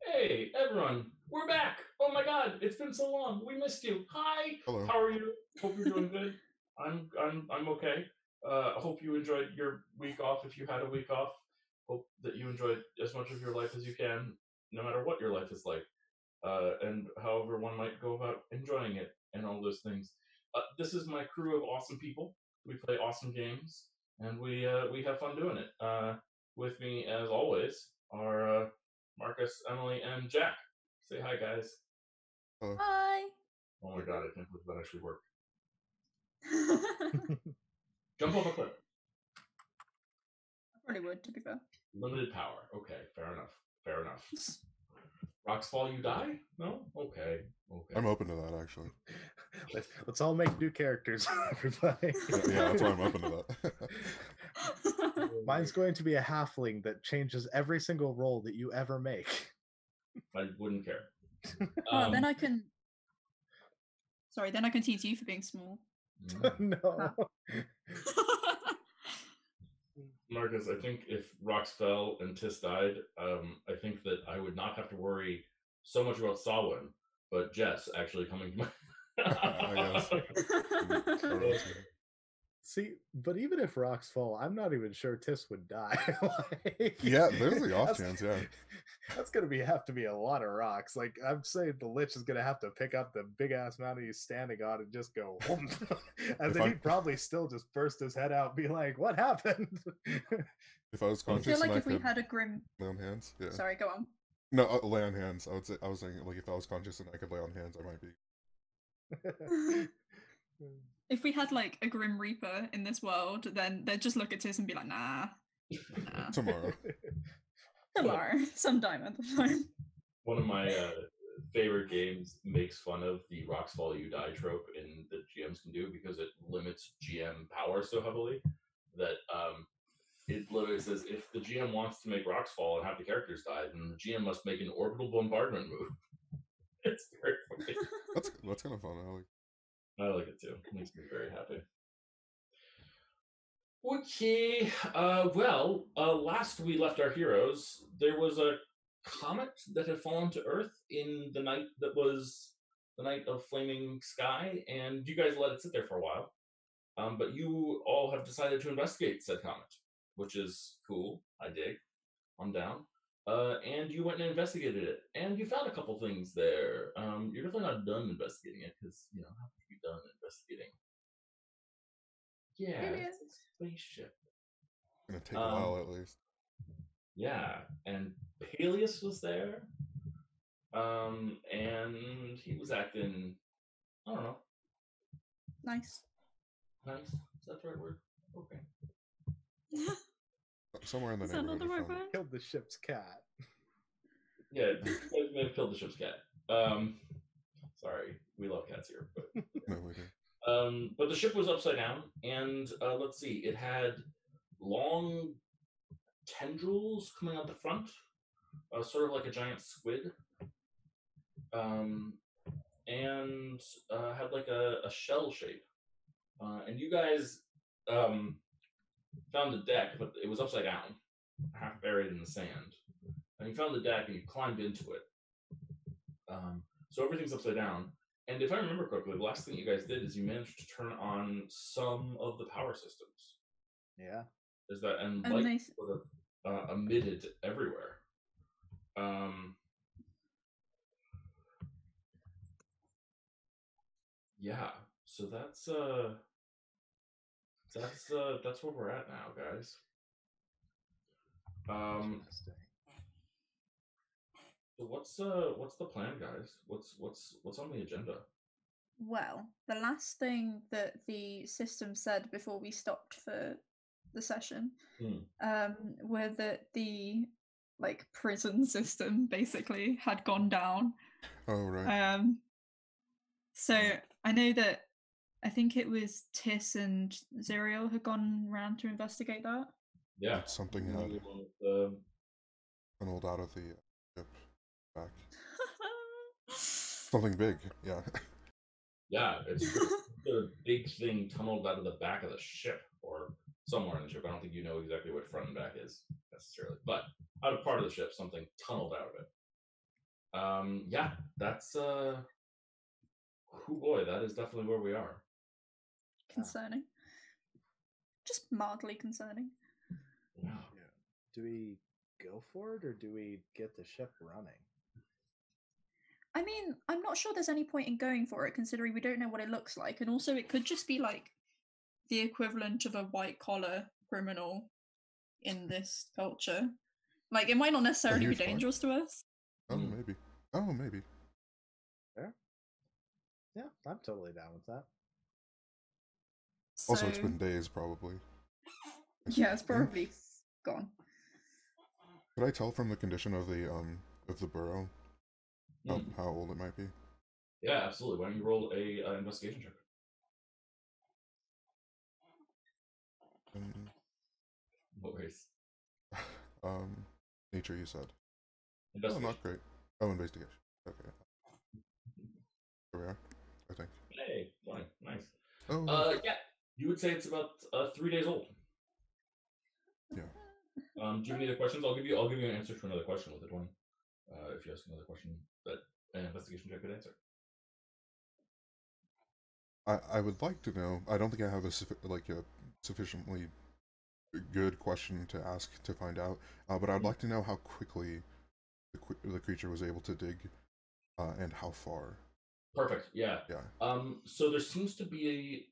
Hey, everyone, we're back. Oh my God, it's been so long. We missed you. Hi, Hello. how are you? Hope you're doing good. I'm okay. I hope you enjoyed your week off if you had a week off. Hope that you enjoyed as much of your life as you can, no matter what your life is like, and however one might go about enjoying it and all those things. This is my crew of awesome people. We play awesome games, and we have fun doing it. With me, as always, are Marcus, Emily, and Jack. Say hi, guys. Hello. Hi. Oh my God, I can't believe that actually worked. I Jump off a cliff. probably would, to be fair. Limited power. Okay, fair enough. Fair enough. Rocks fall, you die? No? Okay. Okay. I'm open to that, actually. Let's all make new characters, everybody. Yeah, that's why I'm open to that. Mine's going to be a halfling that changes every single roll that you ever make. I wouldn't care. Then I can. Sorry, then I can tease you for being small. No. Marcus, I think if rocks fell and Tis died, I think that I would not have to worry so much about Samhain, but Jess actually coming to my. I guess. See, but even if rocks fall, I'm not even sure Tis would die. Yeah, there's the off chance, yeah. That's gonna have to be a lot of rocks. Like, I'm saying the Lich is gonna have to pick up the big ass mountain he's standing on and just go and then he'd probably still just burst his head out and be like, what happened? If I was I conscious feel like and if we had a grim. lay on hands, yeah. Sorry, go on. No, lay on hands. I was saying, like, if I was conscious and I could lay on hands, I might be. If we had like a Grim Reaper in this world, then they'd just look at Tis and be like, nah. Tomorrow. Tomorrow. Sometime at the time. One of my favorite games makes fun of the rocks fall you die trope in that GMs can do because it limits GM power so heavily that it literally says if the GM wants to make rocks fall and have the characters die, then the GM must make an orbital bombardment move. It's very funny. That's kind of fun. I like it too. It makes me very happy. Okay. Last we left our heroes, there was a comet that had fallen to Earth in the night that was the night of flaming sky, and you guys let it sit there for a while. But you all have decided to investigate said comet, which is cool. I dig. I'm down. And you went and investigated it, and you found a couple things there. You're definitely not done investigating it because how could you be done investigating? Yeah, it's a spaceship. It's gonna take a while at least. Yeah, and Peleus was there, and he was acting, I don't know, Nice. nice. Is that the right word? Okay. Somewhere in the Is that neighborhood. not the right of fun. word? Killed the ship's cat. Yeah, you guys may have killed the ship's cat. Sorry, we love cats here, but No, we do. but the ship was upside down, and let's see, it had long tendrils coming out the front, sort of like a giant squid, and had like a shell shape. And you guys found the deck, but it was upside down, half buried in the sand. And you found the deck and you climbed into it. So everything's upside down. And if I remember correctly, the last thing you guys did is you managed to turn on some of the power systems. Yeah. Is that and And light they- sort of emitted everywhere. Yeah. So that's where we're at now, guys. So what's the plan, guys? What's on the agenda? Well, the last thing that the system said before we stopped for the session were that the prison system basically had gone down. Oh, right. So I know that I think it was Tis and Zerial had gone around to investigate that. Yeah. Something had tunneled out of the ship back. Something big, yeah. Yeah, it's the big thing tunneled out of the back of the ship or somewhere in the ship. I don't think you know exactly what front and back is necessarily, but out of part of the ship, something tunneled out of it. Yeah, that's oh boy, that is definitely where we are. Concerning. Just mildly concerning. Yeah. Do we go for it or do we get the ship running? I mean, I'm not sure there's any point in going for it, considering we don't know what it looks like, and also it could just be like the equivalent of a white collar criminal in this culture. Like, it might not necessarily be dangerous to us. Oh, maybe. Oh, maybe. Fair. Yeah, I'm totally down with that. So, also, it's been days, probably. Yeah, it's probably gone. Could I tell from the condition of the burrow how old it might be? Yeah, absolutely. Why don't you roll a investigation check? No worries. Nature, you said. Oh, not great. Oh, investigation. Okay. There we are, I think. Hey, fine, nice. Oh. Yeah, you would say it's about 3 days old. Yeah. Do you have any other questions? I'll give you an answer to another question with it one. If you ask another question that an investigation check could answer. I would like to know. I don't think I have a sufficiently good question to ask to find out. But I'd like to know how quickly the creature was able to dig, and how far. Perfect. Yeah. Yeah. So there seems to be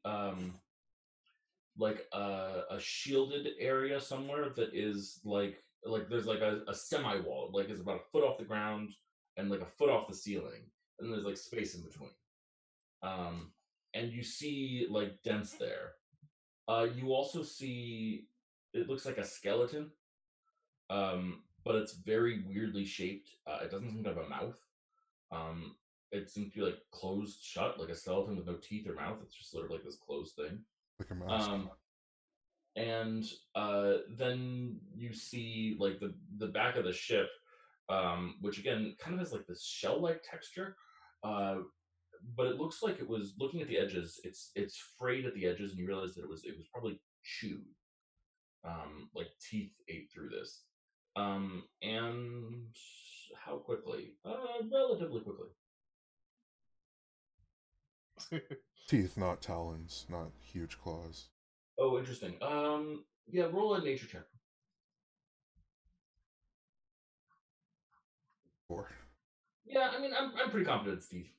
like a shielded area somewhere that is like there's like a semi wall, like it's about a foot off the ground and like a foot off the ceiling, and there's like space in between. And you see like dents there. You also see it looks like a skeleton, but it's very weirdly shaped. It doesn't seem to have a mouth. It seems to be like closed shut, like a skeleton with no teeth or mouth. It's just sort of like this closed thing. Like a mask. And then you see like the back of the ship, which again kind of has like this shell-like texture. But it looks like it was looking at the edges. It's frayed at the edges, and you realize that it was probably chewed. Like teeth ate through this. And how quickly? Relatively quickly. Teeth, not talons, not huge claws. Oh, interesting. Yeah, roll a nature check. 4. Yeah, I mean, I'm pretty confident it's teeth.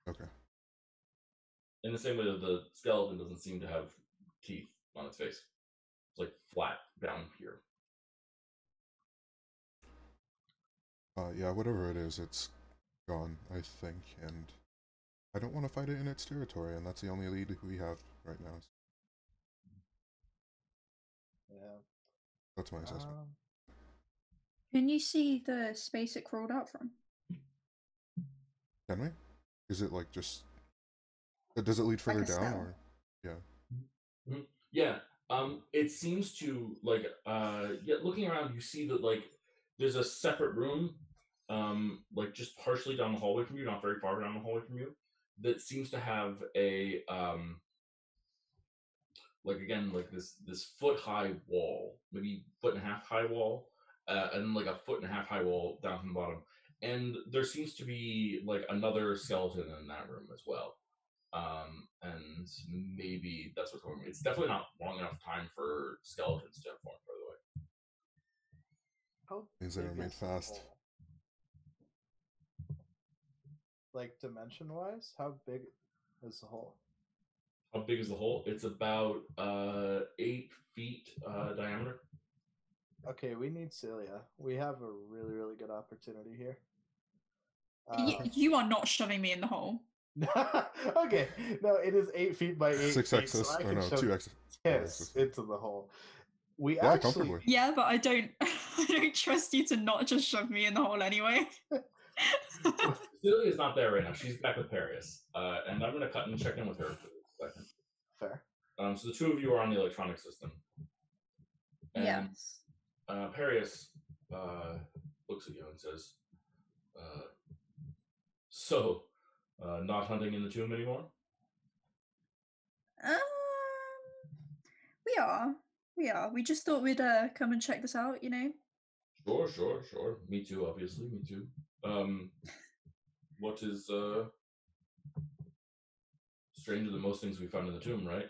Okay. In the same way that the skeleton doesn't seem to have teeth on its face. It's like flat down here. Yeah, whatever it is, it's gone, I think, and I don't want to fight it in its territory, and that's the only lead we have right now. Yeah. That's my assessment. Can you see the space it crawled out from? Can we? Is it like just... Does it lead further like down, cell. or... Yeah. Mm-hmm. Yeah. It seems to, like, yeah, looking around, you see that, like, there's a separate room, like, just partially down the hallway from you, not very far down the hallway from you, that seems to have a, like, again, like, this foot-high wall, maybe foot-and-a-half high wall, and, like, a foot-and-a-half high wall down from the bottom. And there seems to be, like, another skeleton in that room as well. And maybe that's what's going on. It's definitely not long enough time for skeletons to have formed, by the way. Means they were made fast. Like, dimension-wise, how big is the hole? How big is the hole? It's about 8 feet diameter. Okay, we need Celia. We have a really, really good opportunity here. You are not shoving me in the hole. Okay, no, it is 8 feet by 8 feet. 6 axis, so I or can no, shove 2 axis. Yes, into the hole. We Yeah, actually... comfortably. Yeah, but I don't trust you to not just shove me in the hole anyway. Celia's not there right now. She's back with Perius. And I'm going to cut and check in with her for a second. Fair. So the two of you are on the electronic system. And, Yes. Perius looks at you and says, so, not hunting in the tomb anymore? We are. We just thought we'd come and check this out, you know? Sure. Me too, obviously. Me too. What is stranger than most things we found in the tomb, right?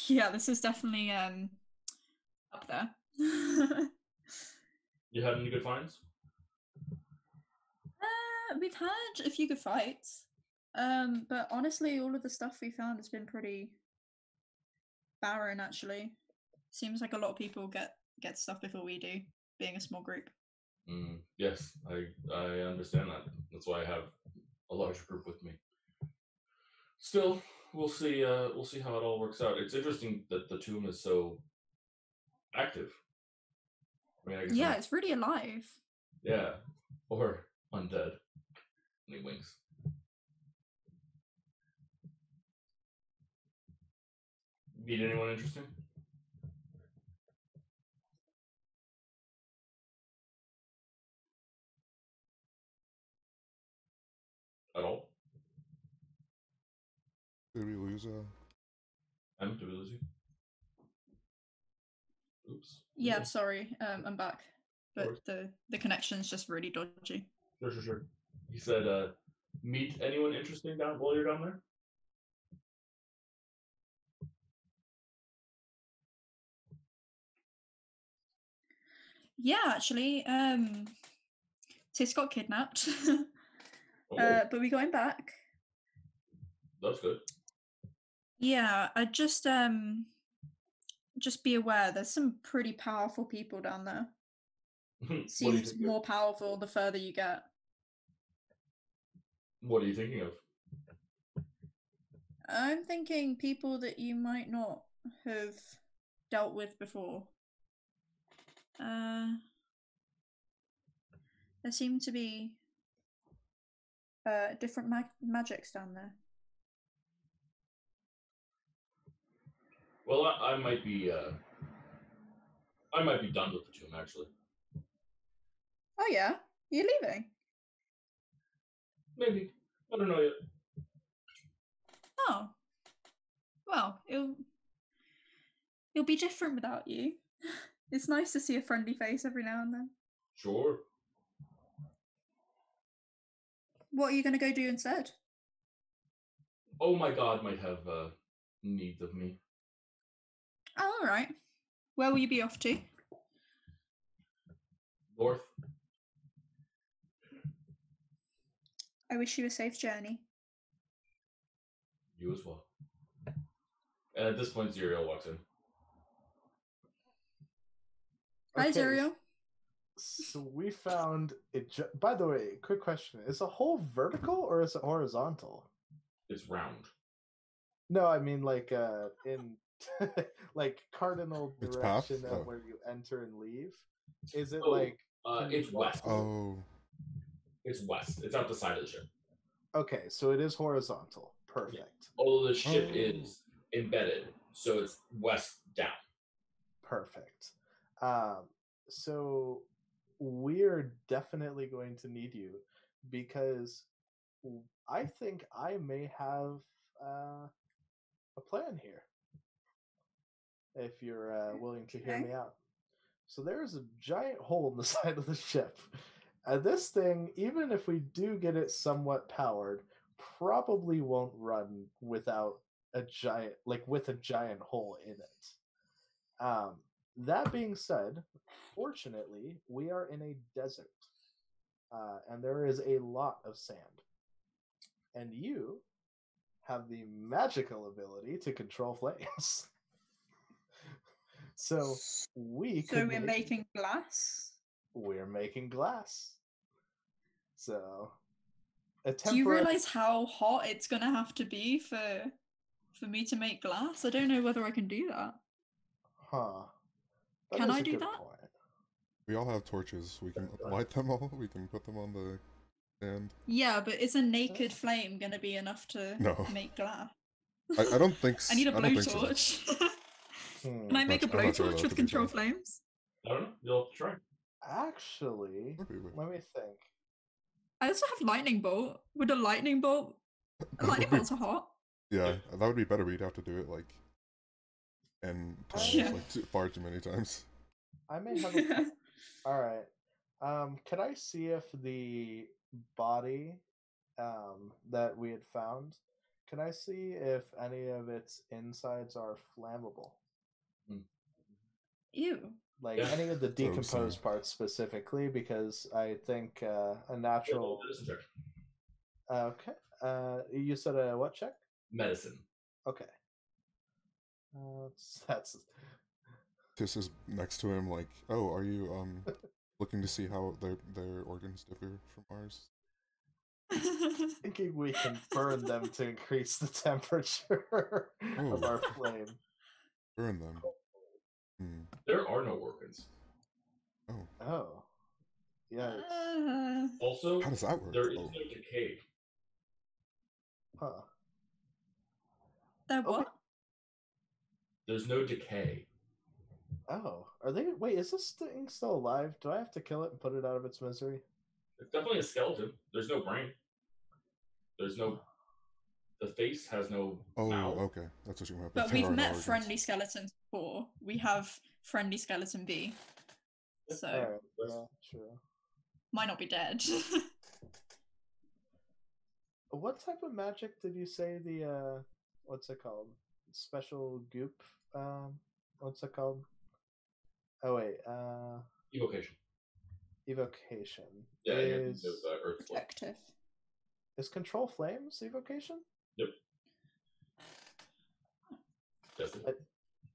Yeah, this is definitely up there. You had any good finds? We've had a few good fights, but honestly, all of the stuff we found has been pretty barren. Actually, seems like a lot of people get stuff before we do, being a small group. Yes, I understand that. That's why I have a larger group with me. Still, we'll see. We'll see how it all works out. It's interesting that the tomb is so active. I mean, I guess yeah, it's really alive. Yeah, or undead. Any wings? Meet anyone interesting? At all? Did we lose Did we lose you? Oops. Yeah, sorry. I'm back, but the connection's just really dodgy. Sure. He said, meet anyone interesting down while you're down there? Yeah, actually, Tis got kidnapped, but we got him back. That's good. Yeah, I just be aware there's some pretty powerful people down there. Seems more powerful the further you get. What are you thinking of? I'm thinking people that you might not have dealt with before. There seem to be different magics down there. Well, I might be done with the tomb, actually. Oh yeah? You're leaving? Maybe. I don't know yet. Oh. Well, it'll be different without you. It's nice to see a friendly face every now and then. Sure. What are you going to go do instead? Oh, my god might have need of me. Oh, all right. Where will you be off to? North. I wish you a safe journey. You as well. And at this point, Zerial walks in. Hi, Zerial. So we found it. By the way, quick question: is the hole vertical or is it horizontal? It's round. No, I mean like in like cardinal direction of where you enter and leave. Is it it's west? Oh, it's west. It's out the side of the ship. Okay, so it is horizontal. Perfect. Yeah. Although the ship is embedded, so it's west down. Perfect. So we're definitely going to need you because I think I may have a plan here. If you're willing to hear me out. So there's a giant hole in the side of the ship. And this thing, even if we do get it somewhat powered, probably won't run without a giant, with a giant hole in it. That being said, fortunately, we are in a desert, and there is a lot of sand. And you have the magical ability to control flames. So we're making glass? We're making glass. So do you realize how hot it's going to have to be for me to make glass? I don't know whether I can do that. Huh. Can I do that? Point. We all have torches. We can light them all. We can put them on the stand. Yeah, but is a naked flame going to be enough to make glass? I don't think so. I need a blowtorch. So. Can I make a blowtorch with control flames? I don't know. You'll have to try. Actually, let me think. I also have lightning bolt. Would a lightning bolt? Lightning bolts are hot. Yeah, that would be better. We'd have to do it times, far too many times. I may have a All right. Can I see if the body that we had found, can I see if any of its insides are flammable? Ew. Like any of the decomposed parts specifically, because I think a natural. Okay. You said a what check? Medicine. Okay. That's. Tis is next to him, like, oh, are you looking to see how their organs differ from ours? Thinking we can burn them to increase the temperature of our flame. Burn them. There are no organs. Oh. Yeah. Also, how does that work? There is no decay. Huh. There what? There's no decay. Oh, are they? Wait, is this thing still alive? Do I have to kill it and put it out of its misery? It's definitely a skeleton. There's no brain. There's no. The face has no. mouth. Okay, that's what you meant. But we've met friendly skeletons before. We have friendly skeleton B. So yeah, sure. Might not be dead. What type of magic did you say the what's it called? Special goop? What's it called? Oh wait, Evocation. Evocation. Yeah, is Earth Effective. Is control flames evocation? Yep.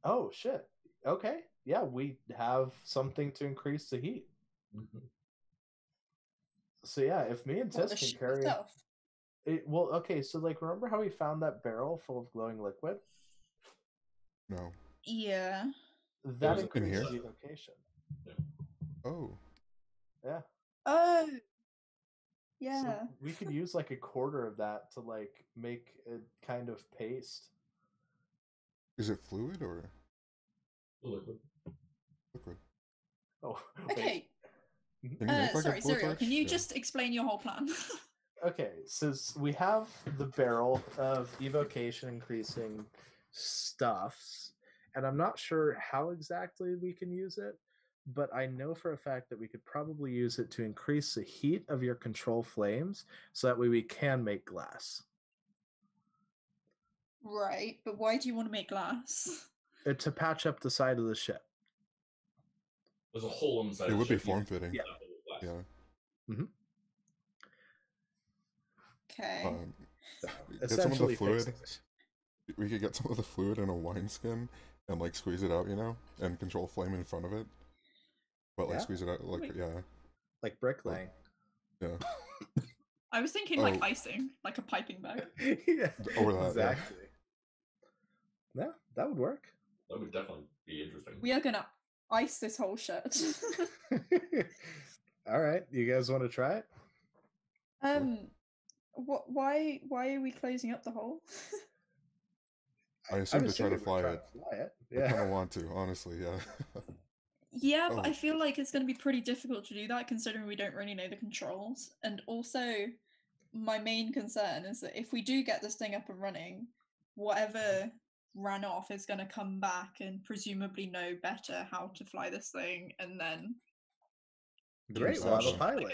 Oh shit. Okay. Yeah, we have something to increase the heat. So yeah, if me and Tis can carry it, well, okay, so like remember how we found that barrel full of glowing liquid? No. Yeah. That increases evocation. Yeah. Oh. Yeah. Oh. Yeah. So we could use like a quarter of that to like make a kind of paste. Is it fluid or liquid? Liquid. Oh. Okay. Sorry, Zero. Can you just explain your whole plan? Okay, so we have the barrel of evocation increasing stuffs, and I'm not sure how exactly we can use it, but I know for a fact that we could probably use it to increase the heat of your control flames, so that way we can make glass. Right, but why do you want to make glass? To patch up the side of the ship. There's a hole in the side. It would be form-fitting. Yeah. Mm-hmm. Okay. Get some of the fluid. We could get some of the fluid in a wineskin and like squeeze it out, and control flame in front of it. But like squeeze it out, like bricklaying. Yeah. I was thinking like icing, like a piping bag. Yeah. Over that. Exactly. Yeah, that would work. That would definitely be interesting. We are gonna ice this whole shit. All right, you guys want to try it? Why are we closing up the hole? I assume to try to fly it. Yeah. I kind of want to, honestly, yeah. Yeah, but I feel like it's going to be pretty difficult to do that considering we don't really know the controls. And also, my main concern is that if we do get this thing up and running, whatever ran off is going to come back and presumably know better how to fly this thing, and then... Great, we'll have a pilot.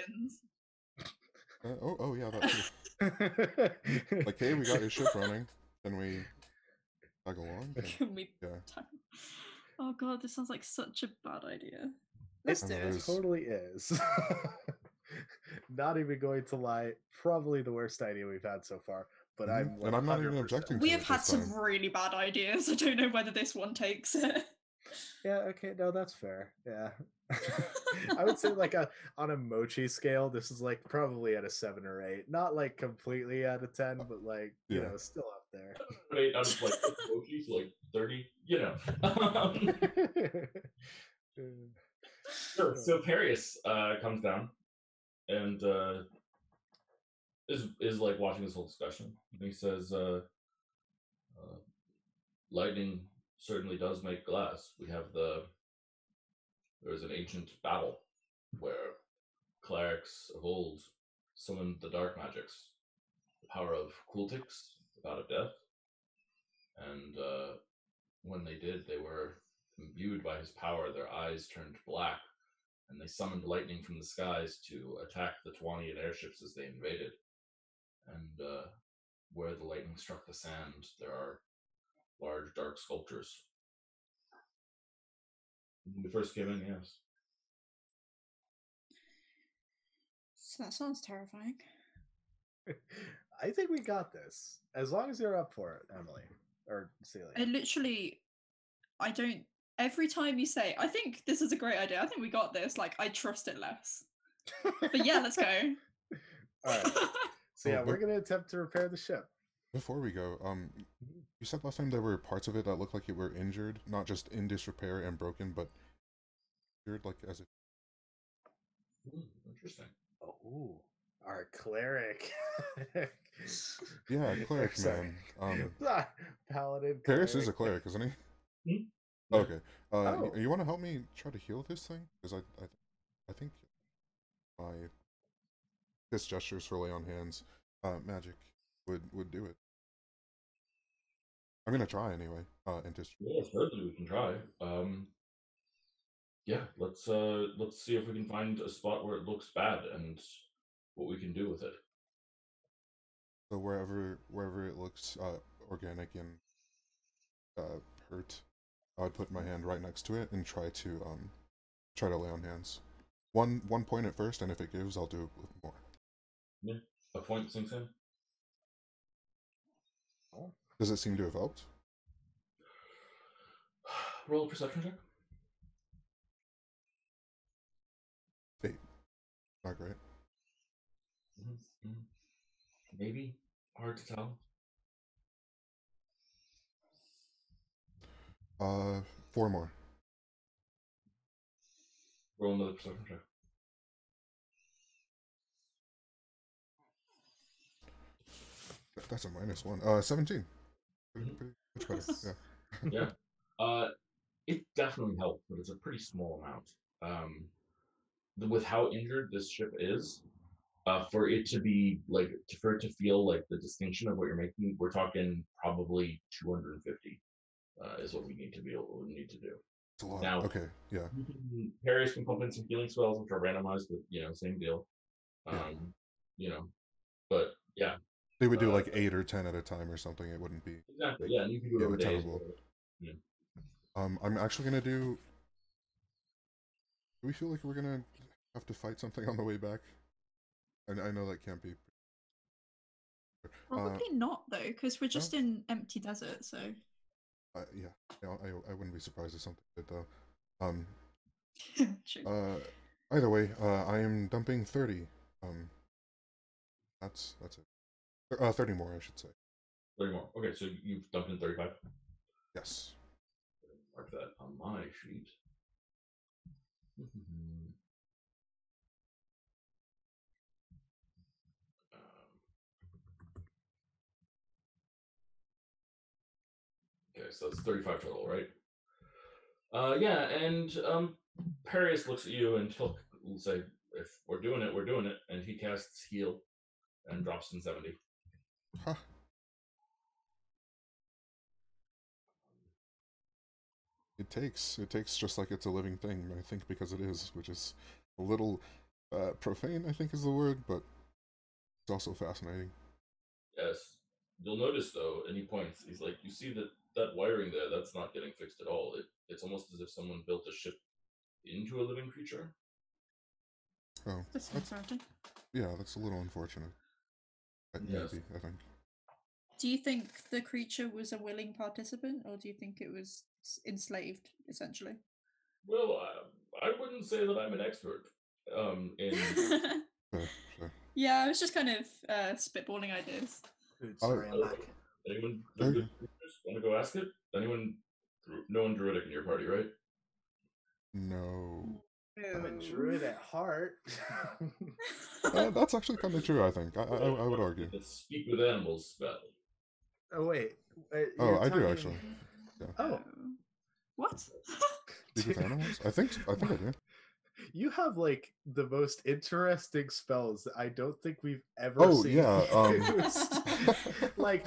Oh yeah, that too. Like, hey, we got your ship running. Can we tag along? Can we? Yeah. Oh god, this sounds like such a bad idea. Let's do it. It totally is. Not even going to lie, probably the worst idea we've had so far. But I'm not even objecting. We have had some really bad ideas. I don't know whether this one takes it. Yeah, okay, no, that's fair. Yeah. I would say like on a mochi scale, this is like probably at a 7 or 8. Not like completely out of 10, but like, you know, still up there. 8 out of like mochis, like 30, So Perius comes down and is like watching this whole discussion. And he says, lightning certainly does make glass. There's an ancient battle where clerics of old summoned the dark magics, the power of Kultiks, the god of death, and when they did, they were imbued by his power. Their eyes turned black, and they summoned lightning from the skies to attack the Tuanian airships as they invaded. And where the lightning struck the sand, there are large, dark sculptures. When we first came in, yes. So that sounds terrifying. I think we got this. As long as you're up for it, Emily. Or Celia. Every time you say, I think this is a great idea, I think we got this, like, I trust it less. But yeah, let's go. Alright. So yeah, we're going to attempt to repair the ship. Before we go, you said last time there were parts of it that looked like it were injured, not just in disrepair and broken, but injured, like as it. Interesting. Oh, our cleric. Yeah, cleric man. Paladin. Paris is a cleric, isn't he? Hmm? Okay. You want to help me try to heal this thing? Because I think his gestures for lay on hands, magic would do it. I'm gonna try anyway. Yeah, certainly we can try. Yeah, let's see if we can find a spot where it looks bad and what we can do with it. So wherever it looks organic and hurt, I'd put my hand right next to it and try to lay on hands. One point at first, and if it gives, I'll do it with more. Yeah, a point sinks in. Oh. Does it seem to have helped? Roll a perception check. 8. Not great. Maybe. Hard to tell. 4 more. Roll another perception check. That's a -1. 17. Pretty much better. Yeah. Yeah. It definitely helped, but it's a pretty small amount. With how injured this ship is, for it to feel like the distinction of what you're making, we're talking probably 250 is what we need to do. It's a lot. Now, okay, yeah. Paris can pump in some healing spells, which are randomized, but same deal. But yeah. They would do like 8 or 10 at a time or something. It wouldn't be exactly. Yeah, and you can do it over days. Yeah. I'm actually gonna do. Do we feel like we're gonna have to fight something on the way back? I know that can't be. Probably not though, because we're just in empty desert. So. Yeah, I wouldn't be surprised if something did though. True. Either way, I am dumping 30. That's it. 30 more, I should say. 30 more. Okay, so you've dumped in 35. Yes. Mark that on my sheet. Okay, so that's 35 total, right? Yeah, and Perius looks at you and he'll say, if we're doing it, we're doing it. And he casts heal and drops in 70. Huh. It takes just like it's a living thing, I think, because it is, which is a little profane, I think is the word, but it's also fascinating. Yes. You'll notice, though, and he points, he's like, you see that wiring there, that's not getting fixed at all. It's almost as if someone built a ship into a living creature. Oh. That's concerning. Yeah, that's a little unfortunate. Yes. Maybe, I think. Do you think the creature was a willing participant, or do you think it was enslaved, essentially? Well, I wouldn't say that I'm an expert in... Sure. Yeah, I was just kind of spitballing ideas. Sorry, I'm back. Anyone want to go ask it? No one druidic in your party, right? No. I'm a druid at heart. That's actually kind of true, I think. I would argue. The speak with animals spell. Oh, wait. I do, actually. Yeah. Oh. What? Speak with animals? I think I do. you have like the most interesting spells that I don't think we've ever seen. Used. Like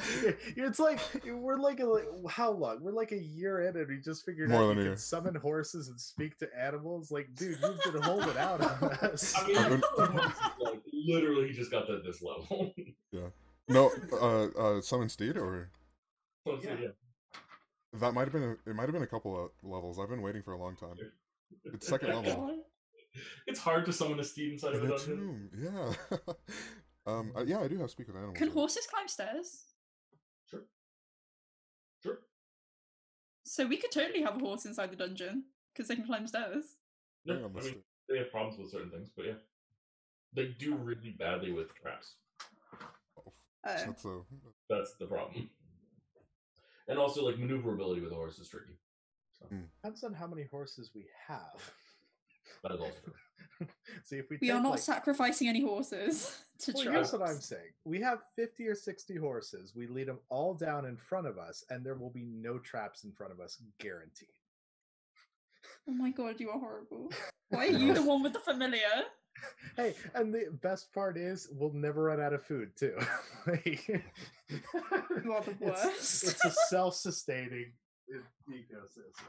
it's like we're like how long? We're like a year in and we just figured out you can summon horses and speak to animals. Like, dude, you've been holding out on us. I mean, like, literally just got to this level. Yeah. No, summon steed or Yeah. That might have been it might have been a couple of levels. I've been waiting for a long time. It's second level. It's hard to summon a steed inside of a dungeon. Yeah. Yeah, I do have speak with animals. Can horses climb stairs? Sure. So we could totally have a horse inside the dungeon because they can climb stairs. No, I mean, they have problems with certain things, but yeah, they do really badly with traps. That's the problem. And also, like, maneuverability with a horse is tricky. So. Depends on how many horses we have. That is also true. See, if we are not sacrificing any horses to traps. Here's what I'm saying. We have 50 or 60 horses. We lead them all down in front of us, and there will be no traps in front of us, guaranteed. Oh my god, you are horrible. Why are you the one with the familiar? Hey, and the best part is we'll never run out of food too. You are the worst. It's a self-sustaining ecosystem.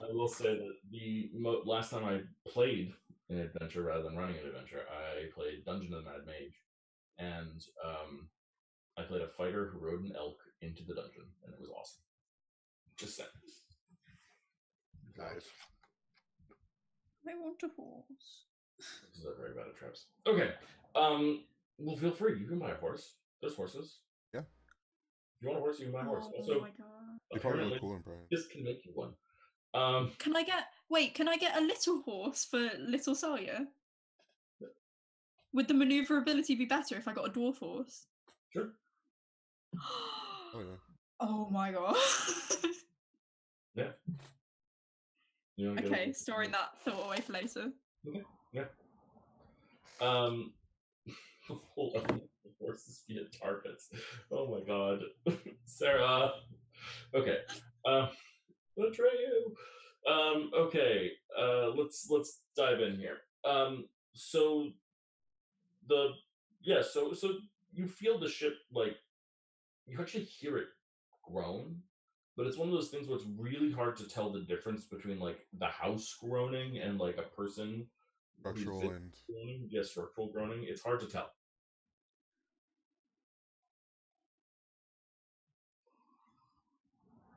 I will say that the last time I played an adventure rather than running an adventure, I played Dungeon of the Mad Mage, and I played a fighter who rode an elk into the dungeon, and it was awesome. Just saying. Nice. I want a horse. This is very bad at traps. Okay. Well, feel free. You can buy a horse. There's horses. Yeah. If you want a horse, you can buy a horse. Oh Also, my god. You probably look cool in pride. This can make you one. Can I get a little horse for little Sawyer? Would the maneuverability be better if I got a dwarf horse? Sure. Oh yeah. Oh my god. Yeah. Okay, storing that thought away for later. Okay. Yeah. Horses be at targets. Oh my god. Sarah. Okay. Betrayal. Okay. Let's dive in here. So you feel the ship, like, you actually hear it groan, but it's one of those things where it's really hard to tell the difference between, like, the house groaning and, like, a person structural and groaning. Yeah, structural groaning. It's hard to tell.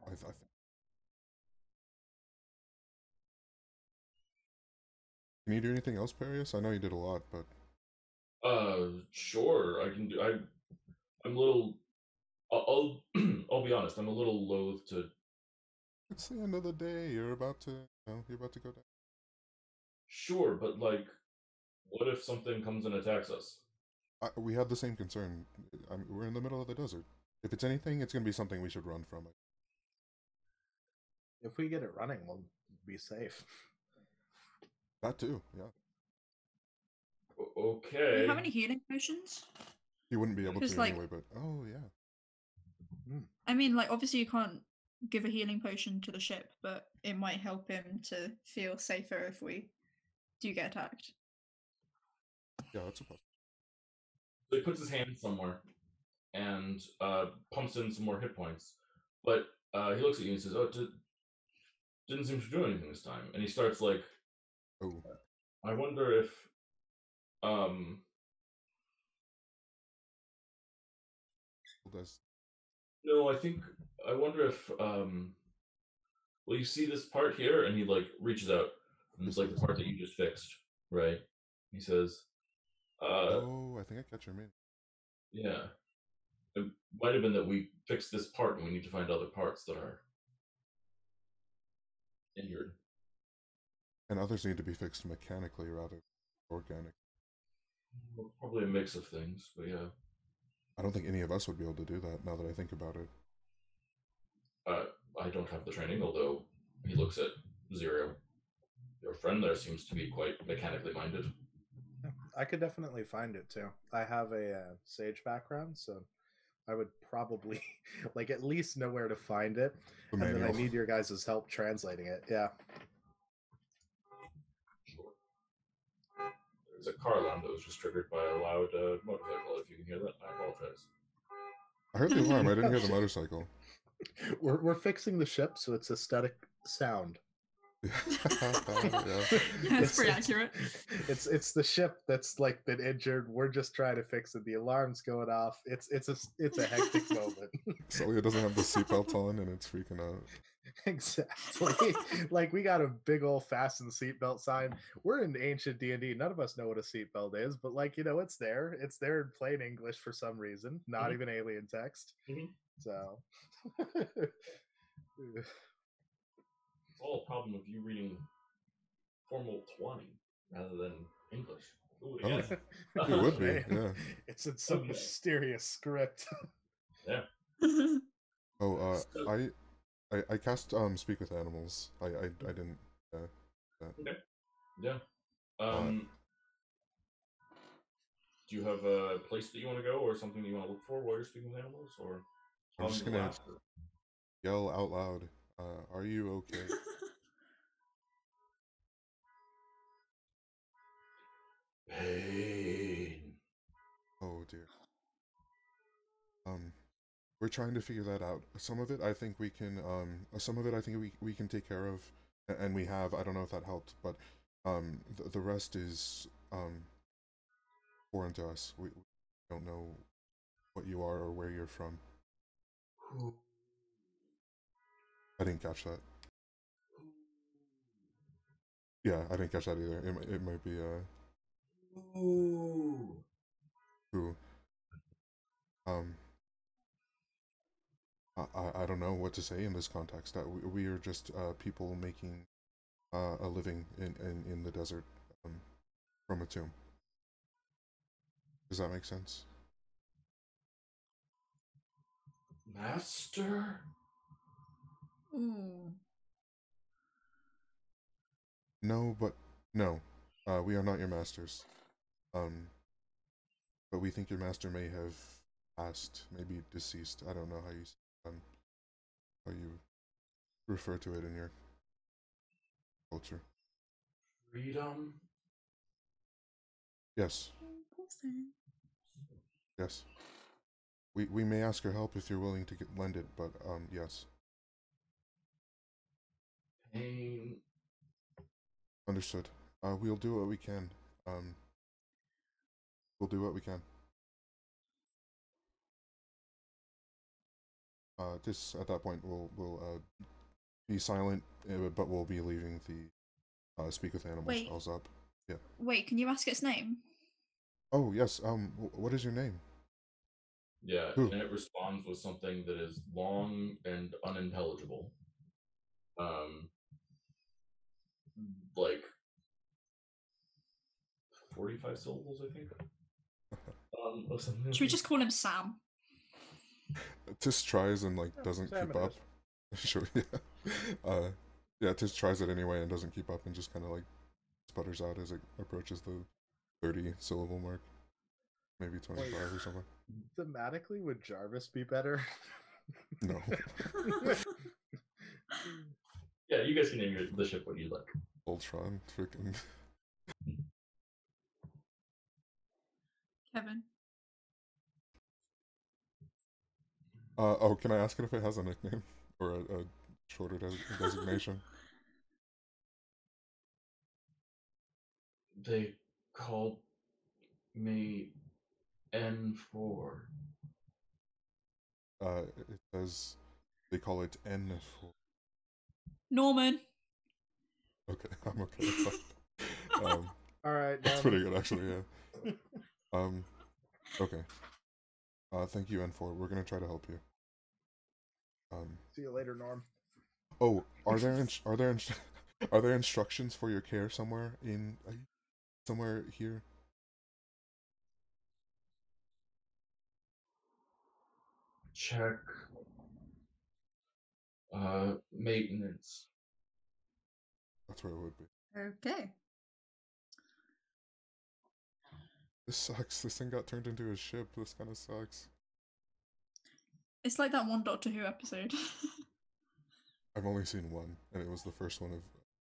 I think. Can you do anything else, Perius? I know you did a lot, but sure, I can do. I'm a little. I'll be honest. I'm a little loath to. It's the end of the day. You're about to go down. Sure, but, like, what if something comes and attacks us? We have the same concern. We're in the middle of the desert. If it's anything, it's going to be something we should run from. If we get it running, we'll be safe. That too, yeah. Okay. Do you have any healing potions? You wouldn't be able to anyway, but oh yeah. I mean, like, obviously you can't give a healing potion to the ship, but it might help him to feel safer if we do get attacked. Yeah, that's a possibility. So he puts his hand somewhere and pumps in some more hit points, but he looks at you and says, "Oh, it didn't seem to do anything this time." And he starts, like, "Oh, I wonder if No, I wonder if well, you see this part here?" And he, like, reaches out, and it's like the part that you just fixed, right? He says, oh, I think I catch your meaning. Yeah. It might have been that we fixed this part and we need to find other parts that are injured. And others need to be fixed mechanically rather than organic. Well, probably a mix of things, but yeah. I don't think any of us would be able to do that now that I think about it. I don't have the training, although he looks at Zero. Your friend there seems to be quite mechanically minded. I could definitely find it too. I have a sage background, so I would probably like at least know where to find it. And then I need your guys' help translating it. Yeah. is a car alarm that was just triggered by a loud motorcycle. If you can hear that, I apologize. I heard the alarm. I didn't hear the motorcycle. We're fixing the ship so it's a static sound. Yeah. It's pretty accurate. It's the ship that's like been injured. We're just trying to fix it. The alarm's going off. It's a hectic moment. Celia doesn't have the seatbelt on and it's freaking out. Exactly. Like we got a big old fasten seatbelt sign. We're in ancient D&D. None of us know what a seatbelt is, but like it's there. It's there in plain English for some reason. Not even alien text. So. It's all a problem of you reading Formal 20 rather than English. Ooh, yes. It would be, yeah. It's in some mysterious script. Yeah. Oh, I cast Speak with Animals. I didn't. Okay. Yeah. Do you have a place that you want to go, or something that you want to look for while you're speaking with animals, or? I'm just gonna yell out loud. Are you okay? Pain. Oh dear. We're trying to figure that out. Some of it I think we can some of it I think we can take care of, and we have. I don't know if that helped, but the rest is foreign to us. We don't know what you are or where you're from. I didn't catch that. Yeah, I didn't catch that either. It might be who. I don't know what to say in this context. That we are just people making a living in the desert from a tomb. Does that make sense? Master? Ooh. No, but no. We are not your masters. But we think your master may have passed, maybe deceased. I don't know how you refer to it in your culture. Freedom? Yes. Yes. We may ask your help if you're willing to lend it, but yes. Pain. Understood. We'll do what we can. We'll do what we can. Just at that point, we'll be silent, but we'll be leaving the Speak with Animals spells up. Yeah. Wait, can you ask its name? Oh yes. What is your name? Yeah, and it responds with something that is long and unintelligible. Like 45 syllables, I think. Should we just call him Sam? Tis tries and like doesn't keep up. Sure, yeah. Yeah, Tis tries it anyway and doesn't keep up and just kind of like sputters out as it approaches the 30 syllable mark. Maybe 25 or something. Thematically, would Jarvis be better? No. Yeah, you guys can name the ship what you like. Ultron, freaking. Kevin. Oh, can I ask it if it has a nickname or a shorter designation? They called me N4. It says they call it N4. Norman. Okay, I'm okay with that. All right, that's pretty good actually. Yeah. Okay. Thank you, N4. We're gonna try to help you. See you later, Norm. Oh, are there instructions for your care somewhere here? Check. Maintenance. That's where it would be. Okay. This sucks. This thing got turned into a ship. This kind of sucks. It's like that one Doctor Who episode. I've only seen one, and it was the first one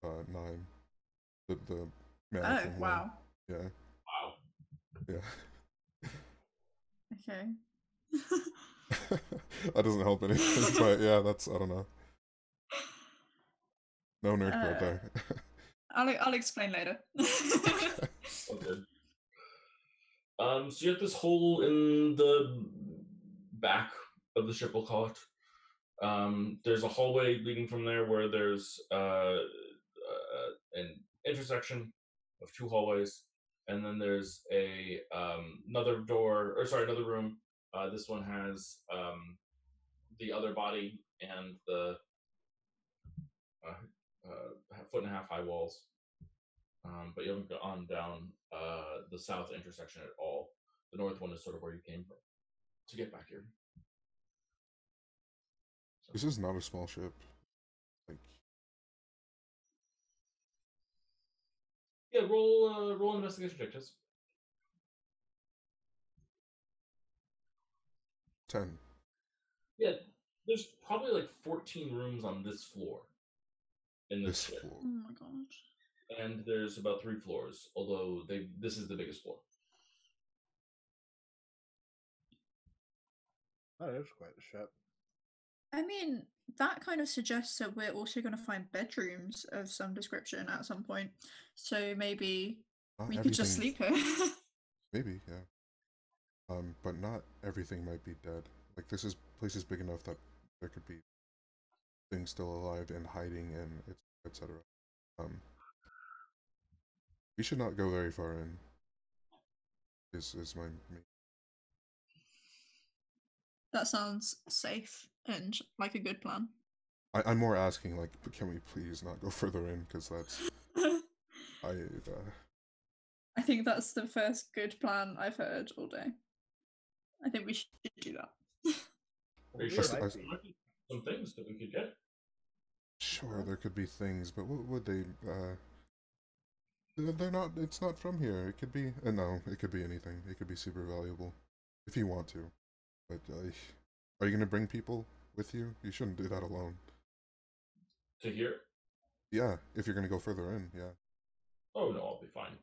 of 9. The Oh, wow. Yeah. Yeah. Okay. That doesn't help anything, but yeah, that's, I don't know. No nerd cred there. I'll explain later. Okay. So you have this hole in the back of the ship, we'll call it. There's a hallway leading from there where there's an intersection of two hallways, and then there's a another room. This one has the other body and the foot and a half high walls. But you haven't gone down the south intersection at all. The north one is sort of where you came from to get back here. So. This is not a small ship. Like, yeah, roll investigation check, just 10. Yeah, there's probably like 14 rooms on this floor. In this ship. Floor. Oh my god. And there's about 3 floors, although this is the biggest floor. That is quite a ship. I mean, that kind of suggests that we're also going to find bedrooms of some description at some point. So maybe we could just sleep here. Maybe, yeah. But not everything might be dead. Like, this place is big enough that there could be things still alive and hiding and etc. We should not go very far in. Is my main. That sounds safe and like a good plan. I'm more asking, like, can we please not go further in? Because that's I think that's the first good plan I've heard all day. I think we should do that. Some things that we could get. Sure, there could be things, but what would they? They're not. It's not from here. It could be. No, it could be anything. It could be super valuable, if you want to. But are you gonna bring people with you? You shouldn't do that alone. To here? Yeah, if you're gonna go further in, yeah. Oh no, I'll be fine.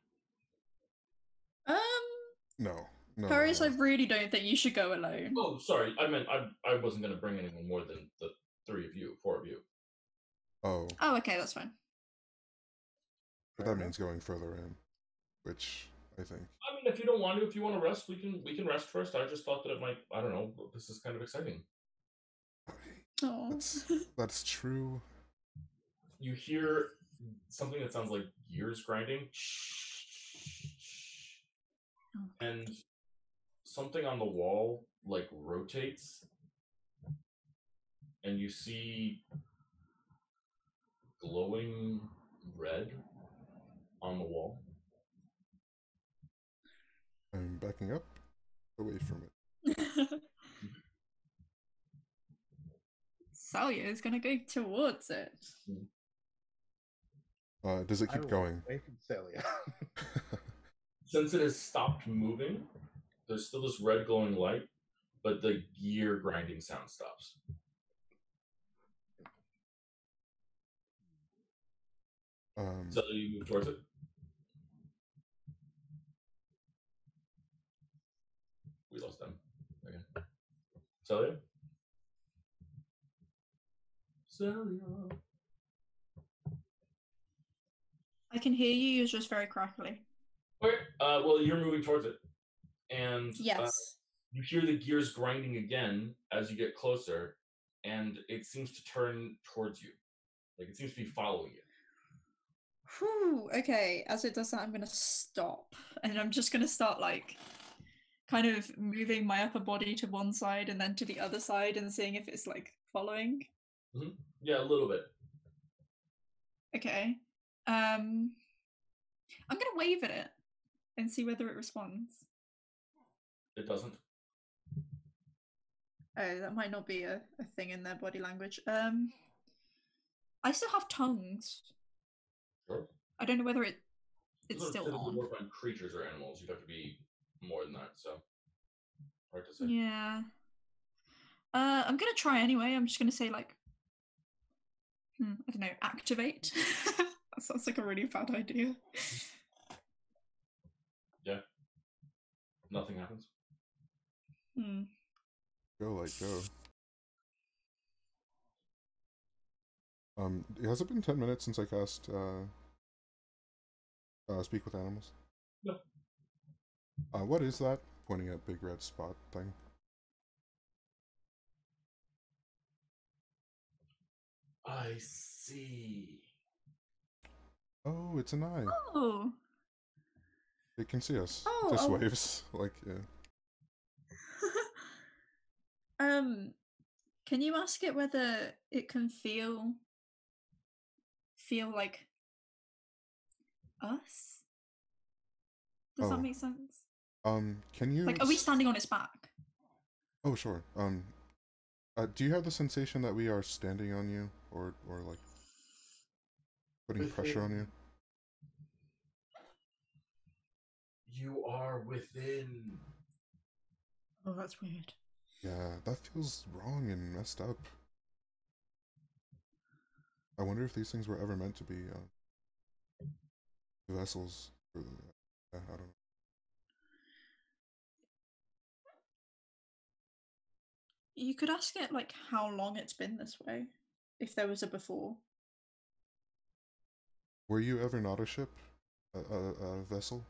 No. Paris, I really don't think you should go alone. Oh, sorry. I meant I wasn't gonna bring anyone more than the 4 of you. Oh. Oh, okay, that's fine. But that means going further in, which I think. I mean, if you don't want to, if you want to rest, we can rest first. I just thought that it might. I don't know. This is kind of exciting. Oh. That's true. You hear something that sounds like gears grinding, and something on the wall like rotates, and you see glowing red on the wall. I'm backing up away from it. Salia is gonna go towards it. Does it keep going? Away from Salia. Since it has stopped moving, there's still this red glowing light, but the gear grinding sound stops. So you move towards it. We lost them again. Celia? Celia. I can hear you, you're just very crackly. Okay, well, you're moving towards it. And yes. You hear the gears grinding again as you get closer, and it seems to turn towards you. Like, it seems to be following you. Whew, okay, as it does that, I'm going to stop. And I'm just going to start, like, kind of moving my upper body to one side and then to the other side and seeing if it's, like, following. Mm-hmm. Yeah, a little bit. Okay. I'm going to wave at it and see whether it responds. It doesn't. Oh, that might not be a thing in their body language. I still have tongues. Sure. I don't know whether it's still on. Work on creatures or animals. You'd have to be more than that, so hard to say. Yeah. I'm gonna try anyway. I'm just gonna say like, I don't know, activate. That sounds like a really bad idea. Yeah. nothing happens. Go. Has it been 10 minutes since I cast Speak with Animals? No. What is that? Pointing at big red spot thing. I see. Oh, it's an eye. Oh. It can see us. Oh, Just waves. Like, yeah. Can you ask it whether it can feel like us? Does that make sense? Can you like, are we standing on its back? Oh, sure. Do you have the sensation that we are standing on you, or like putting pressure on you? You are within. Oh, that's weird. Yeah, that feels wrong and messed up. I wonder if these things were ever meant to be vessels for the. I don't know. You could ask it like how long it's been this way, if there was a before. Were you ever not a ship, a vessel?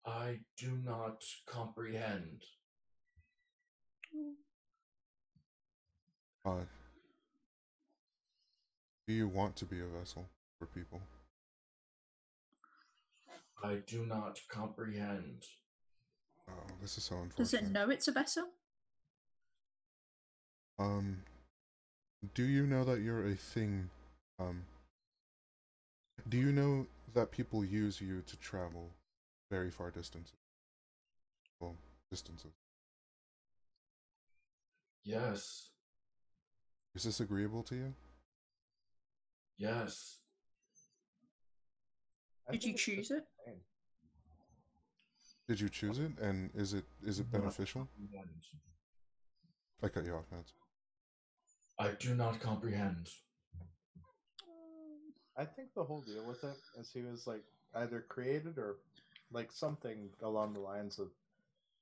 I do not comprehend. Do you want to be a vessel for people? I do not comprehend. Oh, this is so unfortunate. Does it know it's a vessel? Do you know that you're a thing? Do you know that people use you to travel very far distances? Well, distances. Yes. Is this agreeable to you? Yes. Did you choose it? Did you choose it, and is it beneficial? I cut you off, Matt. I do not comprehend. I think the whole deal with it is he was like either created or like something along the lines of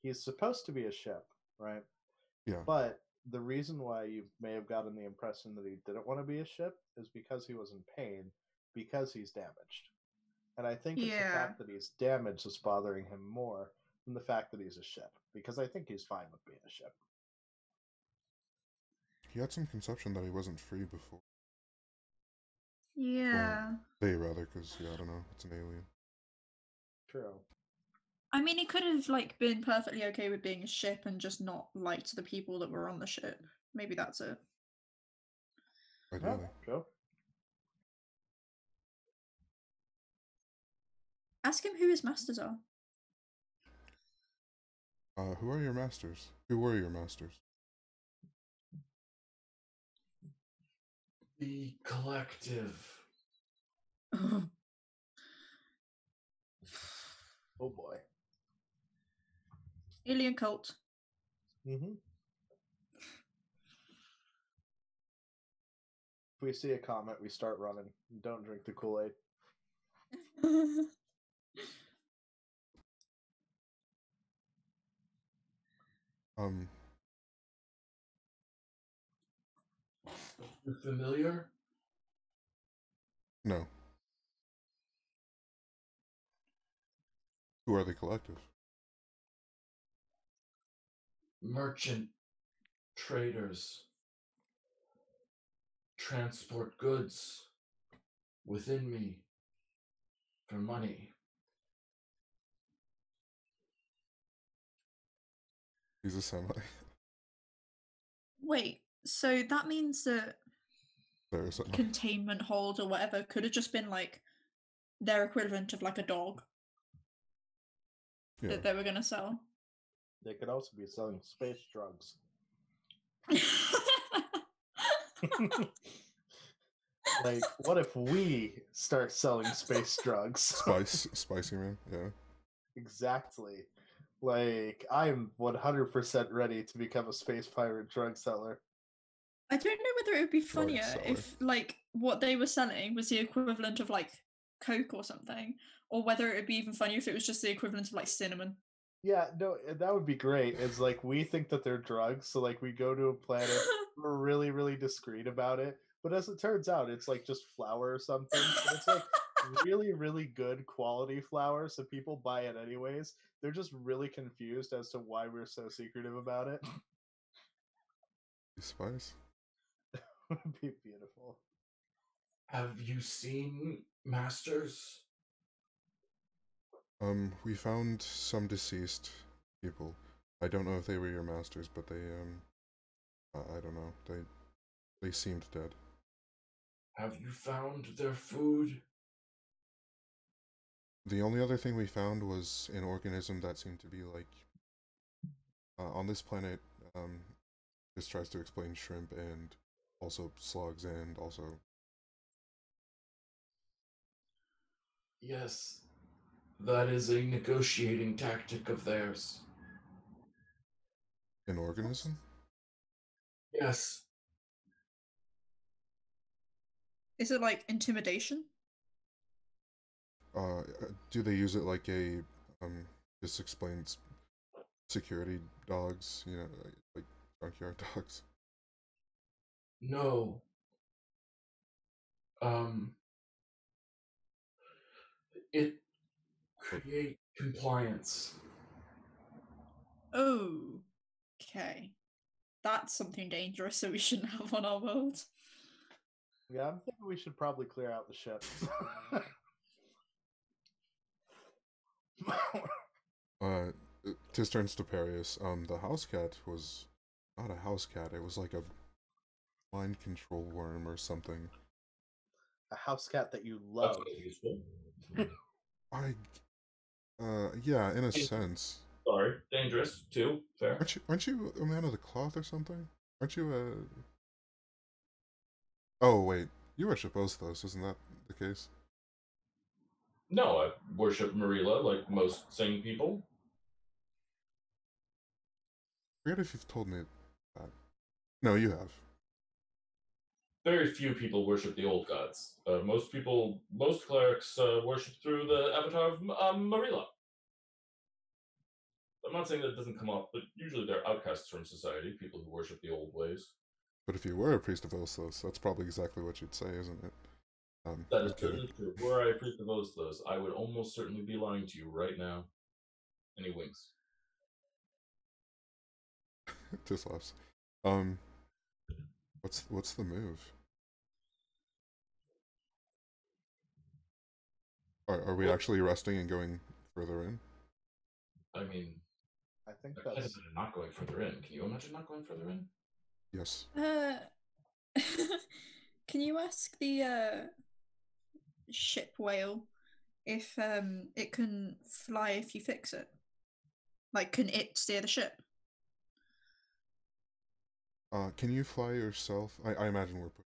he's supposed to be a ship, right? Yeah. But the reason why you may have gotten the impression that he didn't want to be a ship is because he was in pain, because he's damaged. And I think it's the fact that he's damaged that's bothering him more than the fact that he's a ship, because I think he's fine with being a ship. He had some conception that he wasn't free before. Yeah. Well, they rather, because yeah, I don't know, it's an alien. True. I mean, he could have like been perfectly okay with being a ship and just not liked the people that were on the ship. Maybe that's it. Ideally. Oh, true. Ask him who his masters are. Who are your masters? Who were your masters? The collective. Oh boy. Alien cult. Mm-hmm. If we see a comet, we start running. Don't drink the Kool-Aid. You familiar? No. Who are the collective? Merchant traders transport goods within me for money. He's a semi. Wait, so that means that containment hold or whatever could have just been like their equivalent of like a dog that they were going to sell. They could also be selling space drugs. Like, what if we start selling space drugs? Spicy man, yeah. Exactly. Like, I'm 100% ready to become a space pirate drug seller. I don't know whether it would be funnier if, like, what they were selling was the equivalent of, like, Coke or something, or whether it would be even funnier if it was just the equivalent of like cinnamon. Yeah, no, that would be great. It's like we think that they're drugs, so like we go to a planet, we're really, really discreet about it. But as it turns out, it's like just flour or something. And it's like really, really good quality flour, so people buy it anyways. They're just really confused as to why we're so secretive about it. Spice. It would be beautiful. Have you seen Masters? We found some deceased people. I don't know if they were your masters, but they, I don't know. They seemed dead. Have you found their food? The only other thing we found was an organism that seemed to be like, on this planet, this tries to explain shrimp and also slugs and also... Yes, that is a negotiating tactic of theirs. An organism? Yes. Is it like intimidation? Do they use it like a, this explains security dogs, you know, like junkyard dogs? No. It create compliance. Oh, okay. That's something dangerous that we shouldn't have on our world. Yeah, I'm thinking we should probably clear out the ship. Tis turns to Perius. The house cat was not a house cat, it was like a mind control worm or something. A house cat that you love. Yeah, in a sense. Sorry, dangerous too. Fair. Aren't you a man of the cloth or something? Aren't you a... Oh wait, you worship Osthos, isn't that the case? No, I worship Marilla like most sane people. I forget if you've told me that. No, you have. Very few people worship the old gods. Most clerics worship through the avatar of Marilla. I'm not saying that doesn't come up, but usually they're outcasts from society, people who worship the old ways. But if you were a priest of Osthos, that's probably exactly what you'd say, isn't it? That is certainly true. Were I a priest of Osthos, I would almost certainly be lying to you right now. And he winks. Just laughs. What's the move? Are we actually resting and going further in? I mean, I think I can't that's imagine not going further in. Can you imagine not going further in? Yes. Can you ask the ship whale if it can fly if you fix it? Like, can it steer the ship? Can you fly yourself? I imagine we're pushing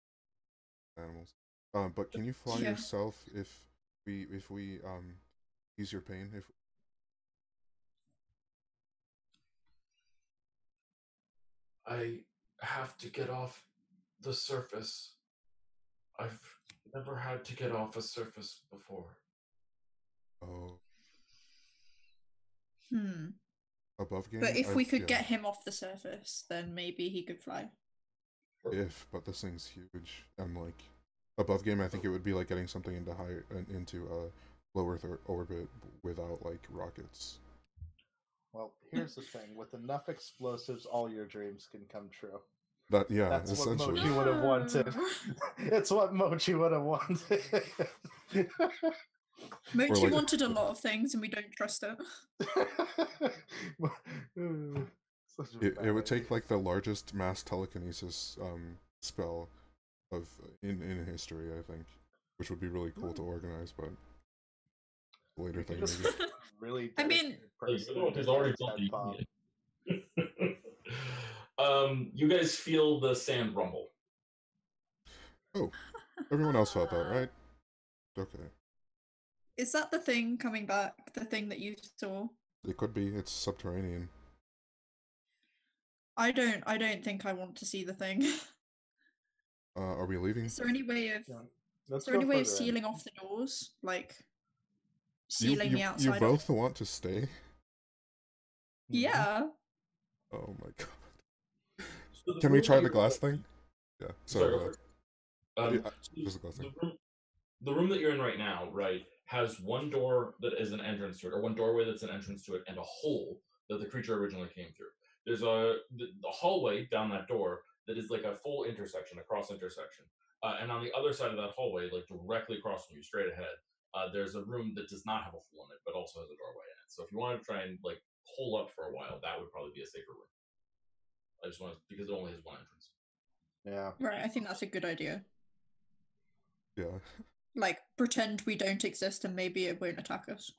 animals. But can you fly Yeah. yourself if we ease your pain? If I have to get off the surface. I've never had to get off a surface before. Oh. Above game? But if we could get him off the surface, then maybe he could fly. But this thing's huge. And like above game, I think it would be like getting something into low Earth orbit without like rockets. Well, here's the thing: with enough explosives, all your dreams can come true. That's essentially what Mochi would have wanted. It's what Mochi would have wanted. Mochi wanted a lot of things, and we don't trust it. It would take like the largest mass telekinesis spell of in history, I think, which would be really cool to organize, but later thing maybe. Really, I mean, you guys feel the sand rumble. Oh, everyone else felt that, right? Okay. Is that the thing coming back? The thing that you saw? It could be. It's subterranean. I don't think I want to see the thing. Are we leaving? Is there any way of? Is there any way of sealing off the doors? Like, sealing the outside You off? both want to stay? Yeah. Oh my god. Can we try the glass thing? Yeah. Sorry, Just the glass thing. The room that you're in right now, right, has one door that is an entrance to it, or one doorway that's an entrance to it, and a hole that the creature originally came through. There's the hallway down that door that is like a full intersection, a cross intersection. And on the other side of that hallway, like directly across from you, straight ahead, there's a room that does not have a hole in it, but also has a doorway in it. So if you wanted to try and like hole up for a while, that would probably be a safer room. I just want to, because it only has one entrance. Yeah. Right, I think that's a good idea. Yeah. Like, pretend we don't exist and maybe it won't attack us.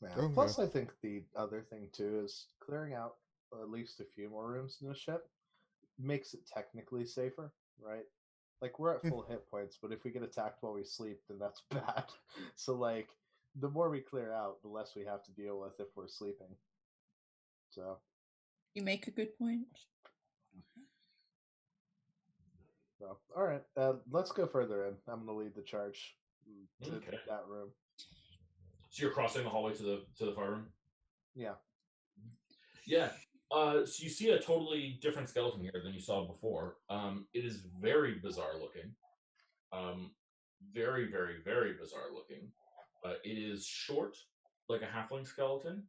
Yeah. Oh, Plus, yeah. I think the other thing too is clearing out at least a few more rooms in the ship makes it technically safer, right? Like, we're at full hit points, but if we get attacked while we sleep, then that's bad. So, like, the more we clear out, the less we have to deal with if we're sleeping. So, you make a good point. So, all right, let's go further in. I'm going to lead the charge to that room. So you're crossing the hallway to the far room? Yeah. Yeah. So you see a totally different skeleton here than you saw before. It is very bizarre looking. Very, very, very bizarre looking. It is short, like a halfling skeleton,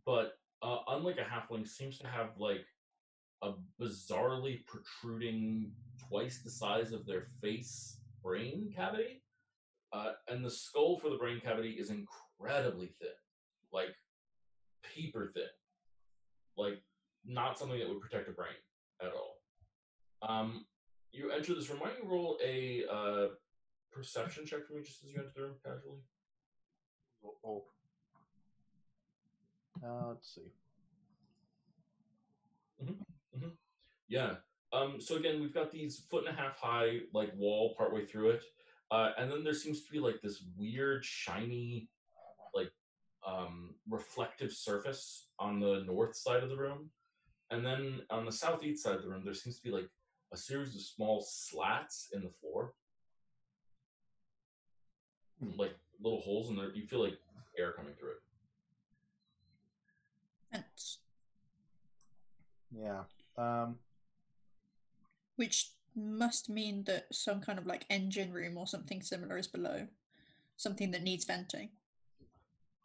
but unlike a halfling, seems to have like a bizarrely protruding, twice the size of their face brain cavity. And the skull for the brain cavity is incredibly thin, like paper thin, like not something that would protect a brain at all. You enter this room. Why don't you roll a perception check for me just as you enter the room casually? Let's see. Yeah. So again, we've got these 1.5 foot high like wall partway through it, and then there seems to be like this weird shiny, like reflective surface on the north side of the room, and then on the southeast side of the room, there seems to be like a series of small slats in the floor, like little holes in there. You feel like air coming through it. Vents. Yeah. Which must mean that some kind of like engine room or something similar is below. Something that needs venting.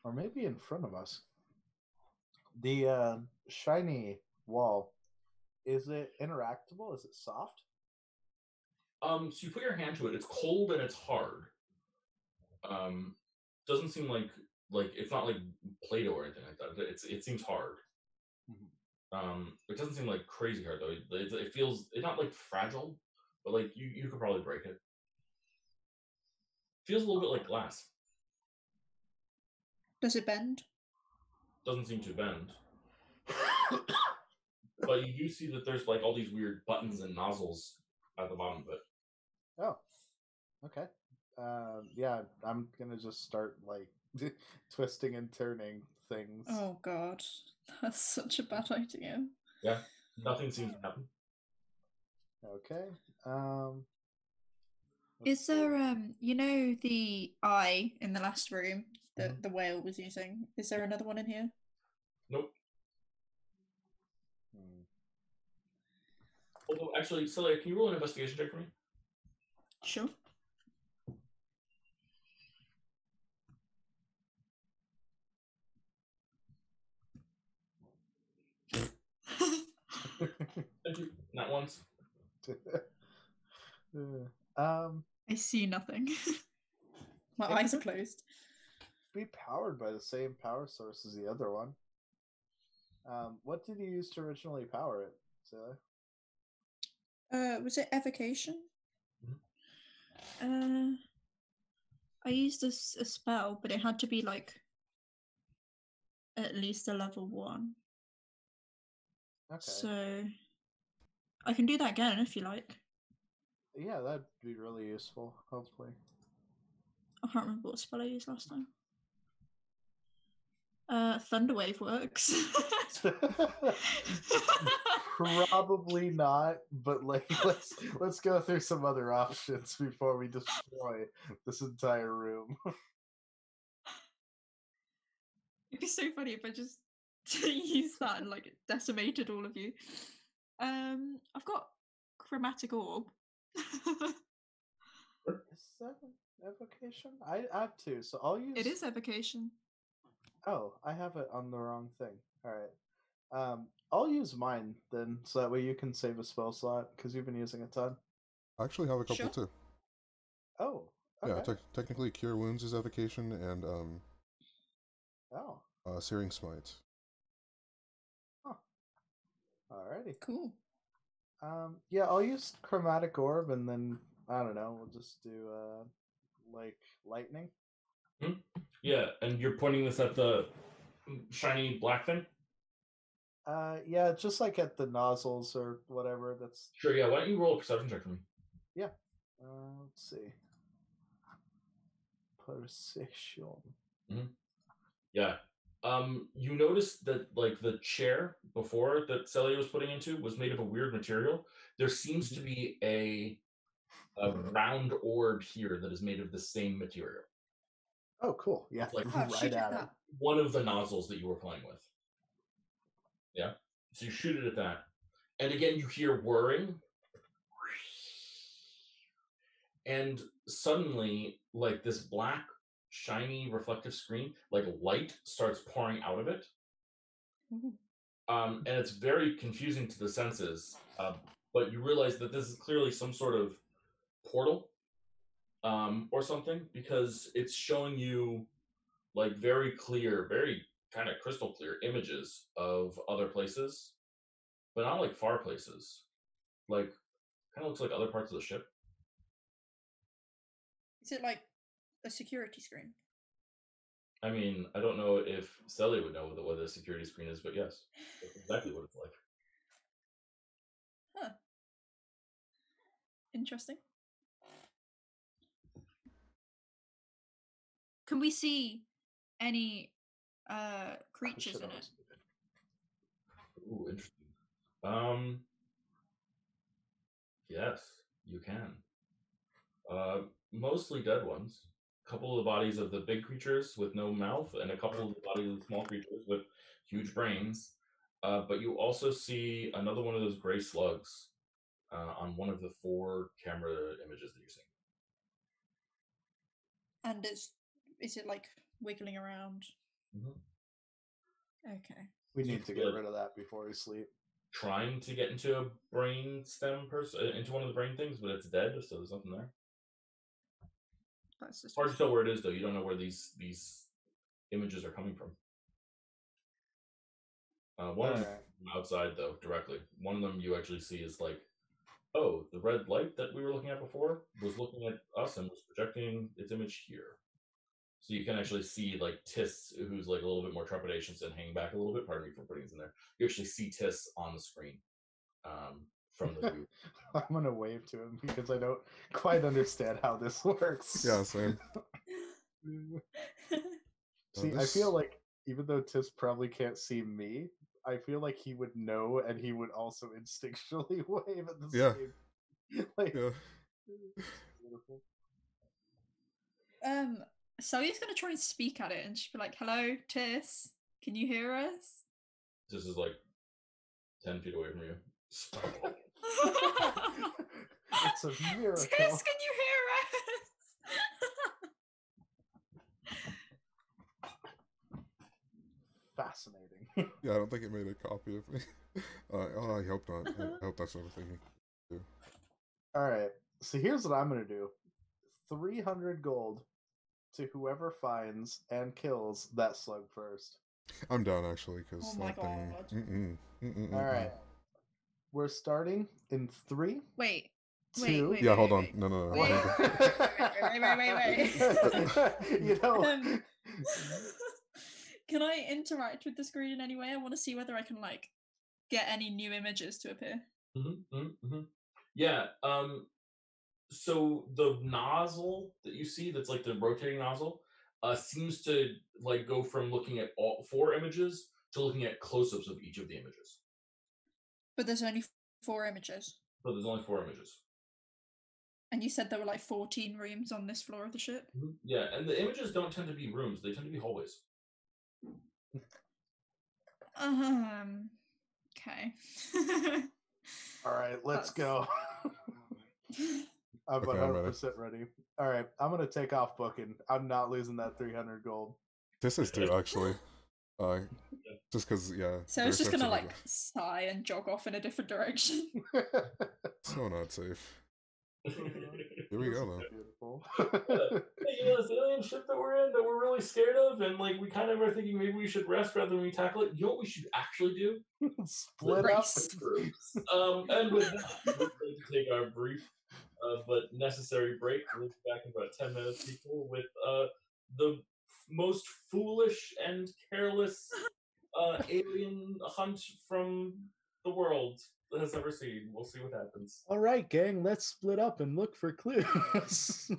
Or maybe in front of us. The shiny wall, is it interactable? Is it soft? So you put your hand to it. It's cold and it's hard. Doesn't seem like it's not like Play-Doh or anything like that. It seems hard. Mm-hmm. It doesn't seem like crazy hard though. It feels, it's not like fragile, but like you could probably break it. Feels a little bit like glass. Does it bend? Doesn't seem to bend. But you do see that there's like all these weird buttons and nozzles at the bottom of it. Oh, okay. Yeah, I'm gonna just start like twisting and turning things. Oh god, that's such a bad idea. Yeah, nothing seems to happen. Okay. Is there you know the eye in the last room that the whale was using? Is there another one in here? Nope. Although, actually, Celia, can you roll an investigation check for me? Sure. Thank you. Not once. I see nothing. My eyes are closed. Be powered by the same power source as the other one. What did you use to originally power it, Celia? Was it evocation? I used a spell, but it had to be like at least a level 1. Okay. So I can do that again if you like. Yeah, that'd be really useful, hopefully. I can't remember what spell I used last time. Thunderwave works. Probably not, but like let's go through some other options before we destroy this entire room. It'd be so funny if I just used that and like decimated all of you. I've got chromatic orb. Is that an evocation? I have two, so I'll use. It is evocation. Oh, I have it on the wrong thing. All right. I'll use mine then, so that way you can save a spell slot because you've been using a ton. I actually have a couple too. Oh, okay. Yeah. Technically, Cure Wounds is evocation, and Searing Smite. Huh. Alrighty. Cool. Yeah, I'll use Chromatic Orb, and then I don't know. We'll just do like lightning. Yeah, and you're pointing this at the shiny black thing? Yeah, just like at the nozzles or whatever. That's sure. Yeah, why don't you roll a perception check for me? Yeah. Let's see. Perception. Yeah. You noticed that like the chair before that Celia was putting into was made of a weird material. There seems to be a round orb here that is made of the same material. Oh, cool. Yeah, like right at it. One of the nozzles that you were playing with. Yeah. So you shoot it at that. And again, you hear whirring. And suddenly, like this black, shiny, reflective screen, like light starts pouring out of it. And it's very confusing to the senses. But you realize that this is clearly some sort of portal or something, because it's showing you like very clear, very kind of crystal clear images of other places, but not like far places. Like, kind of looks like other parts of the ship. Is it like a security screen? I mean, I don't know if Celia would know what a security screen is, but yes, that's exactly what it's like. Huh. Interesting. Can we see any creatures in it? Ooh, interesting. Yes, you can. Mostly dead ones. A couple of the bodies of the big creatures with no mouth, and a couple of the bodies of the small creatures with huge brains. But you also see another one of those gray slugs on one of the 4 camera images that you're seeing. And is it like wiggling around? Okay. We need to get rid of that before we sleep. Trying to get into a brain stem into one of the brain things, but it's dead, so there's nothing there. That's just hard to tell where it is, though. You don't know where these images are coming from. One of them from outside, though, directly. One of them you actually see is like, oh, the red light that we were looking at before was looking at us and was projecting its image here. So you can actually see like Tiss, who's like a little bit more trepidatious and hanging back a little bit. Pardon me for putting it in there. You actually see Tiss on the screen from the view. I'm gonna wave to him because I don't quite understand how this works. Yeah, same. See, I feel like even though Tiss probably can't see me, I feel like he would know, and he would also instinctually wave at the same. Like, beautiful. Celia's gonna try and speak at it and she'll be like, "Hello, Tiss, can you hear us?" Tiss is like 10 feet away from you. It's a miracle. Tiss, can you hear us? Fascinating. Yeah, I don't think it made a copy of me. I hope not. I hope that's not a thing you can do. Alright, so here's what I'm gonna do. 300 gold to whoever finds and kills that slug first. I'm down, actually, because that thing... Alright. We're starting in 3. Wait. Wait, yeah, hold on. No. Wait. You know... Can I interact with the screen in any way? I want to see whether I can, like, get any new images to appear. Yeah, so the nozzle that you see, that's like the rotating nozzle, seems to like go from looking at all 4 images to looking at close-ups of each of the images. But there's only 4 images. But there's only 4 images. And you said there were like 14 rooms on this floor of the ship? Yeah, and the images don't tend to be rooms, they tend to be hallways. Okay. Alright, let's go. I'm Okay, 100% ready. Alright, I'm gonna take off booking. I'm not losing that 300 gold. This is too, actually. Just because, yeah. So it's just gonna like sigh and jog off in a different direction. So not safe. Here we go, though. Beautiful. Hey, this alien ship that we're in that we're really scared of, and like we kind of are thinking maybe we should rest rather than we tackle it. You know what we should actually do? Split up. And with that, we're going to take our brief but necessary break. We'll be back in about 10 minutes, people, with the most foolish and careless alien hunt from the world that has ever seen. We'll see what happens. All right, gang, let's split up and look for clues.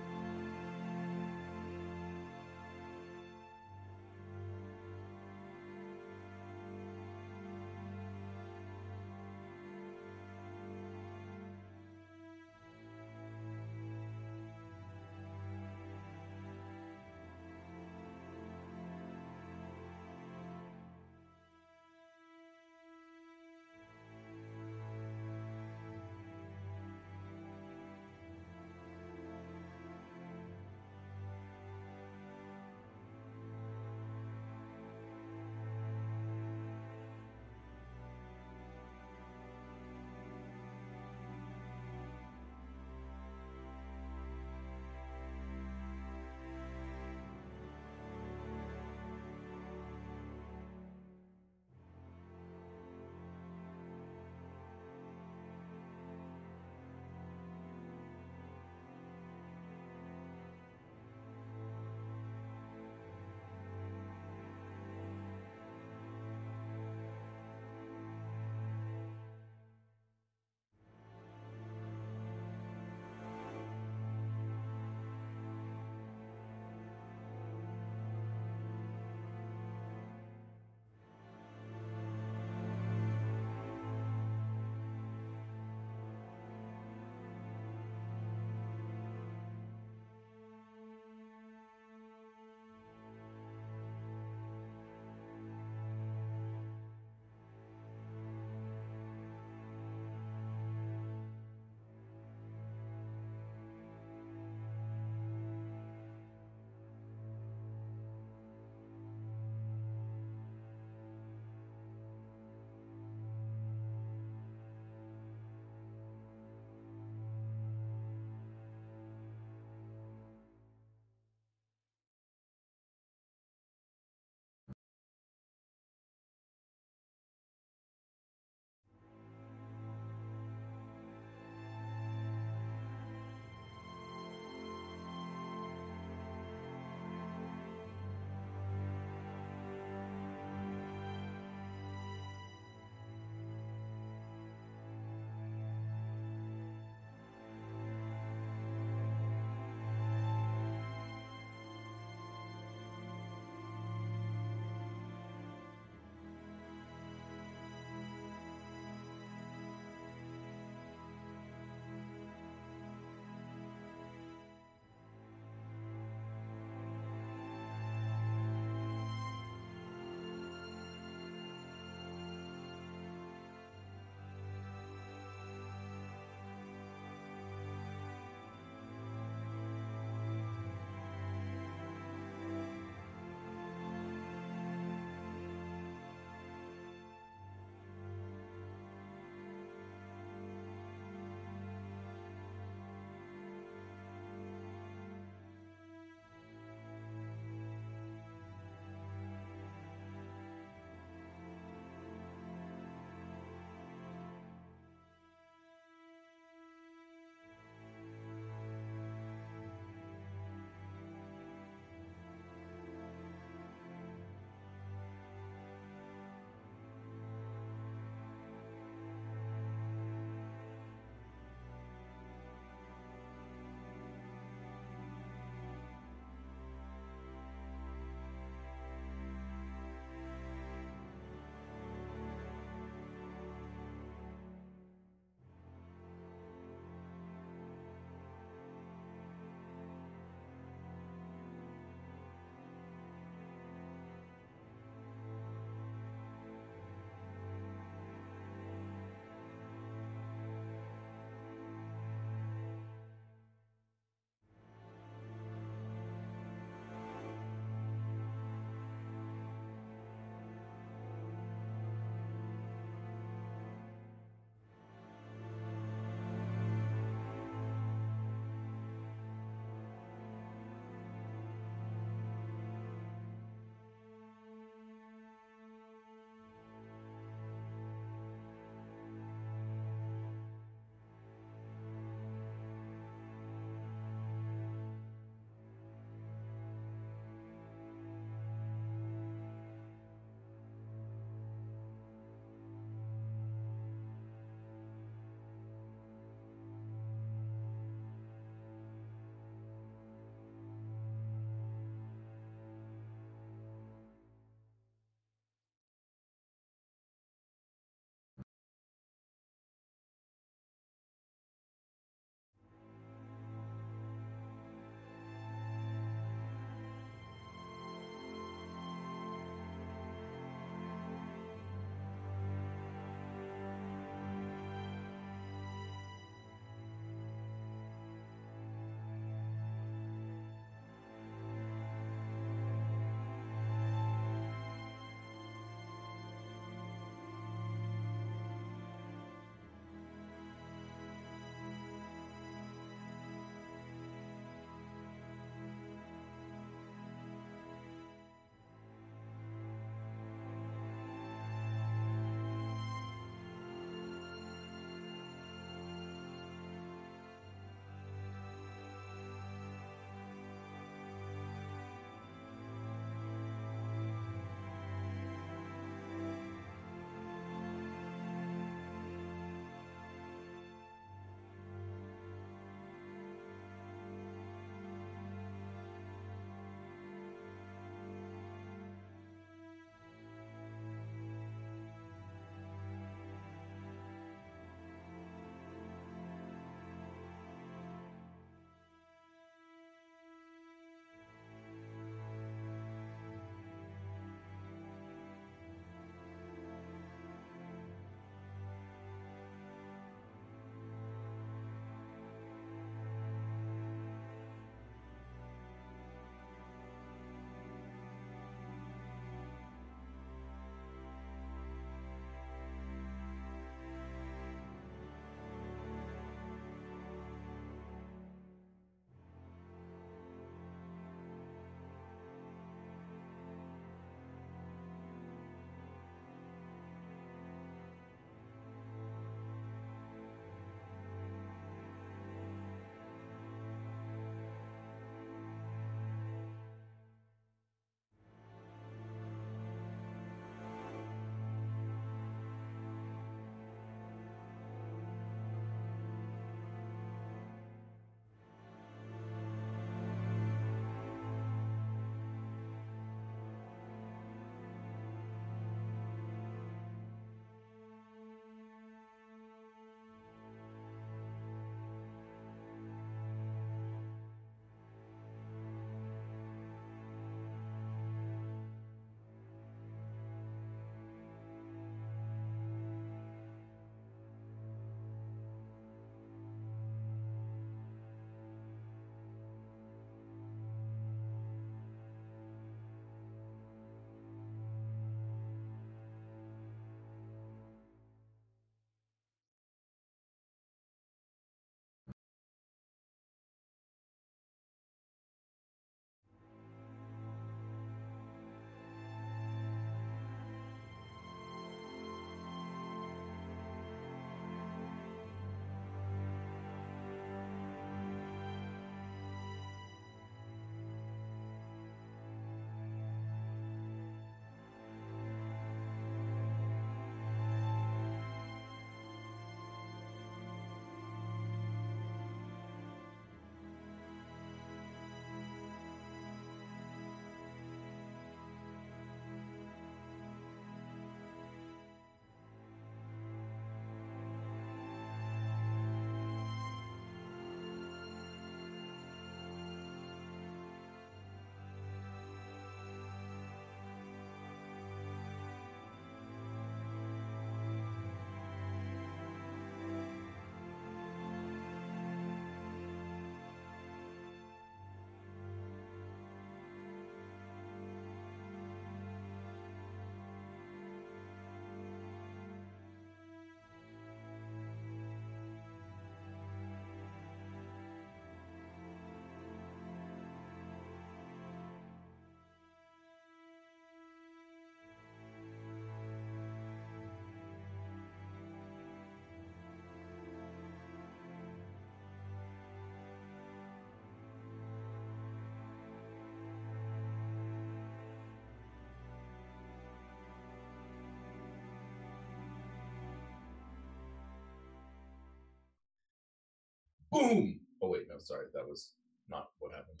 boom. Oh wait, no, sorry, that was not what happened.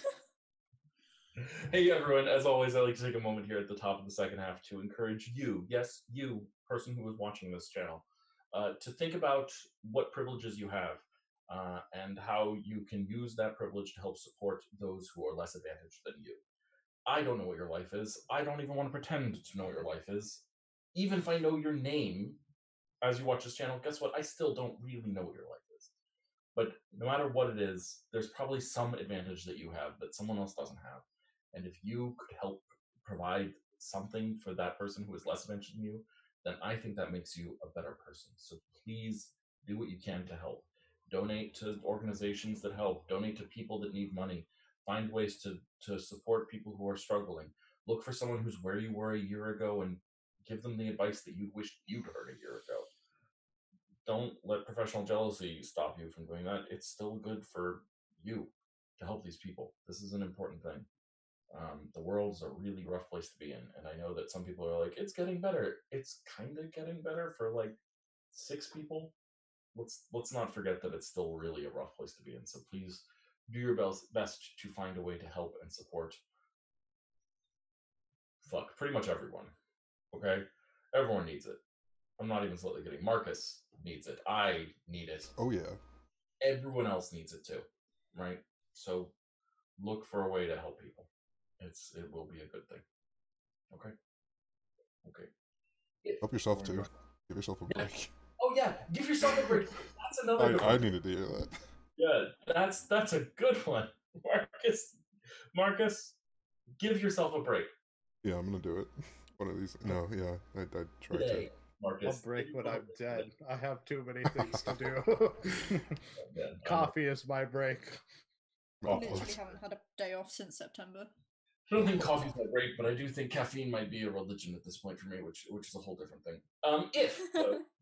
Hey everyone, as always, I like to take a moment here at the top of the second half to encourage you, yes, you, person who is watching this channel, to think about what privileges you have and how you can use that privilege to help support those who are less advantaged than you. I don't know what your life is. I don't even want to pretend to know what your life is. Even if I know your name as you watch this channel, guess what? I still don't really know what your life is. But no matter what it is, there's probably some advantage that you have that someone else doesn't have. And if you could help provide something for that person who is less advantaged than you, then I think that makes you a better person. So please do what you can to help. Donate to organizations that help. Donate to people that need money. Find ways to support people who are struggling. Look for someone who's where you were a year ago and give them the advice that you wished you'd heard a year ago. Don't let professional jealousy stop you from doing that. It's still good for you to help these people. This is an important thing. The world's a really rough place to be in, and I know that some people are like, it's getting better. It's kind of getting better for like 6 people. Let's not forget that it's still really a rough place to be in. So please do your best to find a way to help and support pretty much everyone. Okay? Everyone needs it. I'm not even slightly kidding. Marcus needs it. I need it. Oh yeah. Everyone else needs it too. Right? So look for a way to help people. It will be a good thing. Okay. Help yourself too. Give yourself a break. Oh yeah, give yourself a break. That's another good one. I needed to hear that. Yeah, that's a good one. Marcus, give yourself a break. Yeah, I'm gonna do it. One of these. No, yeah, I tried to. Marcus, I'll break when I'm dead. I have too many things to do. Coffee is my break. I literally haven't had a day off since September. I don't think coffee's my break, but I do think caffeine might be a religion at this point for me, which is a whole different thing. If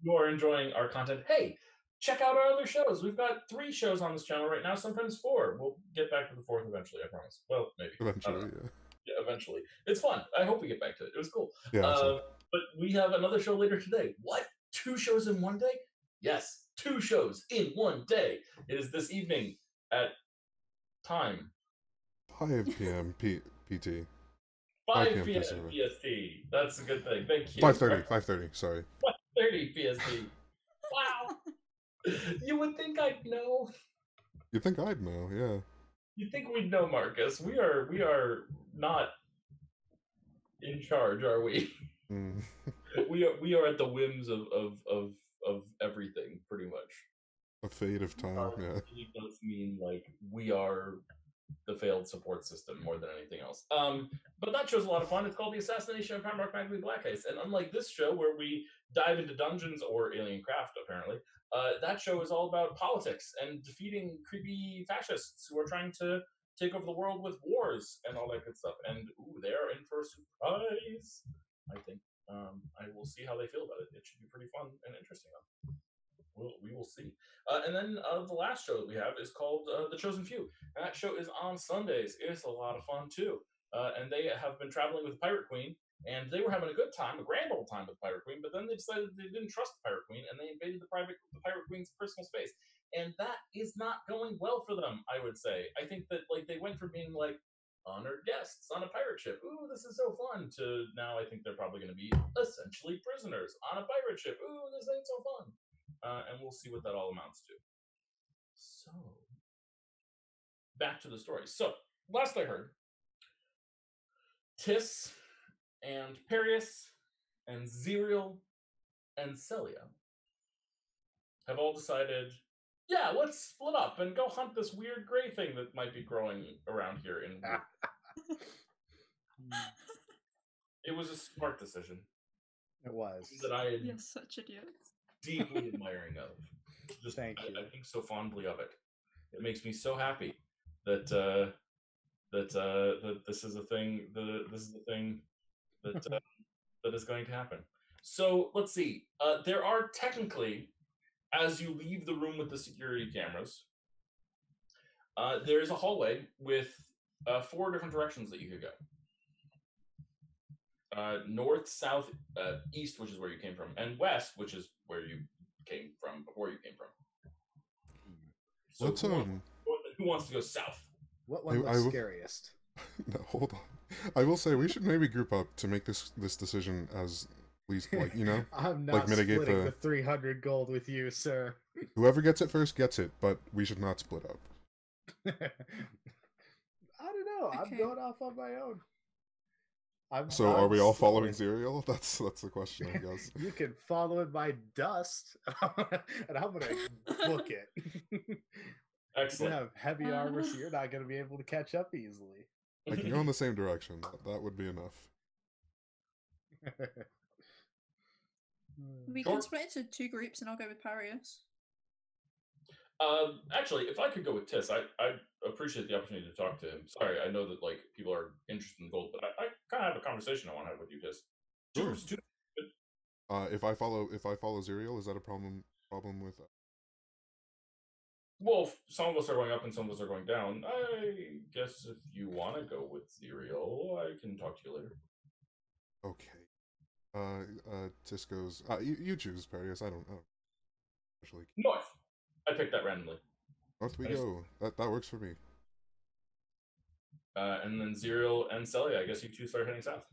you are enjoying our content, hey, check out our other shows. We've got 3 shows on this channel right now, sometimes 4. We'll get back to the 4th eventually, I promise. Well, maybe. Eventually, yeah, eventually. It's fun. I hope we get back to it. It was cool. Yeah. But we have another show later today. What? 2 shows in one day? Yes, 2 shows in one day. It is this evening at time 5 p.m. PT. 5 p.m. PST. That's a good thing. Thank you. 5:30. Sorry. 5:30 PST. Wow. You would think I'd know. You think I'd know? Yeah. You think we'd know, Marcus? We are not in charge, are we? Mm. we are at the whims of everything, pretty much. A fate of time. Yeah. It really does mean like we are the failed support system more than anything else. But that show's a lot of fun. It's called The Assassination of Primarch Magby Black Ice. And unlike this show where we dive into dungeons or alien craft, apparently, that show is all about politics and defeating creepy fascists who are trying to take over the world with wars and all that good stuff. And ooh, they are in for a surprise, I think. I will see how they feel about it. It should be pretty fun and interesting. We will see. And then the last show that we have is called The Chosen Few. And that show is on Sundays. It's a lot of fun, too. And they have been traveling with Pirate Queen, and they were having a good time, a grand old time with Pirate Queen, but then they decided they didn't trust the Pirate Queen, and they invaded the Pirate Queen's personal space. And that is not going well for them, I would say. I think that like they went from being like honored guests on a pirate ship, ooh, this is so fun, to now I think they're probably going to be essentially prisoners on a pirate ship. Ooh, this ain't so fun. And we'll see what that all amounts to. So, back to the story. So, last I heard, Tis and Perius and Zerial and Celia have all decided, yeah, let's split up and go hunt this weird gray thing that might be growing around here in It was a smart decision. It was. That I am You're such idiots. Deeply admiring of. Just Thank you. I think so fondly of it. It makes me so happy that that this is a thing. This is the thing that that is going to happen. So let's see. There are technically, as you leave the room with the security cameras, there is a hallway with 4 different directions that you could go. North, south, east, which is where you came from, and west, which is where you came from before you came from. So Let's who wants to go south? What one looks scariest? No, hold on. I will say we should maybe group up to make this decision as least, like, you know, I'm not like mitigate splitting the 300 gold with you, sir. Whoever gets it first gets it, but we should not split up. I don't know. Okay. I'm going off on my own. Are we all following Zerial? That's the question, I guess. You can follow in my dust, and I'm gonna book it. Excellent. You have heavy armor, so you're not gonna be able to catch up easily. I can go in the same direction. That would be enough. We can split into 2 groups, and I'll go with Parius. Actually, if I could go with Tis, I appreciate the opportunity to talk to him. Sorry, I know that like people are interested in gold, but I kind of have a conversation I want to have with you, Tis. Sure. If I follow Zerial, is that a problem with? Well, some of us are going up and some of us are going down. I guess if you want to go with Zerial, I can talk to you later. Okay. Tis goes. You choose, Parius. I don't know. Actually. North. I picked that randomly. North we go. That works for me. And then Zerial and Celia, I guess you two start heading south.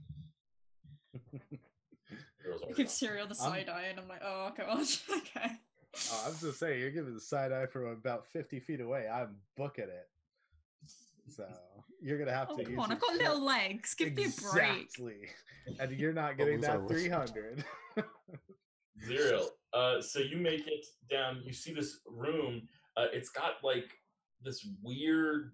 I give Zerial the side eye, and I'm like, oh gosh, okay. I was just saying, you're giving the side eye from about 50 feet away. I'm booking it. So you're gonna have to. Come on, I've got little legs. Give me a break. Exactly. And you're not getting that 300. Zerial. So you make it down. You see this room. It's got like this weird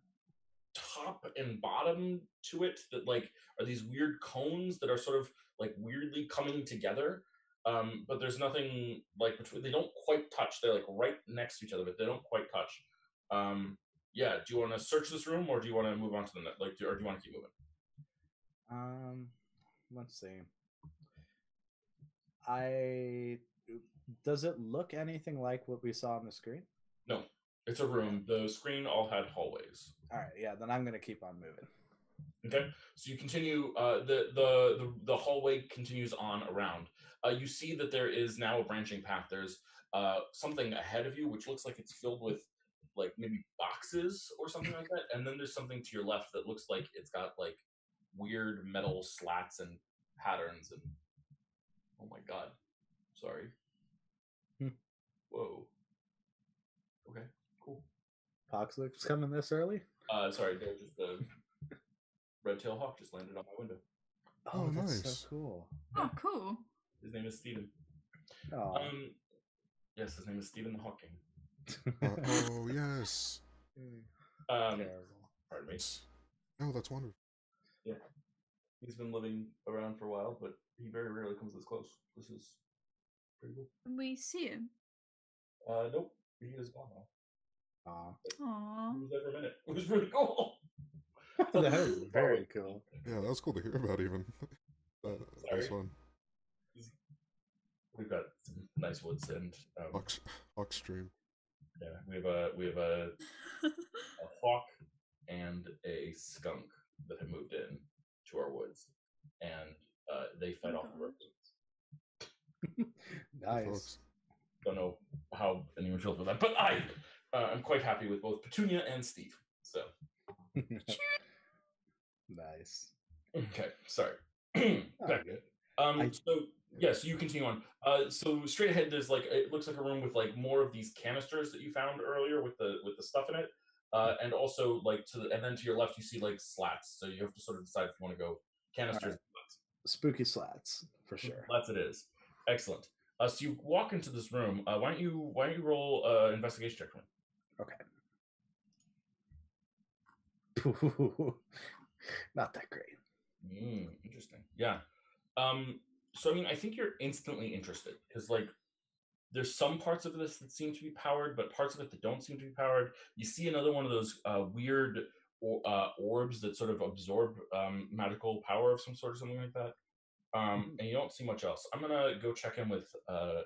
top and bottom to it that like are these weird cones that are sort of like weirdly coming together. But there's nothing like between. They don't quite touch. They're like right next to each other, but they don't quite touch. Yeah. Do you want to search this room, or do you want to move on to the next? Or do you want to keep moving? Let's see. Does it look anything like what we saw on the screen? No, it's a room. The screen all had hallways. All right, yeah, then I'm gonna keep on moving. Okay, so you continue. The hallway continues on around. You see that there is now a branching path. There's something ahead of you, which looks like it's filled with like maybe boxes or something like that. And then there's something to your left that looks like it's got like weird metal slats and patterns and. Oh my god. Sorry. Whoa. Okay, cool. Poxlip's coming this early? Sorry, there's just a red-tailed hawk just landed on my window. Oh, that's nice. So cool. Oh, cool. His name is Steven. Oh. Yes, his name is Stephen the Hawking. Oh, yes. Pardon me. Oh, that's wonderful. Yeah. He's been living around for a while, but he very rarely comes this close. This is pretty cool. Can we see him? Nope. He is gone now. Aww. He was there for a minute. It was really cool. That was very cool. Yeah, that was cool to hear about even. That was fun. We've got some nice woods and hawk stream. Yeah, we have a hawk and a skunk that have moved in to our woods, and they fight off the raccoons. Nice. Don't know how anyone feels about that, but I'm quite happy with both Petunia and Steve. So nice. Okay, sorry. Back good. So yes, you continue on. So straight ahead, there's like it looks like a room with like more of these canisters that you found earlier with the stuff in it, and also like and then to your left you see like slats. So you have to sort of decide if you want to go canisters. Right. Slats. Spooky slats for sure. Slats it is. Excellent. So you walk into this room. Why don't you roll investigation check for me? Okay. Not that great. Interesting. Yeah. So I mean, I think you're instantly interested because like there's some parts of this that seem to be powered, but parts of it that don't seem to be powered. You see another one of those weird orbs that sort of absorb magical power of some sort or something like that. And you don't see much else. I'm gonna go check in with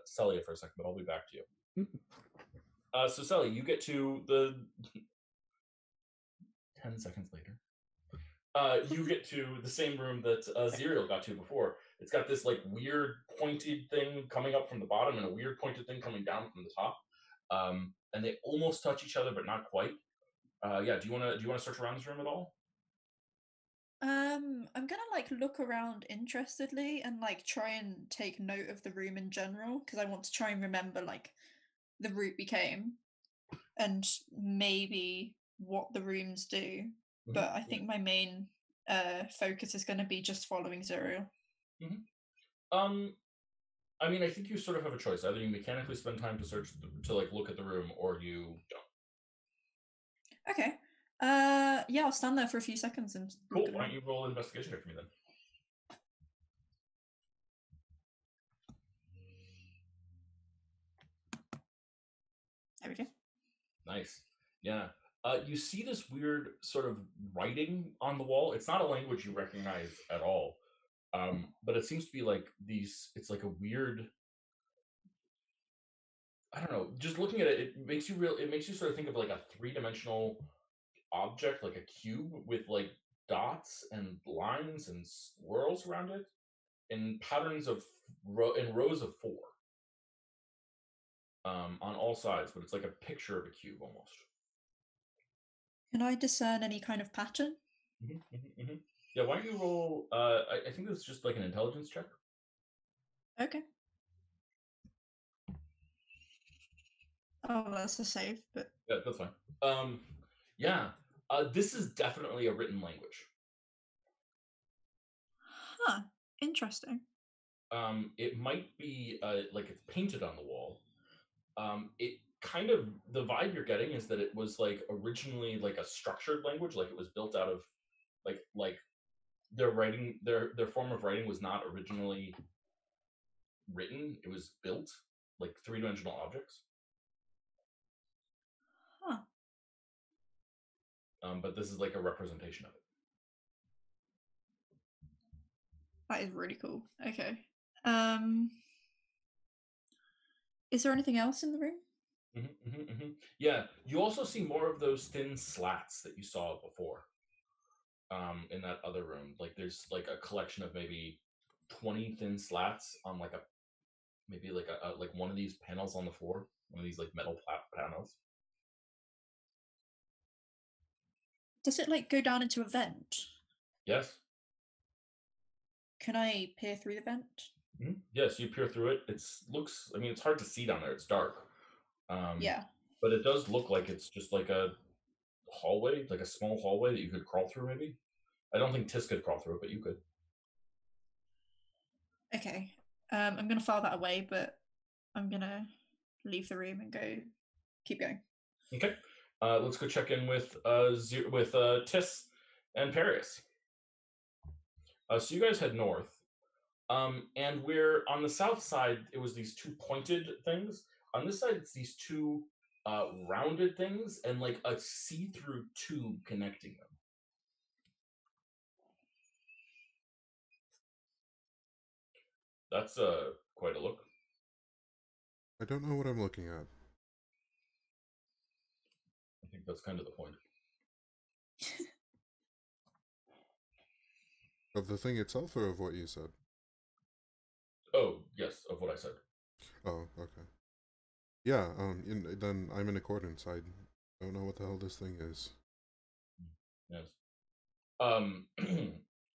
Celia for a second, but I'll be back to you. So Celia, you get to the 10 seconds later. You get to the same room that Zerial got to before. It's got this like weird pointed thing coming up from the bottom and a weird pointed thing coming down from the top. and they almost touch each other, but not quite. Yeah, do you wanna search around this room at all? I'm gonna like look around interestedly and like try and take note of the room in general because I want to try and remember like the route we came and maybe what the rooms do. But I think my main focus is going to be just following Zuriel. I mean, I think you sort of have a choice. Either you mechanically spend time to search to like look at the room, or you don't. Okay. Yeah, I'll stand there for a few seconds and cool. Why don't you roll investigation for me then? There we go. Nice. Yeah. You see this weird sort of writing on the wall. It's not a language you recognize at all, but it seems to be like these. It's like a weird. I don't know. Just looking at it, it makes you real. It makes you sort of think of like a three-dimensional object, like a cube with like dots and lines and swirls around it, in patterns of rows of four, on all sides. But it's like a picture of a cube almost. Can I discern any kind of pattern? Yeah, why don't you roll? I think this is just like an intelligence check. Okay. Oh, that's a save, but yeah, that's fine. Yeah, this is definitely a written language. Huh. Interesting. It might be like it's painted on the wall. It kind of, the vibe you're getting is that it was like originally like a structured language, like it was built out of like their writing, their form of writing was not originally written. It was built like three-dimensional objects. Huh. But this is like a representation of it. That is really cool. Okay. Is there anything else in the room? Yeah, you also see more of those thin slats that you saw before. In that other room, like there's like a collection of maybe 20 thin slats on like maybe like like one of these panels on the floor, one of these like metal panels. Does it like go down into a vent? Yes. Can I peer through the vent? Yes, you peer through it. I mean, it's hard to see down there. It's dark. Yeah. But it does look like it's just like a hallway, like a small hallway that you could crawl through maybe. I don't think Tis could crawl through it, but you could. Okay. I'm going to file that away, but I'm going to leave the room and keep going. Okay. Let's go check in with Tis and Paris. So you guys head north. And we're on the south side, it was these two pointed things. On this side, it's these two rounded things and like a see-through tube connecting them. That's quite a look. I don't know what I'm looking at. I think that's kind of the point. Of the thing itself or of what you said? Oh, yes, of what I said. Oh, okay. Yeah, then I'm in accordance. I don't know what the hell this thing is. Yes.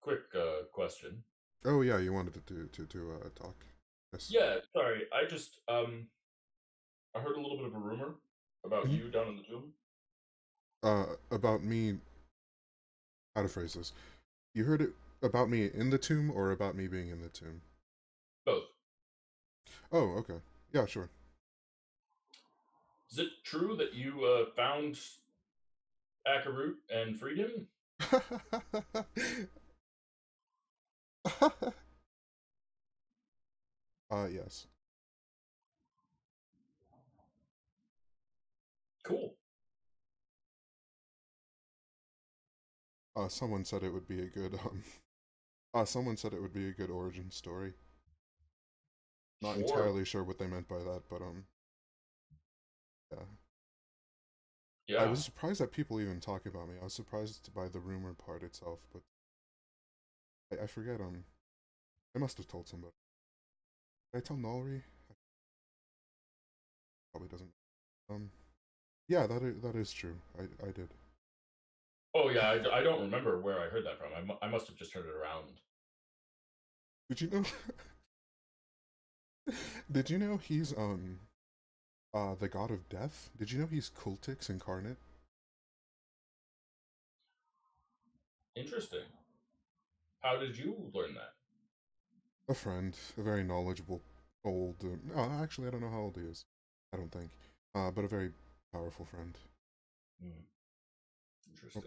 Quick question. Oh yeah, you wanted to talk. Yes. Yeah, sorry. I just I heard a little bit of a rumor about you down in the tomb. About me. How to phrase this? You heard it about me in the tomb or about me being in the tomb? Both. Oh, okay. Yeah, sure. Is it true that you found Akarut and freed him? Yes. Cool. Someone said it would be a good someone said it would be a good origin story. Not entirely sure what they meant by that, but yeah. Yeah. I was surprised that people even talk about me. I was surprised by the rumor part itself, but I forget. I must have told somebody. Did I tell Nolri? Probably doesn't. Yeah, that is true. I did. Oh yeah, I don't remember where I heard that from. I must have just heard it around. Did you know? Did you know he's the god of death? Did you know he's Kultix incarnate? Interesting. How did you learn that? A friend, a very knowledgeable old. Oh, actually, I don't know how old he is. I don't think. But a very powerful friend. Hmm. Oh, Interesting.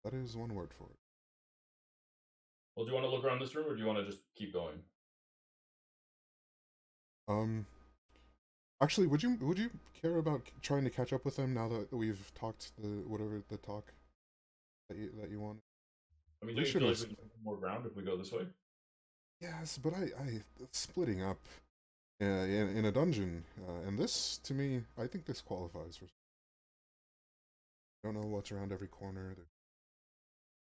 that is one word for it. Well, do you want to look around this room, or do you want to just keep going? Um, actually, would you care about trying to catch up with them now that we've talked the whatever the talk that you want? I mean, We do you should feel have. like we can get more ground if we go this way? Yes, but I splitting up in a dungeon, and this to me, I think this qualifies for. I don't know what's around every corner.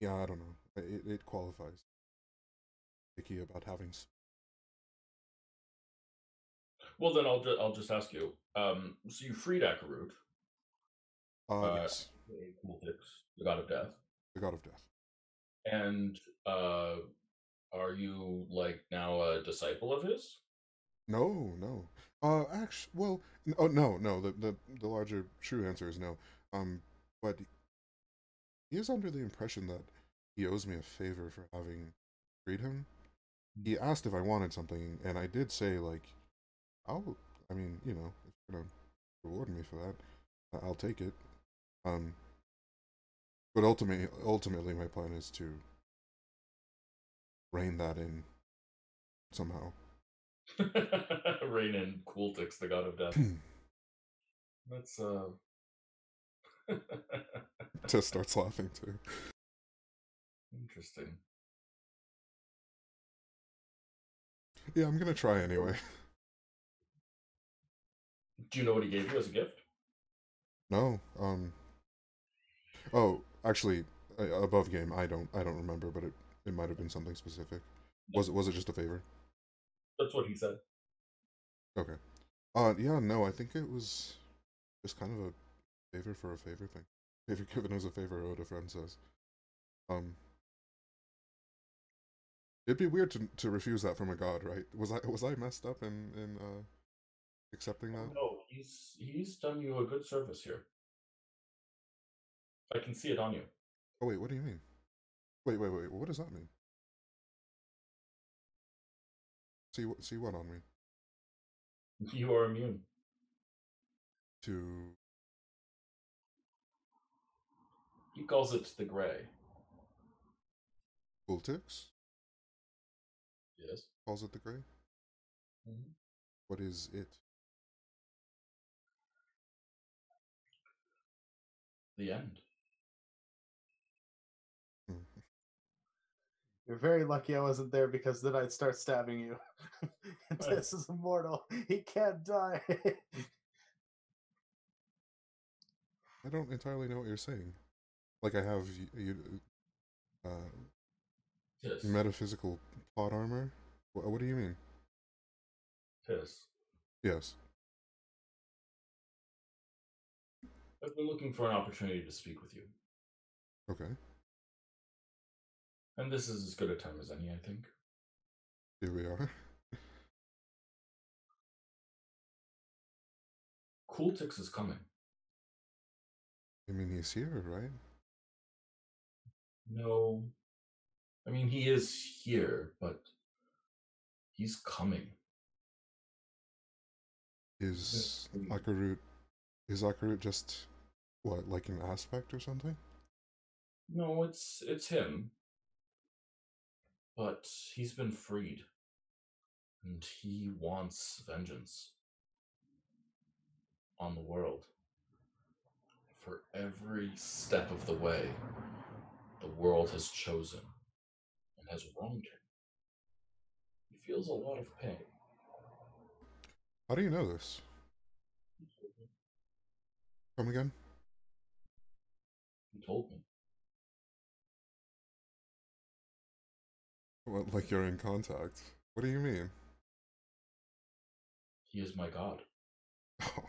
Yeah, I don't know. It qualifies. Picky about having. Well, then I'll just ask you. So you freed Akarut, Yes, the god of death, the god of death. and are you like now a disciple of his? No, no. Actually, well, oh no, no. The larger true answer is no. But he is under the impression that he owes me a favor for having freed him. He asked if I wanted something, and I did say like, I'll. I mean, you know, if you're gonna reward me for that, I'll take it. Um, but ultimately, my plan is to rein that in somehow. Reign in Kultix, the god of death. That's Tess starts laughing too. interesting. Yeah, I'm gonna try anyway. Do you know what he gave you as a gift? No. Oh, actually, above game, I don't remember, but it might have been something specific. Was it just a favor? That's what he said. Okay. Yeah, no, I think it was just kind of a favor for a favor thing. Favor given as a favor, what a friend says. Um, it'd be weird to refuse that from a god, right? Was I messed up in accepting Oh that? no, he's done you a good service here. I can see it on you. Oh wait, what do you mean? Wait. What does that mean? See what on me? You are immune. To He calls it the gray. Ultix? Yes. Calls it the Gray? Mhm. What is it? The end. Hmm. You're very lucky I wasn't there because then I'd start stabbing you. This is immortal. He can't die. I don't entirely know what you're saying. Like I have uh, Piss. metaphysical plot armor. What do you mean? Piss. Yes. I've been looking for an opportunity to speak with you. Okay. And this is as good a time as any, I think. Here we are. Kultix is coming. I mean, he's here, right? No. I mean, he is here, but he's coming. Is Akarut is Akarut just what, like an aspect or something? No, it's him. But he's been freed. And he wants vengeance on the world. For every step of the way, the world has chosen and has wronged him. He feels a lot of pain. How do you know this? Come again? He told me. What, like you're in contact? What do you mean? He is my god. Oh.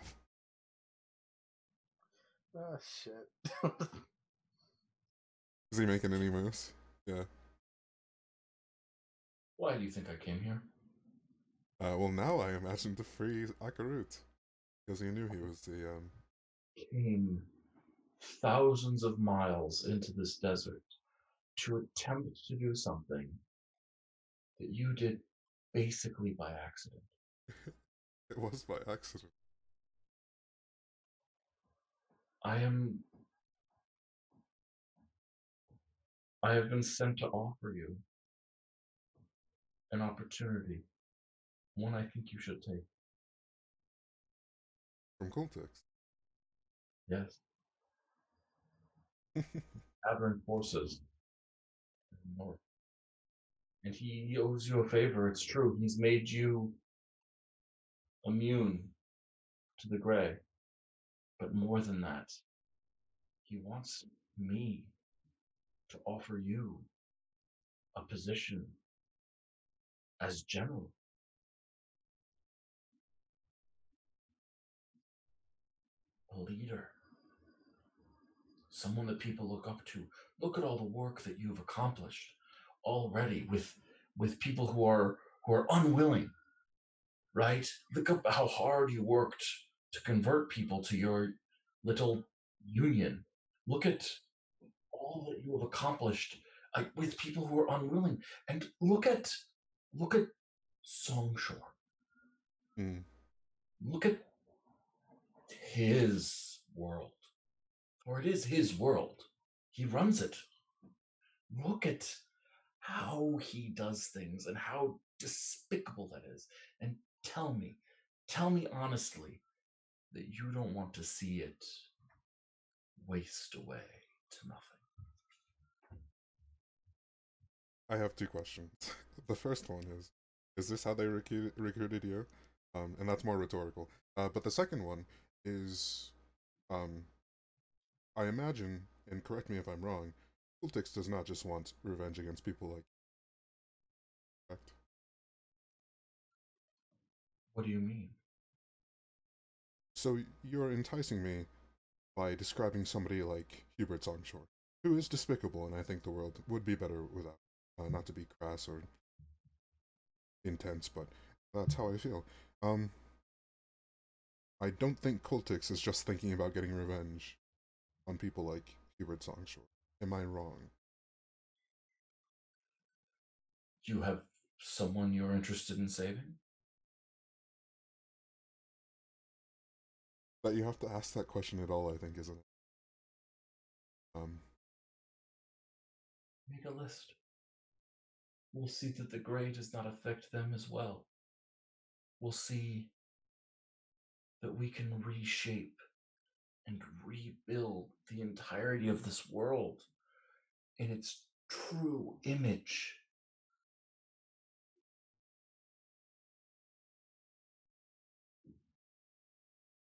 Oh, shit. Is he making any moves? Yeah. Why do you think I came here? Well, now I imagine to free Akarut. Because he knew he was the, Came thousands of miles into this desert to attempt to do something that you did basically by accident. It was by accident. I have been sent to offer you an opportunity, one I think you should take. From Cultix. Yes. Tavern forces. North. And he owes you a favor, it's true. He's made you immune to the gray. But more than that, he wants me to offer you a position as general. A leader. Someone that people look up to. Look at all the work that you've accomplished already with people who are unwilling, right? Look up how hard you worked to convert people to your little union. Look at all that you have accomplished with people who are unwilling, and look at Songshore. Mm. Look at his world, for it is his world. He runs it. Look at how he does things and how despicable that is. And tell me honestly that you don't want to see it waste away to nothing. I have two questions. The first one is this how they recruited you? And that's more rhetorical. But the second one is, I imagine, and correct me if I'm wrong, Cultix does not just want revenge against people like. Correct? What do you mean? So you're enticing me by describing somebody like Hubert Songshore, who is despicable, and I think the world would be better without. Not to be crass or intense, but that's how I feel. I don't think Cultix is just thinking about getting revenge on people like Hubert Songshore. Am I wrong? You have someone you're interested in saving? That you have to ask that question at all, I think, isn't it? Make a list. We'll see that the gray does not affect them as well. We'll see that we can reshape and rebuild the entirety of this world in its true image.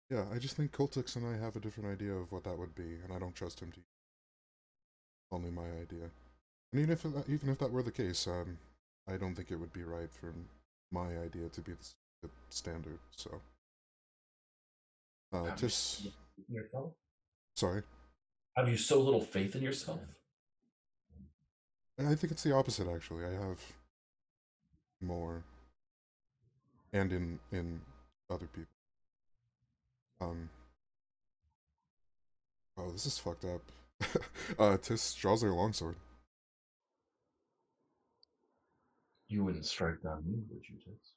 Yeah, I just think Cultix and I have a different idea of what that would be, and I don't trust him to. Only my idea. And even if that were the case, I don't think it would be right for my idea to be the standard. So, Tis. Yourself? Sorry. Have you so little faith in yourself? I think it's the opposite. Actually, I have more, and in other people. Oh, this is fucked up. Tis draws their longsword. You wouldn't strike down me, would you, Tis?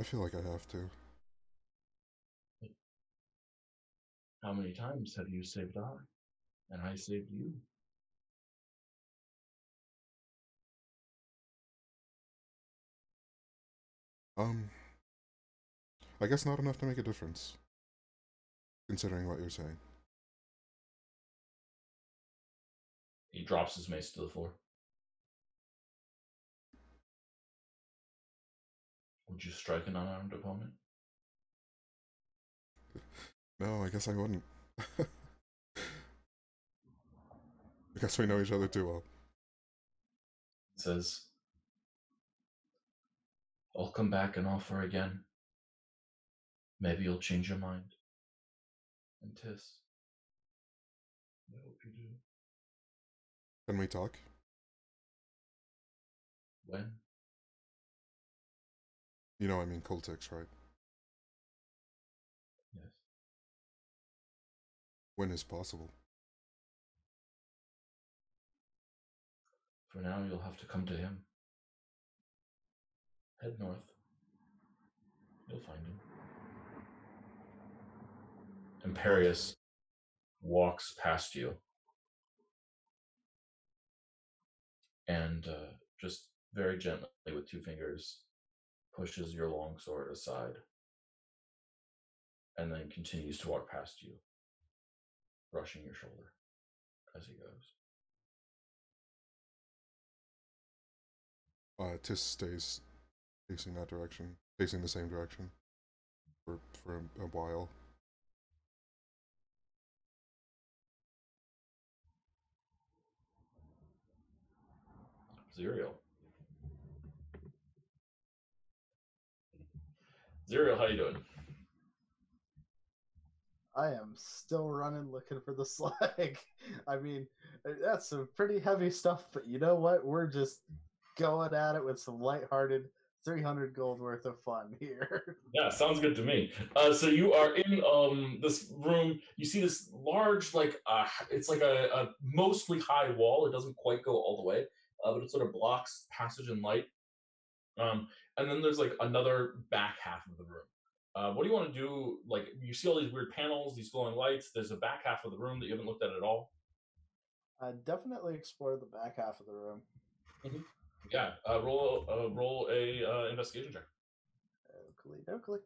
I feel like I have to. How many times have you saved I, and I saved you? I guess not enough to make a difference, considering what you're saying. He drops his mace to the floor. Would you strike an unarmed opponent? No, I guess I wouldn't. I guess we know each other too well. He says, I'll come back and offer again. Maybe you'll change your mind. And Tiss, I hope you do. Can we talk? When? You know, I mean cultics, right? Yes. When is possible? For now, you'll have to come to him. Head north. You'll find him. Imperius walks past you and just very gently with 2 fingers pushes your longsword aside and then continues to walk past you, brushing your shoulder as he goes. Tis stays facing that direction, facing the same direction for a while. Zerial, how you doing? I am still running looking for the slag. I mean, that's some pretty heavy stuff, but you know what? We're just going at it with some lighthearted 300 gold worth of fun here. Yeah, sounds good to me. So you are in this room. You see this large, it's like a mostly high wall. It doesn't quite go all the way, but it sort of blocks passage and light. And then there's like another back half of the room. What do you want to do? Like, you see all these weird panels, these glowing lights. There's a back half of the room that you haven't looked at all. Definitely explore the back half of the room. Mm-hmm. Yeah, roll a investigation check. Oakley.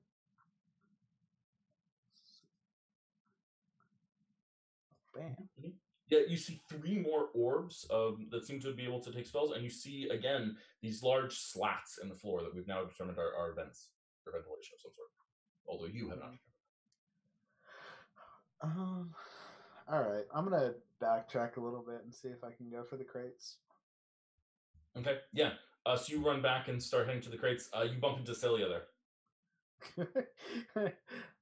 Bam. Mm-hmm. Yeah, you see 3 more orbs that seem to be able to take spells, and you see again these large slats in the floor that we've now determined are vents or ventilation of some sort. Although you have not determined. All right, I'm gonna backtrack a little bit and see if I can go for the crates. Okay, yeah. So you run back and start heading to the crates. You bump into Celia there.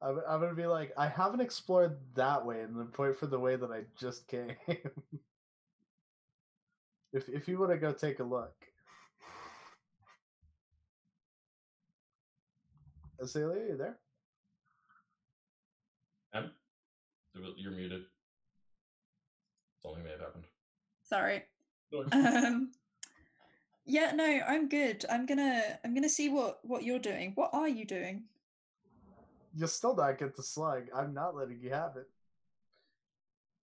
I'm gonna be like, I haven't explored that way, and then point for the way that I just came. if you want to go take a look, Celia, you there? You're muted. Something may have happened. Sorry. Yeah, no, I'm good. I'm gonna see what you're doing. What are you doing? You'll still not get the slug. I'm not letting you have it.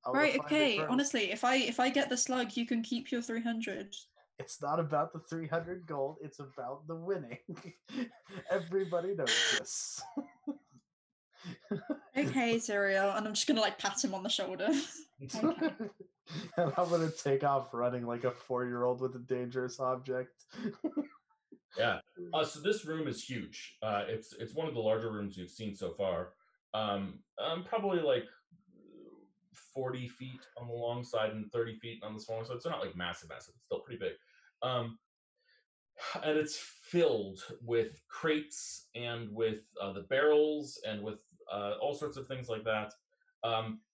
Right, okay. Honestly, if I get the slug, you can keep your 300. It's not about the 300 gold. It's about the winning. Everybody knows this. Okay, Zerial, and I'm just gonna like pat him on the shoulder. Okay. And I'm gonna take off running like a 4-year-old with a dangerous object. Yeah. So this room is huge. It's one of the larger rooms you've seen so far. Probably like 40 feet on the long side and 30 feet on the smaller side. So not like massive. It's still pretty big. And it's filled with crates and with the barrels and with all sorts of things like that.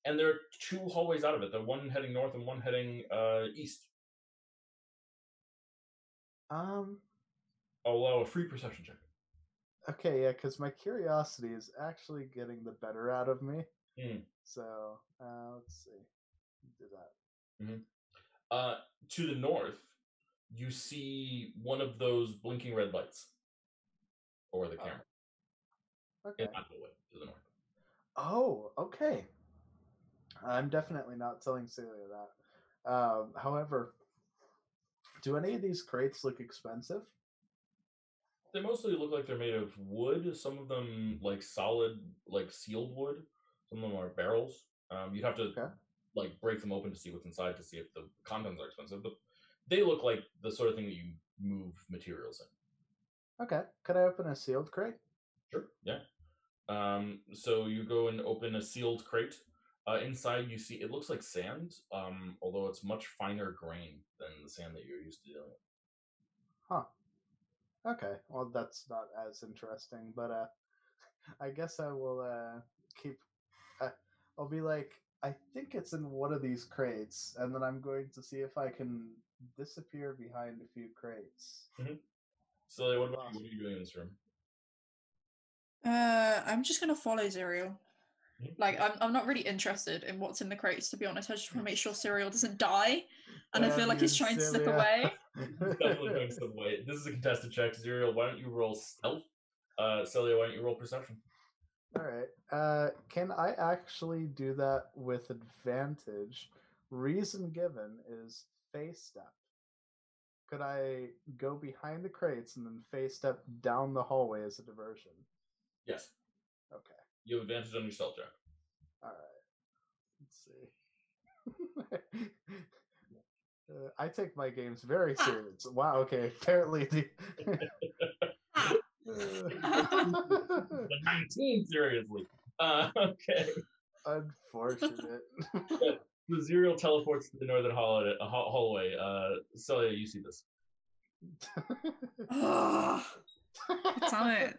And there are 2 hallways out of it. The one heading north and one heading east. I'll allow a free perception check. Okay, yeah, because my curiosity is actually getting the better out of me. So let's see. Do that. Mm-hmm. To the north, you see one of those blinking red lights over the camera. Okay. In that hallway to the north. Oh, okay. I'm definitely not telling Celia that. However, do any of these crates look expensive? They mostly look like they're made of wood. Some of them like solid, like sealed wood. Some of them are barrels. You'd have to like break them open to see what's inside to see if the contents are expensive. But they look like the sort of thing that you move materials in. Okay. Could I open a sealed crate? Sure. Yeah. So you go and open a sealed crate. Inside you see, it looks like sand, although it's much finer grain than the sand that you're used to dealing with. Huh. Okay, well that's not as interesting, but I guess I will keep. Uh, I'll be like, I think it's in one of these crates, and then I'm going to see if I can disappear behind a few crates. Mm-hmm. So, what are you doing in this room? I'm just gonna follow Zuriel. Like, I'm not really interested in what's in the crates, to be honest. I just want to make sure Zuriel doesn't die, and I feel like he's trying to slip away. Definitely trying to slip away. This is a contested check. Zuriel, why don't you roll stealth? Celia, why don't you roll perception? All right. Can I actually do that with advantage? Reason given is face step. Could I go behind the crates and then face step down the hallway as a diversion? Yes. Okay. You have advantage on your stealth check. All right. Let's see. I take my games very serious. Wow. Okay. Apparently the. The 19, seriously. Okay. Unfortunate. The Zuriel teleports to the northern hallway. Celia, you see this. Damn it.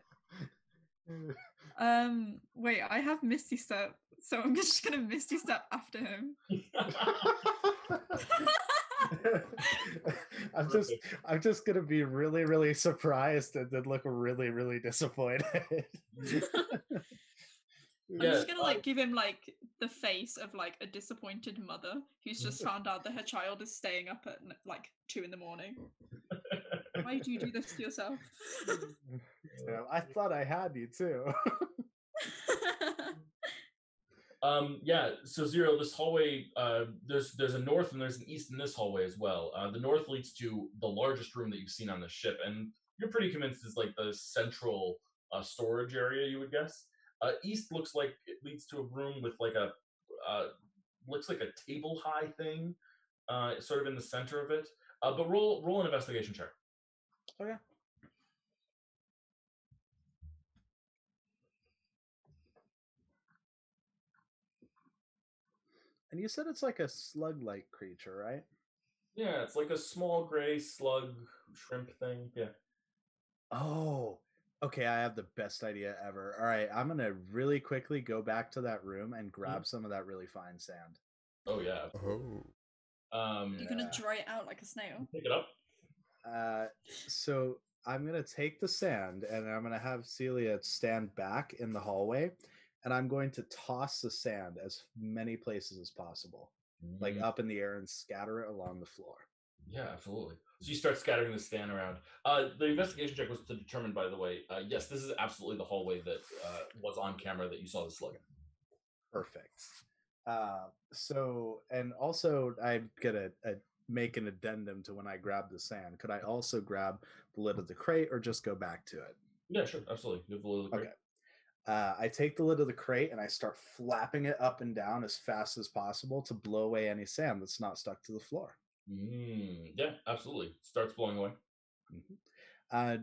Wait, I have Misty Step, so I'm just gonna Misty Step after him. I'm just gonna be really, really surprised and then look really, really disappointed. I'm just gonna like give him like the face of like a disappointed mother who's just found out that her child is staying up at like 2 a.m. Why do you do this to yourself? I thought I had you too. Yeah, so Zero, this hallway, there's a north and there's an east in this hallway as well. The north leads to the largest room that you've seen on the ship, and you're pretty convinced is like the central storage area, you would guess. East looks like it leads to a room with like a looks like a table high thing, sort of in the center of it. But roll an investigation check. Okay. And you said it's like a slug-like creature, right? Yeah, it's like a small gray slug shrimp thing. Yeah. Oh, okay. I have the best idea ever. All right, I'm gonna really quickly go back to that room and grab some of that really fine sand. Oh yeah. You're gonna dry it out like a snail. Pick it up. So I'm gonna take the sand and I'm gonna have Celia stand back in the hallway, and I'm going to toss the sand as many places as possible, like up in the air and scatter it along the floor. Yeah, absolutely. So you start scattering the sand around. The investigation check was to determine, by the way, yes, this is absolutely the hallway that was on camera that you saw the slug in. Perfect. So, and also I'm gonna make an addendum to when I grab the sand. Could I also grab the lid of the crate or just go back to it? Yeah, sure. Absolutely. You have the lid of the crate. Okay. I take the lid of the crate and I start flapping it up and down as fast as possible to blow away any sand that's not stuck to the floor. Yeah, absolutely. Starts blowing away.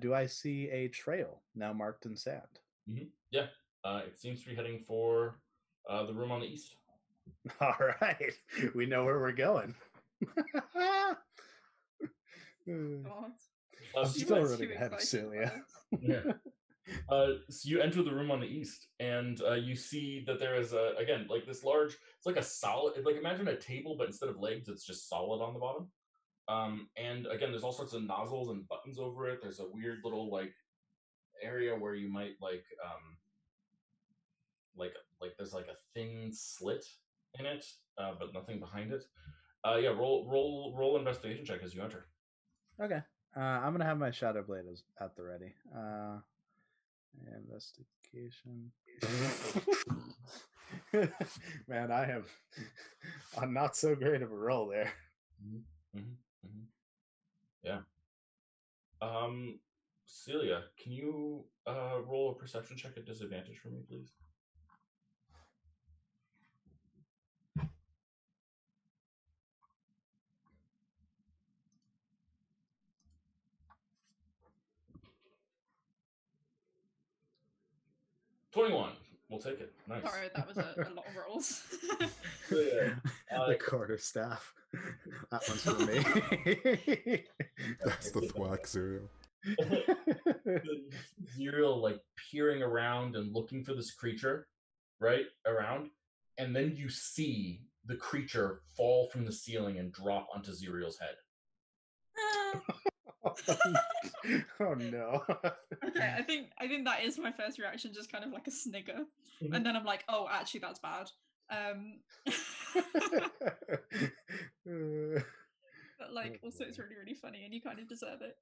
Do I see a trail now marked in sand? Yeah. It seems to be heading for the room on the east. All right. We know where we're going. I'm still running ahead of Celia. Yeah. So you enter the room on the east, and you see that there is again like this large. It's like a solid. Like imagine a table, but instead of legs, it's just solid on the bottom. And again, there's all sorts of nozzles and buttons over it. There's a weird little like area where you might like there's like a thin slit in it, but nothing behind it. Yeah, roll investigation check as you enter. Okay. I'm gonna have my shadow blade at the ready. Investigation. Man, I'm not so great of a roll there. Yeah. Celia, can you roll a perception check at disadvantage for me, please? $21. We'll take it. Nice. Sorry, that was a lot of rolls. The quarterstaff. That one's for me. That's the thwack cereal. Zerial like peering around and looking for this creature, right around, and then you see the creature fall from the ceiling and drop onto Zerial's head. Oh no. Okay, I think that is my first reaction, just kind of like a snigger. Mhm. And then I'm like, oh, actually that's bad. But like also it's really, really funny and you kind of deserve it.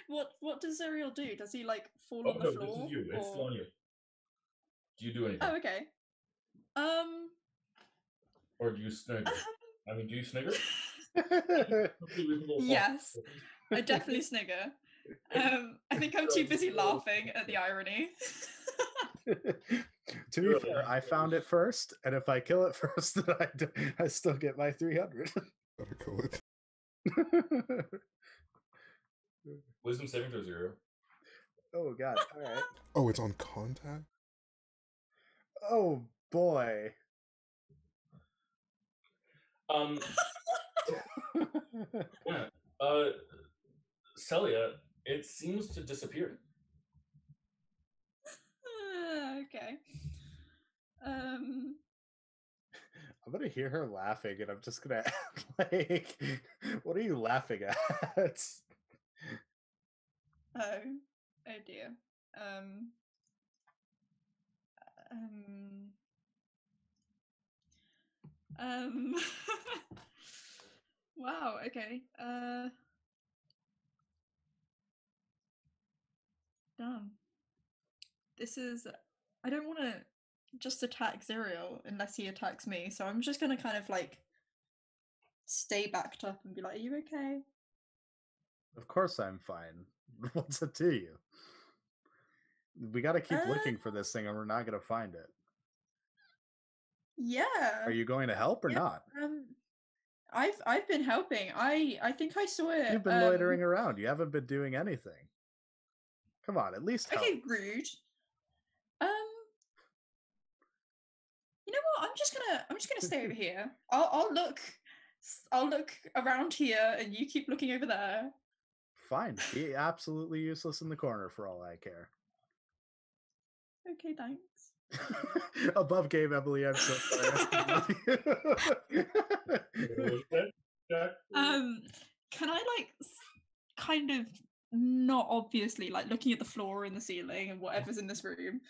What does Zerial do? Does he like fall on the no, floor? this is you. It's still on you. Do you do anything? Oh, okay. Or do you snigger? I mean, do you snigger? Yes, I definitely snigger. I think I'm too busy laughing at the irony. To be fair, I found it first, and if I kill it first, then I still get my 300. Better kill it. Wisdom saving throw 0. Oh god! All right. Oh, it's on contact. Oh boy. Yeah. Celia, it seems to disappear. Okay. I'm gonna hear her laughing, and I'm just gonna like, what are you laughing at? Oh dear. Wow. Okay. Damn. This is. I don't want to just attack Zerial unless he attacks me, so I'm just gonna kind of like stay backed up and be like, "Are you okay?" Of course I'm fine. What's it to you? We gotta keep looking for this thing, and we're not gonna find it. Yeah. Are you going to help or not? I've been helping. I think I saw it. You've been loitering around. You haven't been doing anything. Come on, at least help. Okay, rude. You know what? I'm just gonna stay over here. I'll look around here, and you keep looking over there. Fine. Be absolutely useless in the corner for all I care. Okay, thanks. Above game, Emily. I'm so sorry. Can I like kind of not obviously like looking at the floor and the ceiling and whatever's in this room,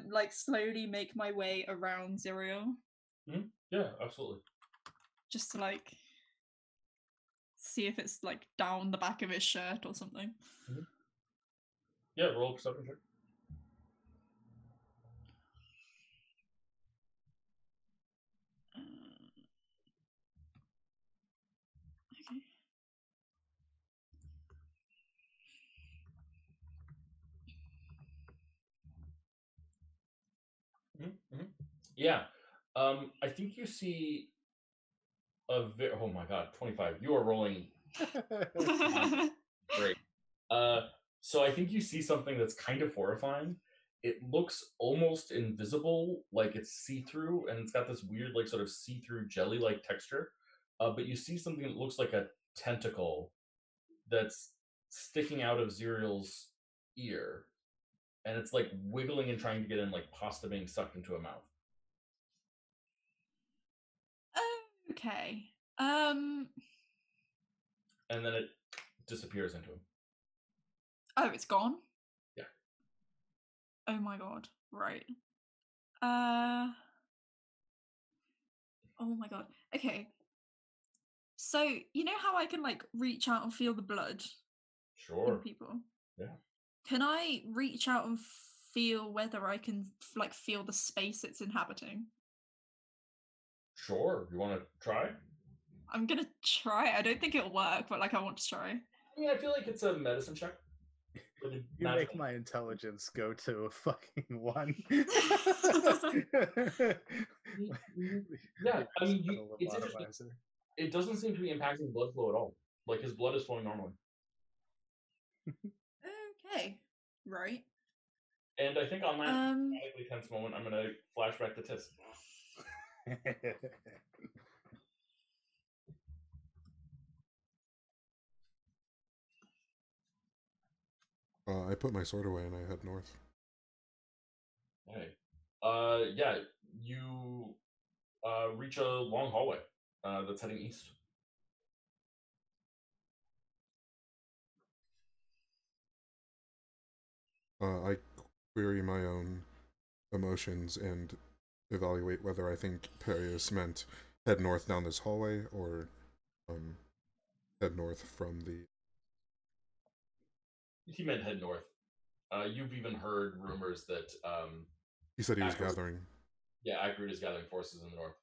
like slowly make my way around Zerial? Yeah, absolutely. Just to like see if it's like down the back of his shirt or something. Yeah, roll perception check. Yeah. I think you see oh my god, 25. You are rolling great. So I think you see something that's kind of horrifying. It looks almost invisible, like it's see-through, and it's got this weird, like, sort of see-through jelly-like texture. But you see something that looks like a tentacle that's sticking out of Zerial's ear, and it's like wiggling and trying to get in, like pasta being sucked into a mouth. Okay. And then it disappears into him. Oh, it's gone? Yeah. Oh my god. Right. Oh my god. Okay. So, you know how I can like reach out and feel the blood Sure. in people? Yeah. Can I reach out and feel whether I can like feel the space it's inhabiting? Sure. You want to try? I'm gonna try. I don't think it'll work, but like I want to try. Yeah, I feel like it's a medicine check. You make my intelligence go to a fucking 1. Yeah, I mean, it's interesting. It doesn't seem to be impacting blood flow at all. Like his blood is flowing normally. Okay, right. And I think on that dramatically tense moment, I'm gonna flashback to Tis. I put my sword away and I head north. Okay. Yeah, you reach a long hallway that's heading east. I query my own emotions and evaluate whether I think Perius meant head north down this hallway or head north from the. He meant head north. You've even heard rumors that He said he was Akarut, gathering. yeah, Akarut is gathering forces in the north.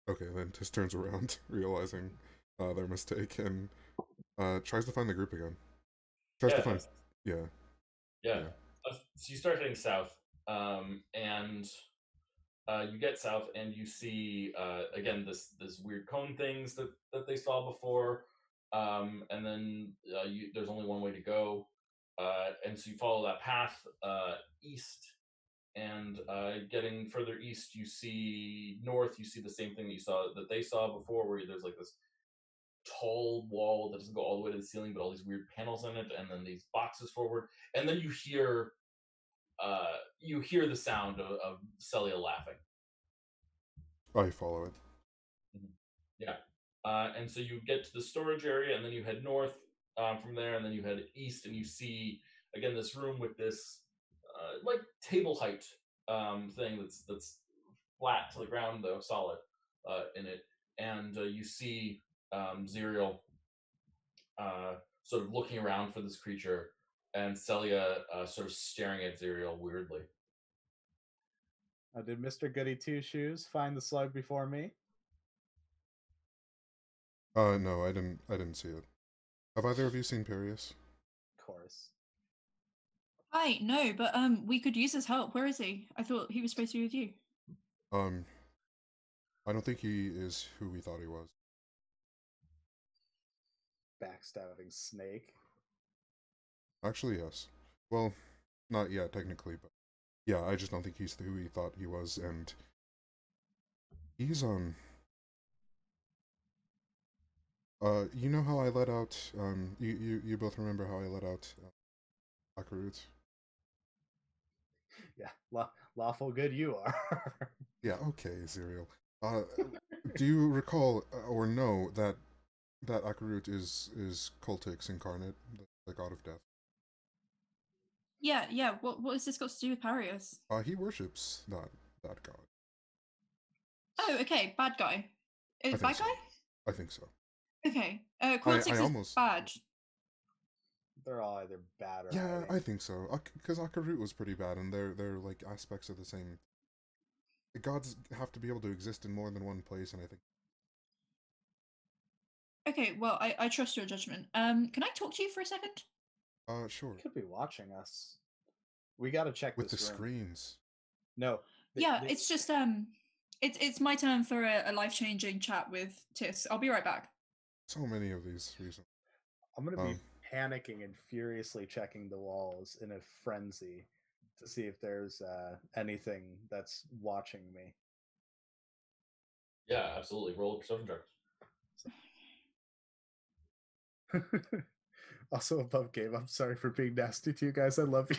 Okay, then just turns around, realizing their mistake, and tries to find the group again. Tries to find, yeah. Yeah. So you start heading south, and you get south, and you see again this weird cone things that they saw before, and then there's only one way to go, and so you follow that path east. And getting further east, you see north. You see the same thing that they saw before, where there's like this tall wall that doesn't go all the way to the ceiling, but all these weird panels in it, and then these boxes forward, and then you hear the sound of Celia laughing. I follow it. Yeah, and so you get to the storage area, and then you head north from there, and then you head east, and you see again this room with this like table height thing that's flat to the ground though solid in it, and you see Zerial sort of looking around for this creature, and Celia sort of staring at Zerial weirdly. Did Mr. Goody Two Shoes find the slug before me? No, I didn't see it. Have either of you seen Perius? Of course. Hi, no, but we could use his help. Where is he? I thought he was supposed to be with you. I don't think he is who we thought he was. Backstabbing snake. Actually, yes. Well, not yet, technically, but yeah, I just don't think he's who he thought he was, and he's, you know how I let out, you both remember how I let out, Akarut? Yeah, lawful good you are. Yeah, okay, Zerial. Do you recall or know that Akarut is Cultix incarnate, the god of death? Yeah. What has this got to do with Parius? He worships that god. Oh, okay, bad guy. Bad so. guy? I think so. Okay. Cortex is bad. They're all either bad or yeah, I think so. Because Akarut was pretty bad, and they're like aspects of the same. The gods have to be able to exist in more than one place, and I think. Okay, well, I trust your judgment. Can I talk to you for a second? Sure. Could be watching us. We gotta check with this the room. Screens. No. It's just it's my turn for a life-changing chat with Tis. I'll be right back. So many of these recently. I'm gonna be panicking and furiously checking the walls in a frenzy to see if there's anything that's watching me. Yeah, absolutely. Roll a perception check. Also above game. I'm sorry for being nasty to you guys. I love you.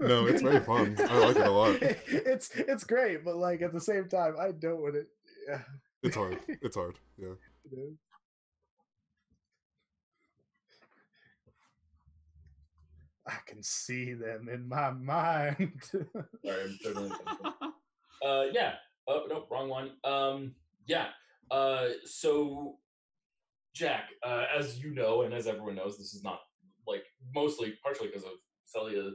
No, it's very fun. I like it a lot. It's great, but like at the same time, I don't want it. Yeah. It's hard. It's hard. Yeah. It is. I can see them in my mind. Sorry, I'm totally. Yeah. Oh no, wrong one. Yeah. So Jack, as you know, and as everyone knows, this is not like partially because of Celia,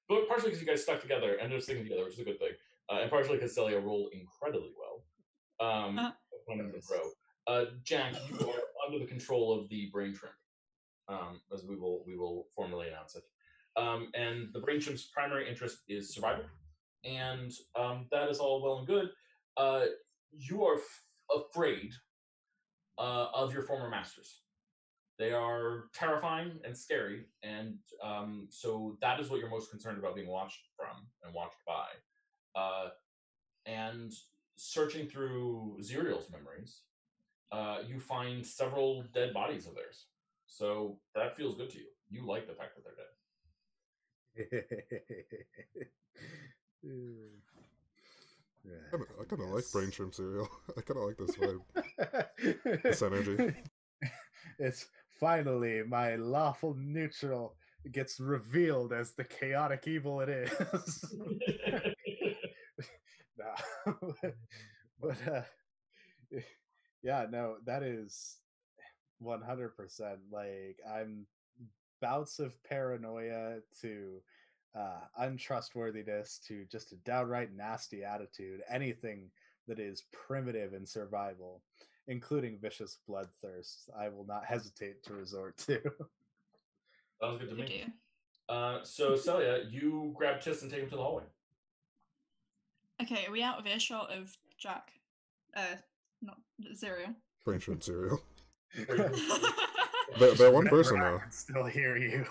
but partially because you guys stuck together, ended up sticking together, which is a good thing, and partially because Celia rolled incredibly well. Jack, you are under the control of the brain shrimp, as we will formally announce it. And the brain shrimp's primary interest is survival, and that is all well and good. You are afraid of your former masters. They are terrifying and scary, and so that is what you're most concerned about being watched from and watched by. And searching through Zerial's memories, you find several dead bodies of theirs. So that feels good to you. You like the fact that they're dead. I kind of like brain shrimp cereal. I kind of like this vibe, this energy. It's finally my lawful neutral gets revealed as the chaotic evil it is. No. But yeah, no, that is 100%. Like, I'm bouts of paranoia to untrustworthiness to just a downright nasty attitude. Anything that is primitive in survival, including vicious bloodthirst, I will not hesitate to resort to. Sounds good to me. So Celia, you grab Tis and take him to the hallway. Okay, are we out of earshot of Jack? Not cereal. Brain shrimp cereal. They're one person now. I can still hear you.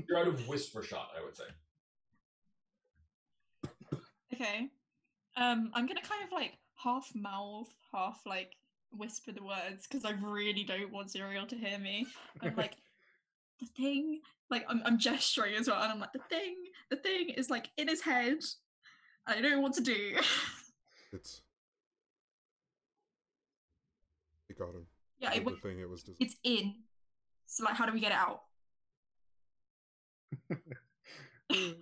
You're out of whisper shot, I would say. Okay. I'm gonna kind of like half mouth, half like whisper the words because I really don't want Cereal to hear me. I'm like, the thing, like I'm gesturing as well, and I'm like, the thing is like in his head. I don't know what to do. It got him. Yeah, the thing it was just... It's in. So like, how do we get it out? This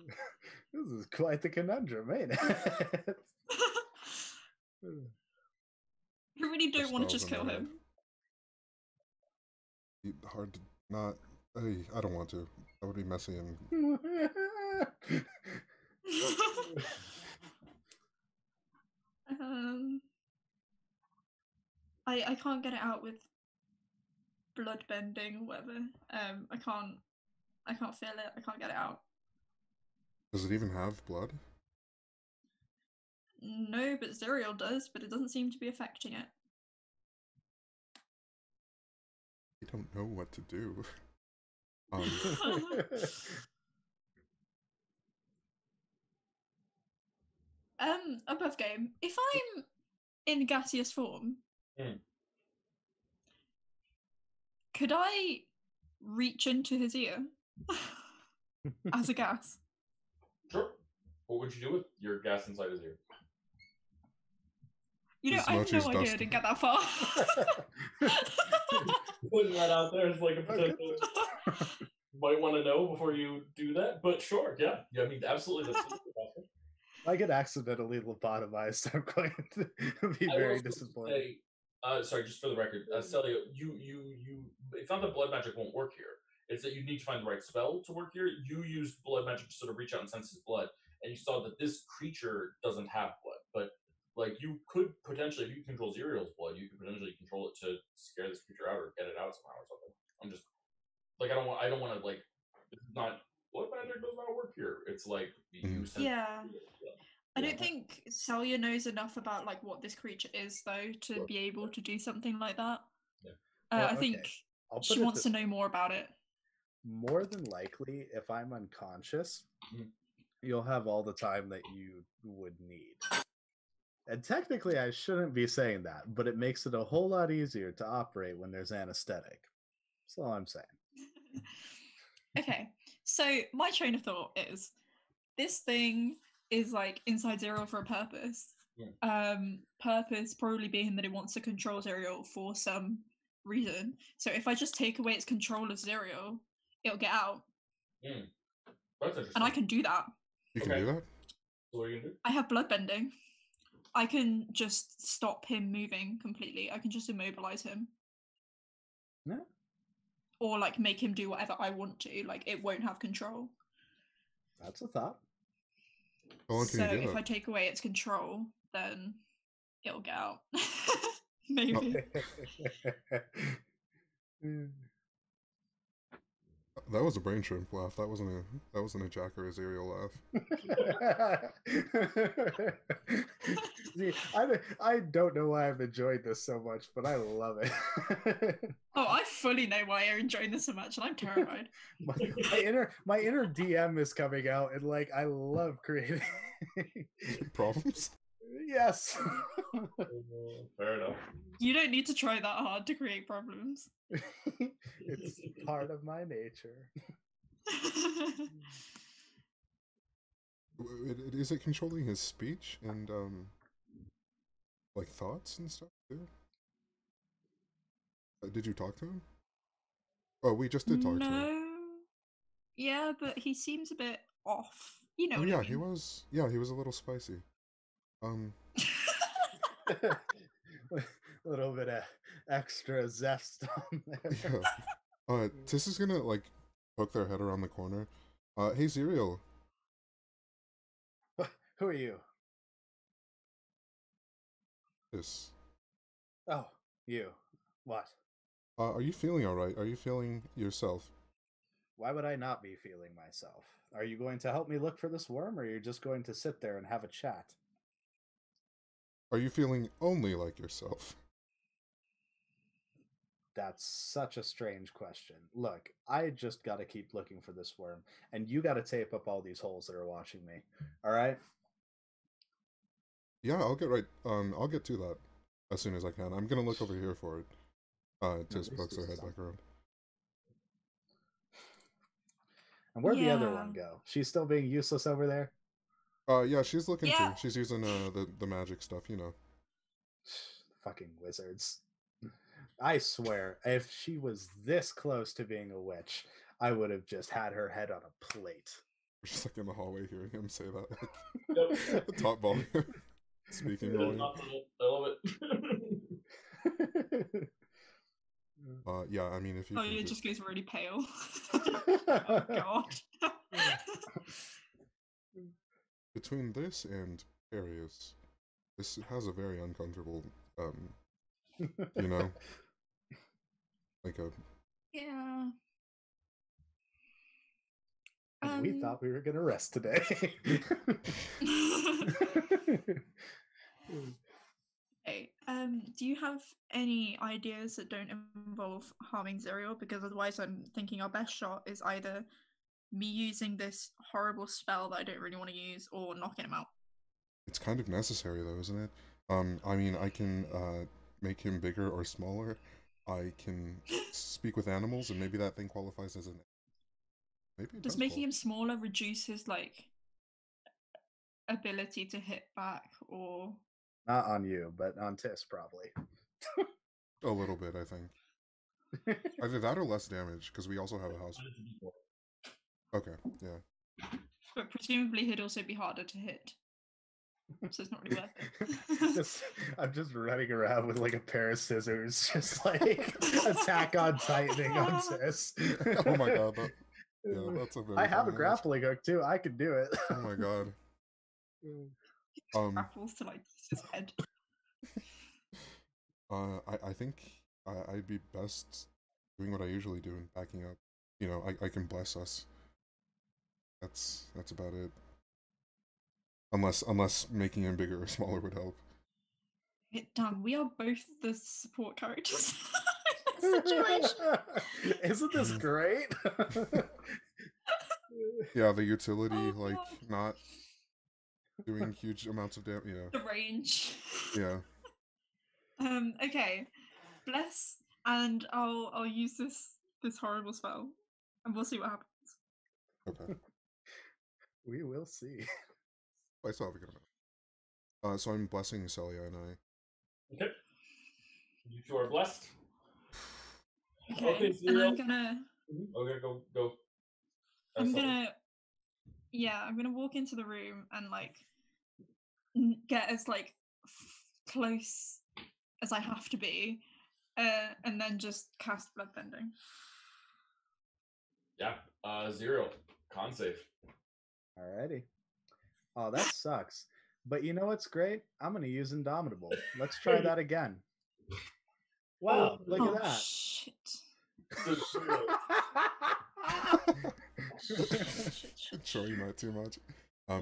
is quite the conundrum, ain't it? I really don't want to just kill him. Hard to not. I don't want to. That would be messy and. I can't get it out with blood bending or whatever. I can't feel it. I can't get it out. Does it even have blood? No, but Cereal does, but it doesn't seem to be affecting it. I don't know what to do. Above game, if I'm in gaseous form, could I reach into his ear as a gas? Sure. What would you do with your gas inside his ear? You know, I have no idea I didn't get that far. Putting that out there is like a potential. You might want to know before you do that, but sure, yeah. I mean, absolutely. That's possible. If I get accidentally lobotomized, I'm going to be very disappointed. Sorry, just for the record, Celia, you. It's not that blood magic won't work here. It's that you need to find the right spell to work here. You used blood magic to sort of reach out and sense his blood, and you saw that this creature doesn't have blood. But like, you could potentially, if you control Zerial's blood, you could potentially control it to scare this creature out or get it out somehow or something. I'm just like, I don't want to like. This is not blood magic does not work here. It's like you sense. Yeah. I don't think Celia knows enough about like what this creature is though to be able to do something like that. Yeah. I think she wants to know more about it. More than likely, if I'm unconscious, you'll have all the time that you would need. And technically, I shouldn't be saying that, but it makes it a whole lot easier to operate when there's anesthetic. That's all I'm saying. Okay, so my train of thought is this thing is like inside Zero for a purpose. Purpose probably being that it wants to control Zero for some reason. So if I just take away its control of Zero, it'll get out. That's interesting. And I can do that. You can do that? What are you gonna do? I have blood bending. I can just stop him moving completely. I can just immobilize him. Yeah. Or like make him do whatever I want to. Like it won't have control. That's a thought. So if I take away its control, then it'll get out. Maybe. That was a brain shrimp laugh. That wasn't a Jack or a Zerial laugh. See, I don't know why I've enjoyed this so much, but I love it. Oh, I fully know why you're enjoying this so much, and I'm terrified. my inner DM is coming out, and like I love creating problems. Yes. Fair enough. You don't need to try that hard to create problems. It's part of my nature. Is it controlling his speech and like thoughts and stuff too? Did you talk to him? Oh, we just did talk to him. No. Yeah, but he seems a bit off. You know Oh what yeah, I mean? he was. Yeah, he was a little spicy. A little bit of extra zest on there. Yeah. Tis is gonna like poke their head around the corner. Hey Zerial. Who are you? Tis. Oh, you. What? Are you feeling alright? Are you feeling yourself? Why would I not be feeling myself? Are you going to help me look for this worm, or are you just going to sit there and have a chat? Are you feeling only like yourself? That's such a strange question. Look, I just got to keep looking for this worm, and you got to tape up all these holes that are watching me. All right? Yeah, I'll get to that as soon as I can. I'm gonna look over here for it. Tis pokes her head back around. And where'd the other one go? She's still being useless over there? Yeah, she's looking too. She's using the magic stuff, you know. Fucking wizards. I swear, if she was this close to being a witch, I would have just had her head on a plate. We're just like in the hallway hearing him say that. Like, the top volume. Speaking volume. I love it. Yeah, I mean, if you. Oh, it just goes really pale. Oh god. Between this and Arius, this has a very uncomfortable, you know, like a. Yeah. We thought we were gonna rest today. Okay. Do you have any ideas that don't involve harming Zerial? Because otherwise I'm thinking our best shot is either me using this horrible spell that I don't really want to use or knocking him out. It's kind of necessary though, isn't it? I mean, I can make him bigger or smaller. I can speak with animals, and maybe that thing qualifies as an. Maybe it does making him smaller reduce his like ability to hit back, or not on you, but on Tis probably. A little bit, I think. Either that or less damage, because we also have a house. Okay, yeah. But presumably he'd also be harder to hit. So it's not really worth it. I'm just running around with like a pair of scissors, just like Attack on Tightening on Tis. Oh my god, that's a very. I have a grappling hook too. I can do it. Oh my god. Grapples to like his head. I think I'd be best doing what I usually do and backing up. You know, I can bless us. That's about it. Unless making him bigger or smaller would help. Damn, we are both the support characters in this situation. Isn't this great? Yeah, the utility, like not doing huge amounts of damage. Yeah. The range. Yeah. Okay. Bless, and I'll use this horrible spell, and we'll see what happens. Okay. We will see. I still have a good amount. So I'm blessing Celia and I. Okay. You two are blessed. Okay, and I'm gonna. Okay, go. I'm gonna walk into the room and like get as like close as I have to be, and then just cast bloodbending. Yeah, 0 con save. Alrighty. Oh, that sucks. But you know what's great? I'm gonna use Indomitable. Let's try that again. Wow, look at that. Shit. Showing that too much. My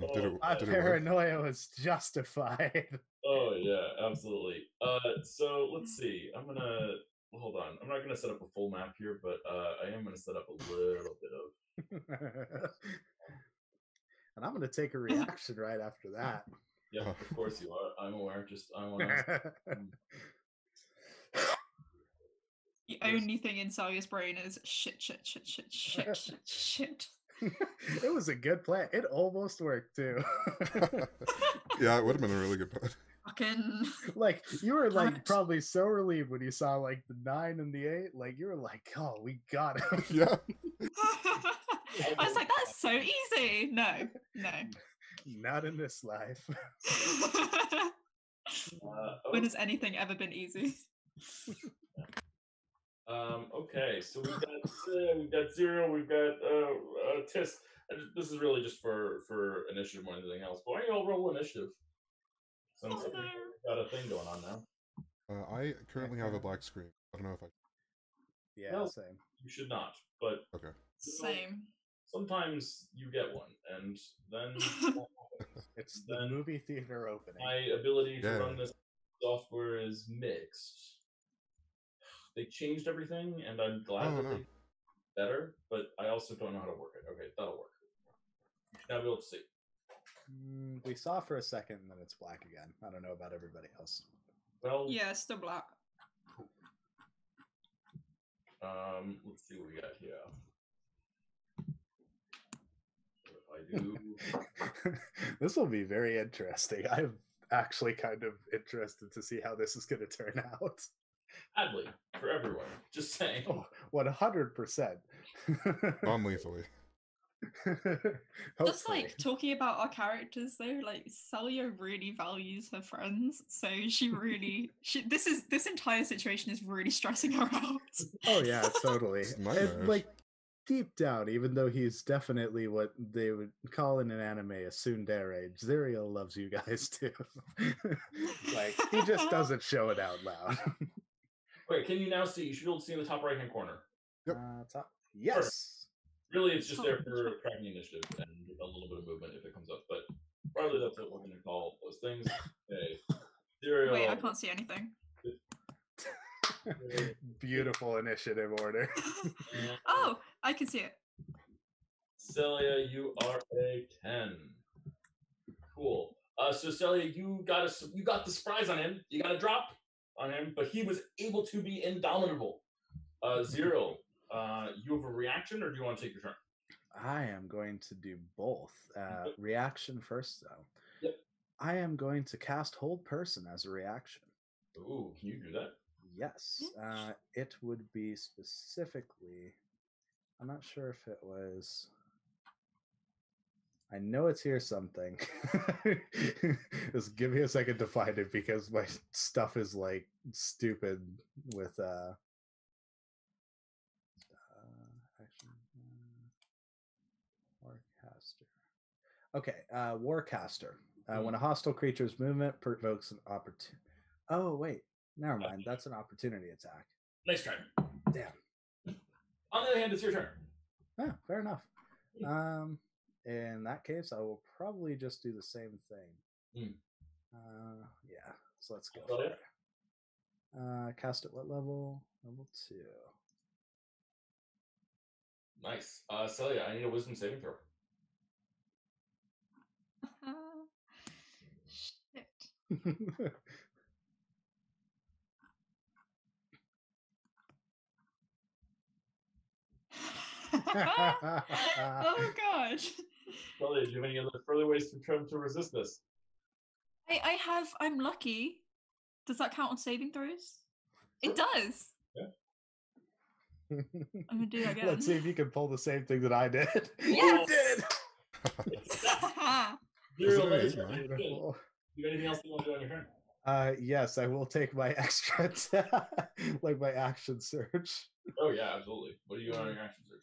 paranoia was justified. Oh yeah, absolutely. So let's see. Hold on. I'm not gonna set up a full map here, but I am gonna set up a little bit of. And I'm gonna take a reaction right after that. Yeah, of course you are. I'm aware. I want to. The only thing in Salia's brain is shit. It was a good plan. It almost worked too. Yeah, it would have been a really good plan. Fucking Like you were like probably so relieved when you saw like the 9 and the 8. Like you were like, oh, we got him. Yeah. I was like, that's so easy. No. Not in this life. When has anything ever been easy? Okay, so we've got Zero, we've got Tisk. This is really just for initiative more than anything else. But why don't you all roll initiative? Since we've got a thing going on now. I currently have a black screen. I don't know if I. Yeah, well, same. You should not, but Okay. Same. Sometimes you get one, and then It's the movie theater opening. My ability to run this software is mixed. They changed everything, and I'm glad that they better, but I also don't know how to work it. Okay, that'll work. You should now be able to see. We saw for a second, and then it's black again. I don't know about everybody else. Well, yeah, it's still black. Let's see what we got here. If I do, this will be very interesting. I'm actually kind of interested to see how this is going to turn out. Badly for everyone. Just saying. Oh, 100%. Non-lethally. Just like talking about our characters though, like Celia really values her friends, so she this entire situation is really stressing her out. Oh yeah, totally. And like deep down, even though he's definitely what they would call in an anime a tsundere, Zuriel loves you guys too. Like he just doesn't show it out loud. Wait, can you now see? You should be able to see in the top right hand corner. Yep. Top. Yes. Perfect. Really, it's just there for tracking initiative and a little bit of movement if it comes up. But probably that's what we're going to call those things. Okay. Zero. Wait, I can't see anything. Beautiful initiative order. Oh, I can see it. Celia, you are a 10. Cool. So Celia, you got the surprise on him. You got a drop on him, but he was able to be indomitable. Zero. You have a reaction, or do you want to take your turn? I am going to do both. Reaction first, though. Yep. I am going to cast Hold Person as a reaction. Ooh, can you do that? Yes. It would be specifically... I'm not sure if it was... I know it's here something. Just give me a second to find it, because my stuff is, like, stupid with... Warcaster. Okay, Warcaster. When a hostile creature's movement provokes an opportunity. Oh wait, never mind. That's an opportunity attack. Nice try. Damn. On the other hand, it's your turn. Yeah, fair enough. In that case, I will probably just do the same thing. Yeah. So let's go. For it. Cast at what level? Level 2. Nice. Celia, I need a wisdom saving throw. Shit. Oh gosh. Celia, do you have any other further ways to try to resist this? I'm lucky. Does that count on saving throws? It does. Yeah. I'm gonna do that again. Let's see if you can pull the same thing that I did. Yes! You did! Do you have anything else you want to do on your turn? Yes, I will take my extra like my action search. Oh yeah, absolutely. What are you doing on your action search?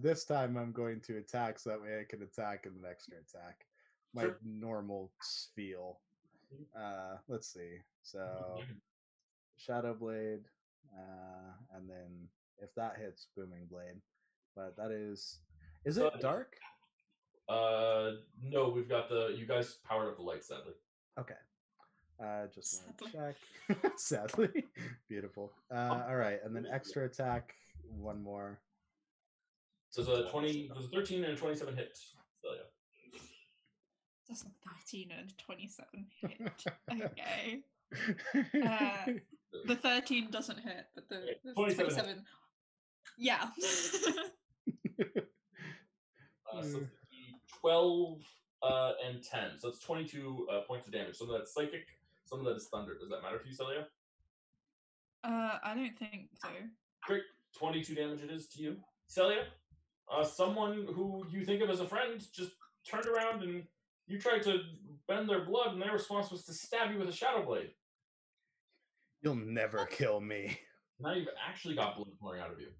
This time I'm going to attack, so that way I can attack and an extra attack. My normal feel. Let's see. So Shadow Blade, and then if that hits, Booming Blade. But that is it dark? No, we've got you guys powered up the lights, sadly. Okay. Just want to check. Sadly. Beautiful. All right, and then extra attack, one more. So there's a 13 and a 27 hit. So yeah. That's a 13 and 27 hit. Okay. The 13 doesn't hit, but the 27. Yeah. So it's gonna be 12 and 10. So that's 22 points of damage. Some of that's psychic, some of that is thunder. Does that matter to you, Celia? I don't think so. Great. 22 damage it is to you. Celia, someone who you think of as a friend just turned around and you tried to bend their blood, and their response was to stab you with a shadow blade. You'll never kill me. Now you've actually got blood pouring out of you.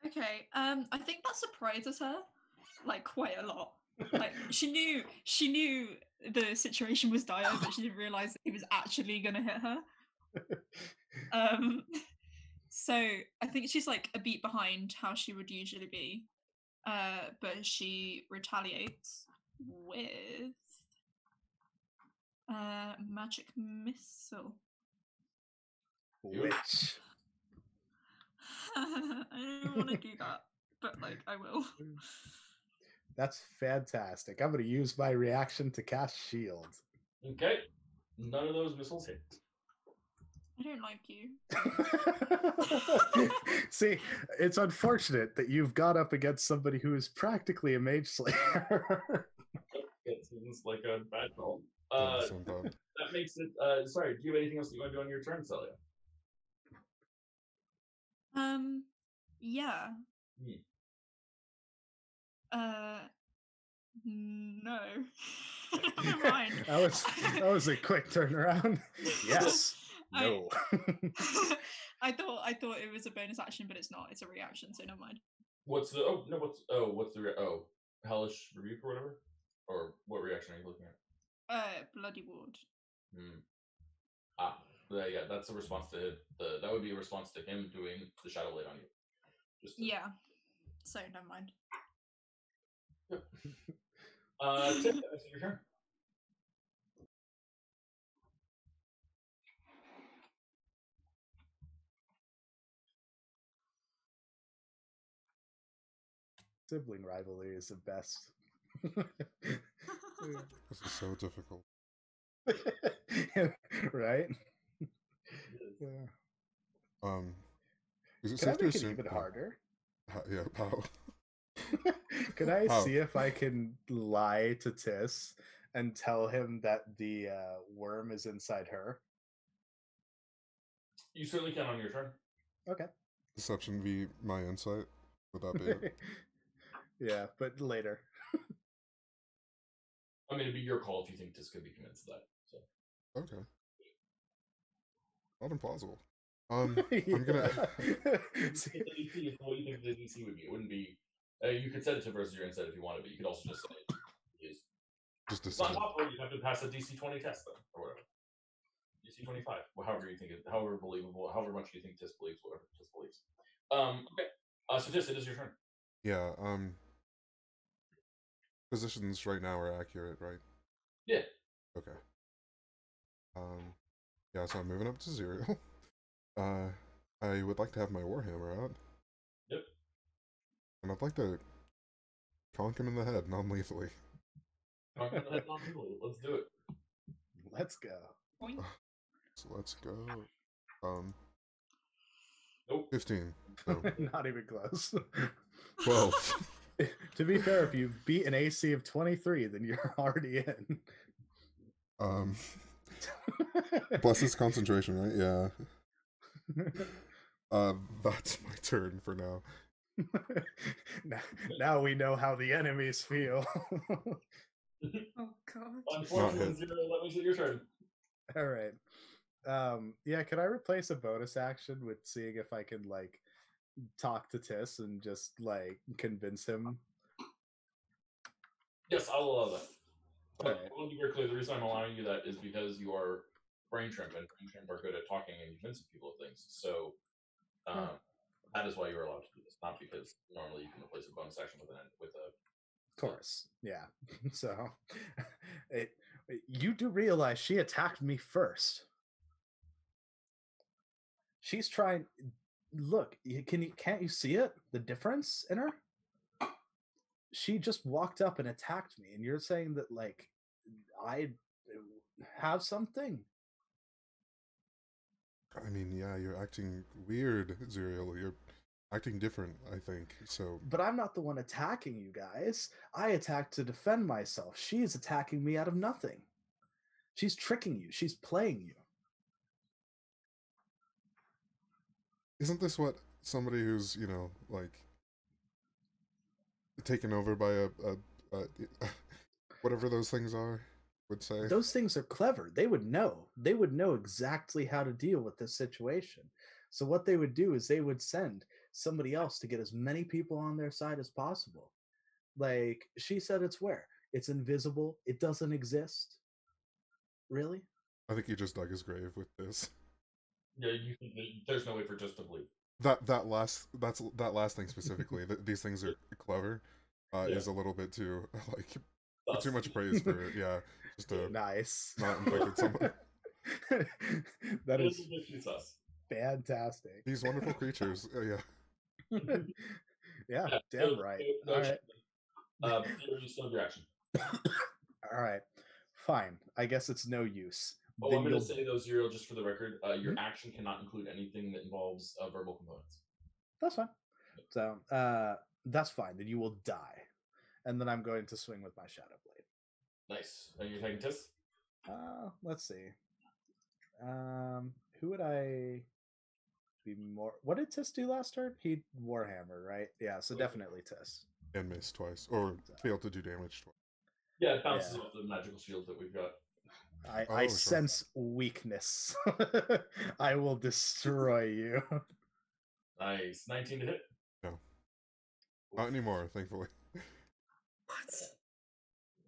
Okay, I think that surprises her, like, quite a lot. Like, she knew the situation was dire, but she didn't realize that he was actually gonna hit her. So I think she's like a beat behind how she would usually be, but she retaliates with magic missile. Witch. I don't want to do that, but like I will. That's fantastic. I'm going to use my reaction to cast shield. Okay. None of those missiles hit. I don't like you. See, it's unfortunate that you've got up against somebody who is practically a mage slayer. It seems like a bad call. That makes it. Sorry, do you have anything else that you want to do on your turn, Celia? Yeah. No. Never mind. That was a quick turnaround. Yes. No. I thought it was a bonus action, but it's not. It's a reaction, so never mind. What's the hellish rebuke or whatever? Or what reaction are you looking at? Bloody ward. Yeah, that's a response to that would be a response to him doing the shadow blade on you. Yeah. So never mind. Yep. Tip, that's your turn. Sibling rivalry is the best. This is so difficult. Right? Yeah. Is it Can I safe to make it assume even harder? Yeah, how? Can I see if I can lie to Tiss and tell him that the worm is inside her? You certainly can on your turn. Okay. Deception v my insight. Would that be it? Yeah, but later. I mean, it'd be your call if you think this could be convinced of that. So. Okay. Not implausible. I'm gonna. See, what you think the DC would be? It wouldn't be. You could set it to versus your insight if you wanted, but you could also just say just it's not possible. You have to pass a DC 20 test then, or whatever. DC 25, however you think it, however believable, however much you think Tis believes, whatever Tis believes. Okay. So Tis, it is your turn. Yeah. Positions right now are accurate, right? Yeah. Okay. Yeah. So I'm moving up to 0. I would like to have my warhammer out. Yep. And I'd like to conk him in the head non-lethally. Conk him in the head non-lethally. Let's do it. Let's go. So let's go. Nope. 15. No. Not even close. 12. To be fair, if you beat an AC of 23, then you're already in. Plus his concentration, right? Yeah. That's my turn for now. Now we know how the enemies feel. Oh god. Unfortunately, 0, that makes it your turn. All right. Yeah, can I replace a bonus action with seeing if I can like talk to Tiss and just like convince him? Yes, I'll allow that. But right. I want to be very clear, the reason I'm allowing you that is because you are brain shrimp, and brain shrimp are good at talking and convincing people of things. So that is why you're allowed to do this, not because normally you can replace a bonus action with a. Of course, yeah. So, you do realize she attacked me first. She's trying. Look, can't you see it? The difference in her? She just walked up and attacked me, and you're saying that like I have something. I mean, yeah, you're acting weird, Zuriel. You're acting different, I think. So, but I'm not the one attacking you guys. I attacked to defend myself. She's attacking me out of nothing. She's tricking you. She's playing you. isn't this what somebody who's, like taken over by a whatever those things are would say? Those things are clever. They would know. They would know exactly how to deal with this situation. So what they would do is they would send somebody else to get as many people on their side as possible. Like she said, it's where? It's invisible. It doesn't exist. Really? I think he just dug his grave with this. Yeah, there's no way for just to believe. That last thing specifically. These things are clever. Is a little bit too too much praise for it. Yeah, just to nice. Not inflicted someone. That is fantastic. These wonderful creatures. Yeah. Yeah, damn right. All right. You still have your action. All right. Fine. I guess it's no use. Oh, I'm going to say, though, Zero, just for the record, your action cannot include anything that involves verbal components. That's fine. So, that's fine. Then you will die. And then I'm going to swing with my Shadow Blade. Nice. And you're taking Tis? Let's see. Who would I be more... What did Tis do last turn? He Warhammer, right? Yeah, so definitely Tis. And missed twice. Or failed to do damage twice. Yeah, it bounces off the magical shield that we've got. I sense weakness. I will destroy you. Nice. 19 to hit? No. Not anymore, thankfully. What?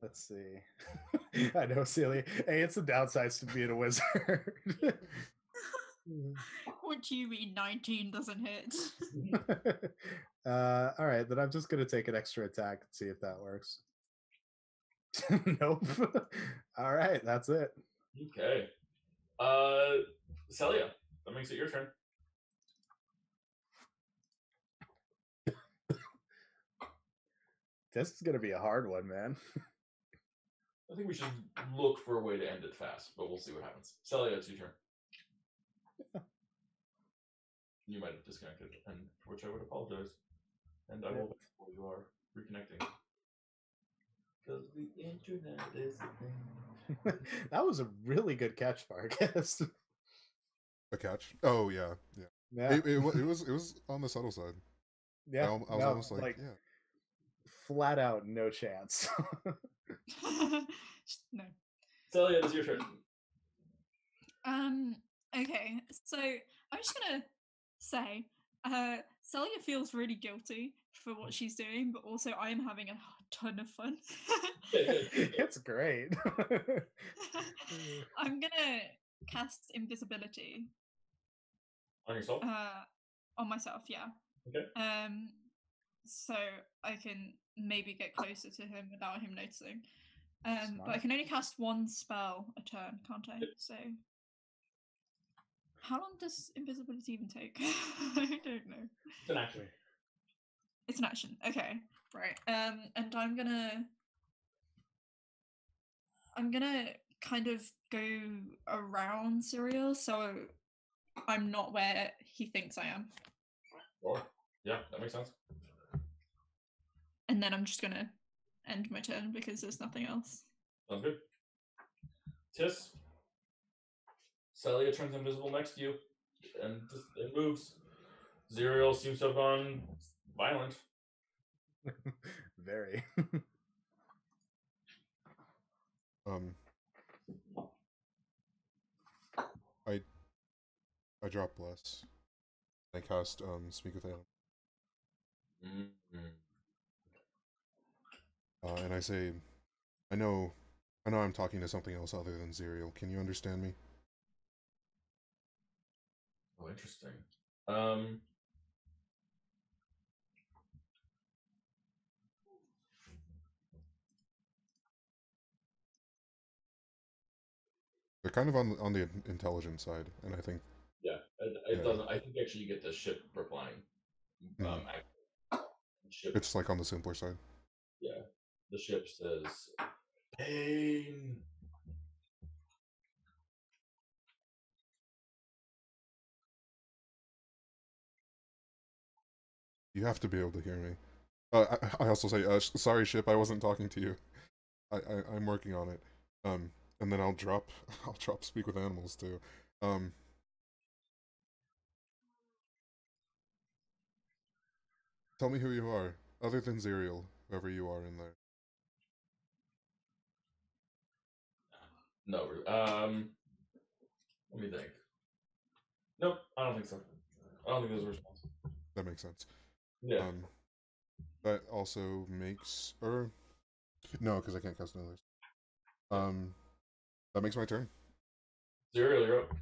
Let's see. I know, Celia. Hey, it's the downsides to being a wizard. What do you mean 19 doesn't hit? All right, then I'm just going to take an extra attack and see if that works. Nope. All right, that's it. Okay. Celia, that makes it your turn. This is going to be a hard one, man. I think we should look for a way to end it fast, but we'll see what happens. Celia, it's your turn. Yeah. You might have disconnected, and for which I would apologize. And I will wait while you are reconnecting. Because the internet is a thing. That was a really good catch, Marcus. A catch? Oh yeah. It was on the subtle side. Yeah, I was almost like yeah. Flat out, no chance. No. Celia, it's your turn. Okay, so I'm just gonna say, Celia feels really guilty for what she's doing, but also I am having a ton of fun. It's great. I'm gonna cast invisibility. On yourself? On myself, yeah. Okay. So I can maybe get closer to him without him noticing. But I can only cast one spell a turn, can't I? So how long does invisibility even take? I don't know. It's an action. It's an action. Okay, right. And I'm gonna kind of go around Cyril, so I'm not where he thinks I am. Sure. Yeah, that makes sense. And then I'm just gonna end my turn because there's nothing else. Sounds good. Tis. Celia turns invisible next to you and it moves. Zerial seems to have gone violent. Very. I drop Bless. I cast Speak with Animals. And I say, I know I'm talking to something else other than Zerial. Can you understand me? Oh, interesting. They're kind of on the intelligence side, and I think. Yeah, it doesn't. I think actually you get the ship replying. Ship. It's like on the simpler side. Yeah, the ship says pain. You have to be able to hear me. I also say, sorry, ship, I wasn't talking to you. I'm working on it. And then I'll drop speak with animals too. Tell me who you are, other than Zerial, whoever you are in there. No, let me think. Nope, I don't think so. I don't think there's a response. That makes sense. Yeah. That also makes, or no, because I can't cast another. That makes my turn. Zerial, you're up.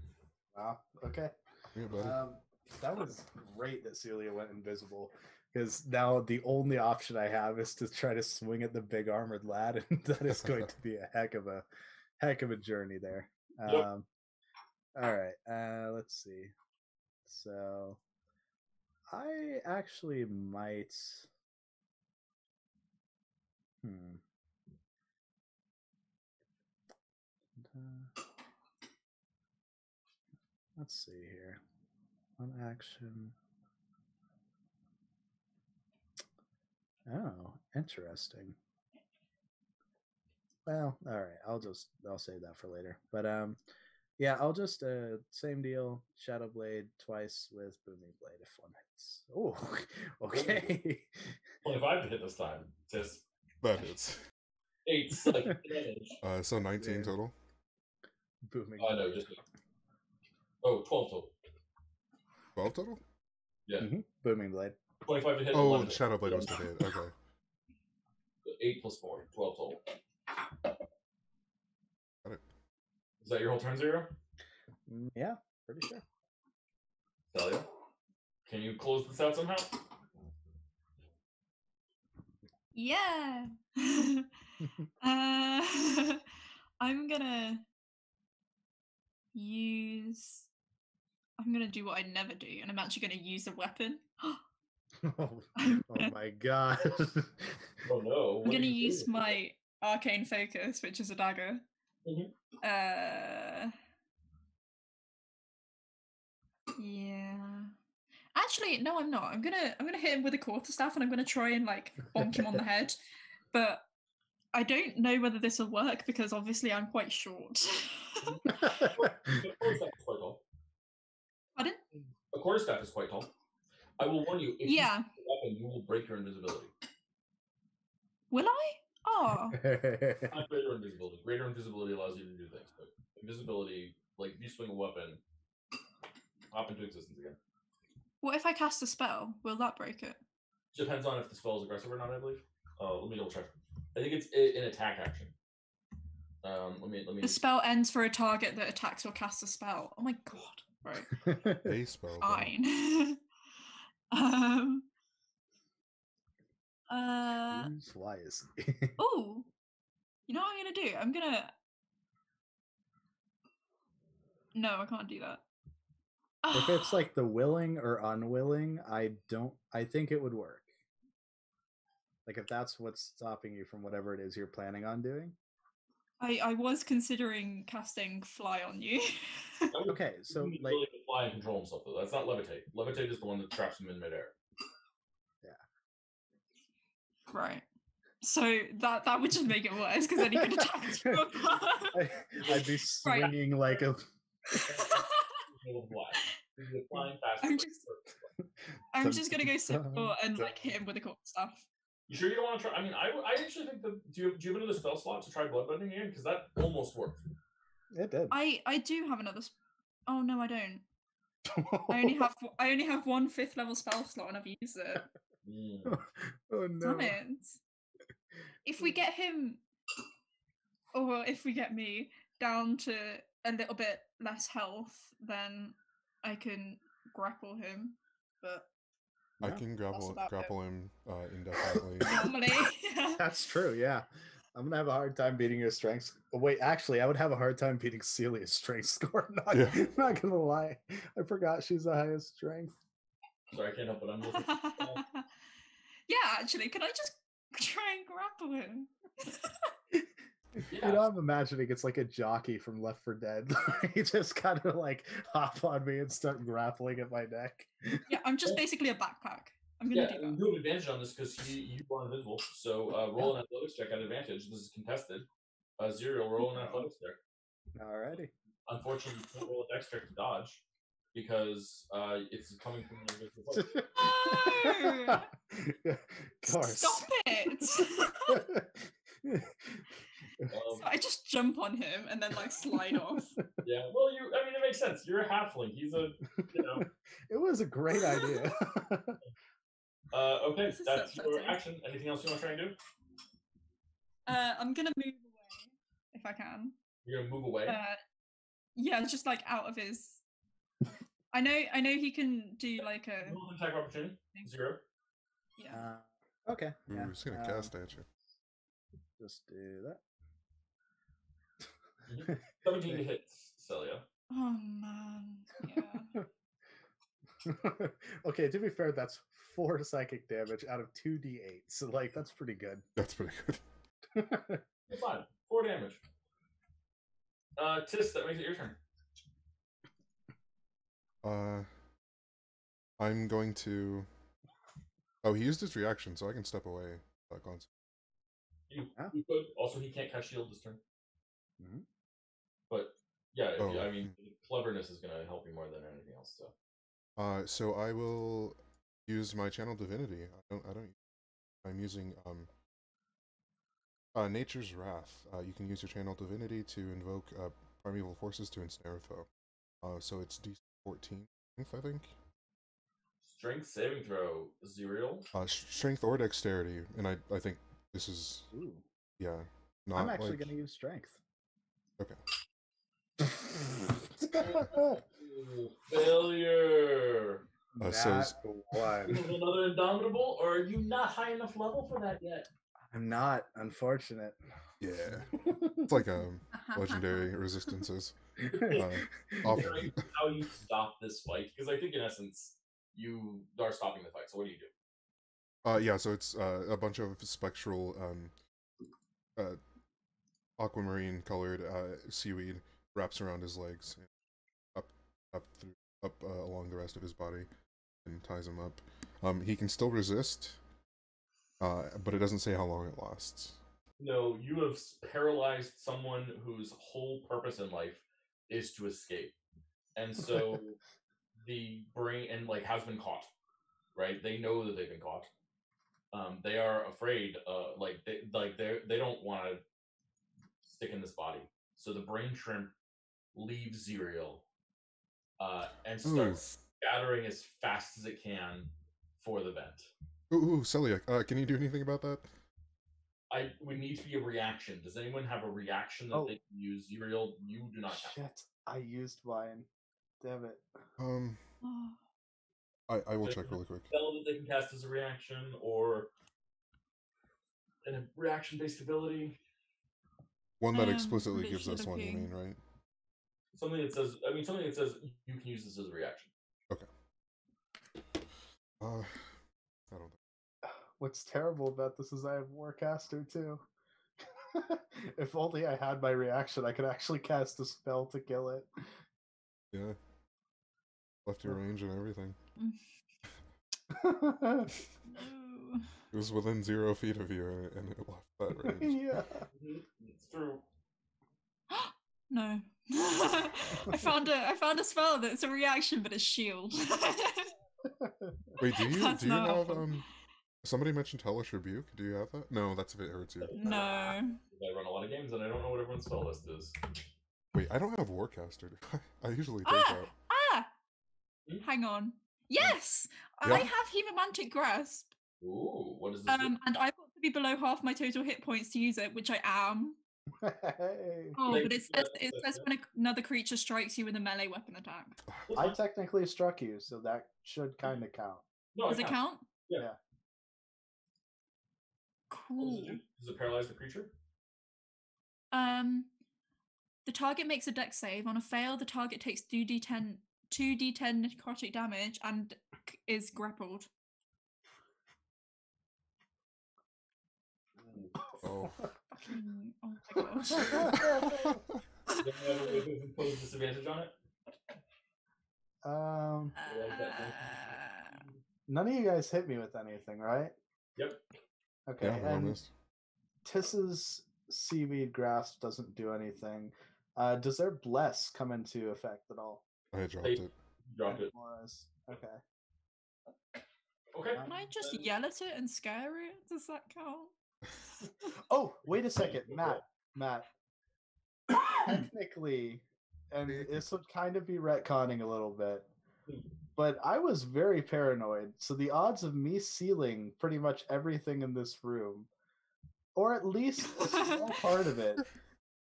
Wow. Okay. Yeah, buddy. That was great that Celia went invisible, because now the only option I have is to try to swing at the big armored lad, and that is going to be a heck of a journey there. Yep. All right. Let's see. So I actually might. Let's see here. One action. Oh, interesting. Well, all right. I'll save that for later. But yeah, I'll just same deal. Shadow Blade twice with Booming Blade if one hits. Oh, okay. 25 to hit this time. Says That hits. 8 psychic damage. So 19 total. Booming. No, just 12 total. 12 total? Yeah. Mm-hmm. Booming Blade. 25 to hit. Oh, Shadow Blade was to hit. Okay. 8 plus 4, 12 total. Got it. Is that your whole turn, Zero? Yeah, pretty sure. Talia, can you close this out somehow? Yeah. I'm gonna do what I never do, and I'm actually gonna use a weapon. Oh my god. Oh no. I'm gonna use my arcane focus, which is a dagger. Mm-hmm. Yeah. Actually, no, I'm not. I'm gonna hit him with a quarterstaff, and I'm gonna try and like bonk him on the head. But I don't know whether this will work because obviously I'm quite short. Pardon? A quarterstaff is quite tall. I will warn you, if you use a weapon, you will break your invisibility. Will I? Oh. Not greater invisibility. Greater invisibility allows you to do things, but invisibility, like if you swing a weapon, pop into existence again. What if I cast a spell? Will that break it? Depends on if the spell is aggressive or not, I believe. Let me double check. I think it's an attack action. Let me. The spell ends for a target that attacks or casts a spell. Oh my god! Right. A spell. Fine. Use wisely. Oh, you know what I'm gonna do? I'm gonna. No, I can't do that. If it's like the willing or unwilling, I think it would work. Like if that's what's stopping you from whatever it is you're planning on doing. I was considering casting fly on you. Okay, so you like really fly and control himself though. That's not levitate. Levitate is the one that traps him in midair. Yeah. Right. So that would just make it worse because then he could attack you. I'd be swinging like a. I'm just gonna go simple and like hit him with a cool stuff. You sure you don't want to try? I mean, I actually think that do you have another spell slot to try bloodbending again? Because that almost worked. It did. I do have another. Oh no, I don't. I only have 1 5th level spell slot and I've used it. Oh no! Damn it! If we get him, or if we get me down to a little bit less health, then I can grapple him. But I can grapple him indefinitely. Normally, That's true. Yeah, I'm gonna have a hard time beating your strength. Oh, wait, actually, I would have a hard time beating Celia's strength score. Not gonna lie, I forgot she's the highest strength. Sorry, I can't help it. I'm looking. Yeah, actually, can I just try and grapple him? Yeah. You know, I'm imagining it's like a jockey from Left 4 Dead. He just kind of like hop on me and start grappling at my neck. Yeah, I'm just basically a backpack. I'm gonna do that. You have advantage on this because you are invisible. So roll an athletics check at advantage. This is contested. Zero, roll an athletics check. Alrighty. Unfortunately, you can't roll a dex check to dodge because it's coming from your invisible No! Of course. Stop it! So I just jump on him and then like slide off. Yeah, well, I mean, it makes sense. You're a halfling. He's a, It was a great idea. Okay, that's your action. Anything else you want to try and do? I'm gonna move away if I can. You're gonna move away. Yeah, just like out of his. I know he can do like a. Roll an attack opportunity. 0. Yeah. Okay. Ooh, he's gonna cast at you. Just do that. 17 to hit, Celia. Oh man. Yeah. Okay, to be fair, that's 4 psychic damage out of 2d8. So like that's pretty good. That's pretty good. It's fine. 4 damage. Tis, that makes it your turn. I'm going to. Oh, he used his reaction, so I can step away. You could. Also, he can't cast shield this turn. Mm-hmm. But yeah, I mean, cleverness is going to help you more than anything else. So. So I will use my channel divinity. I'm using Nature's Wrath. You can use your channel divinity to invoke primeval forces to ensnare a foe. So it's DC 14, I think. Strength saving throw, Zerial. Strength or dexterity, and I think this is not. I'm actually going to use strength. Okay. Failure. So another indomitable, or are you not high enough level for that yet? I'm not, unfortunate. Yeah, it's like legendary resistances. How you stop this fight? Because I think in essence you are stopping the fight. So what do you do? Yeah, so it's a bunch of spectral aquamarine colored seaweed wraps around his legs, up along the rest of his body, and ties him up. He can still resist, but it doesn't say how long it lasts. No, you have paralyzed someone whose whole purpose in life is to escape, and so the brain has been caught. Right? They know that they've been caught. They are afraid. They don't want to stick in this body. So the brain shrimp leaves Zerial and starts scattering as fast as it can for the vent. Ooh, Celia, can you do anything about that? I would need to be a reaction. Does anyone have a reaction that they can use? Zerial, you do not have. Shit, I used mine. Damn it. I will check really quick. Spell that they can cast as a reaction, or a reaction-based ability. One that explicitly gives us one, you mean, right? Something that says you can use this as a reaction. Okay. I don't know. What's terrible about this is I have Warcaster too. If only I had my reaction, I could actually cast a spell to kill it. Yeah. Left your range and everything. No. It was within 0 feet of you, and it left that range. Yeah. It's true. No. I found a spell that's a reaction, but it's shield. Wait, do you That's have not somebody mentioned Hellish Rebuke? Do you have that? No, that's if it hurts you. No. I run a lot of games and I don't know what everyone's spell list is. Wait, I don't have Warcaster. I usually take that. Hang on. Yes! Yeah. I have Hemomantic Grasp. Ooh, what is this? And I've got to be below half my total hit points to use it, which I am. Hey. Oh, but it says when another creature strikes you with a melee weapon attack. I technically struck you, so that should kind of count. No, Does it count? Yeah. Cool. Does it paralyze the creature? The target makes a dex save. On a fail, the target takes 2d10 necrotic damage and is grappled. Oh. Oh my gosh. Impose disadvantage on it? none of you guys hit me with anything, right? Yep. Okay, Yeah, we all and missed. Tiss's Seaweed Grasp doesn't do anything. Does their Bless come into effect at all? I dropped it. Dropped it. Okay. Okay. Can I just yell at it and scare it? Does that count? Oh, wait a second, Matt. Technically, and this would kind of be retconning a little bit, but I was very paranoid. So the odds of me sealing pretty much everything in this room, or at least a small part of it,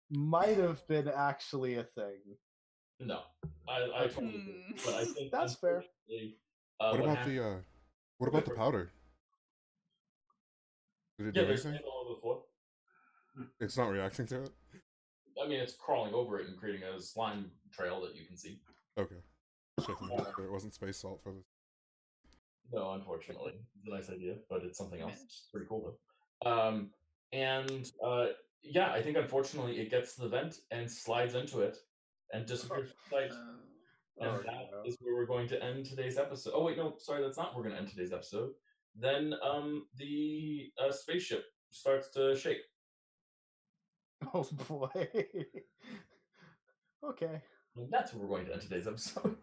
might have been actually a thing. No, I totally agree. But I think that's fair. What about the powder? Did it do anything? All over the floor. It's not reacting to it? I mean, it's crawling over it and creating a slime trail that you can see. Okay. Checking it wasn't space salt for this. No, unfortunately. It's a nice idea, but it's something else. It's pretty cool, though. Yeah, I think, unfortunately, it gets to the vent and slides into it and disappears from sight. And that is where we're going to end today's episode. Oh, wait, no, sorry, that's not where we're going to end today's episode. Then the spaceship starts to shake. Oh, boy. Okay. And that's where we're going to end today's episode.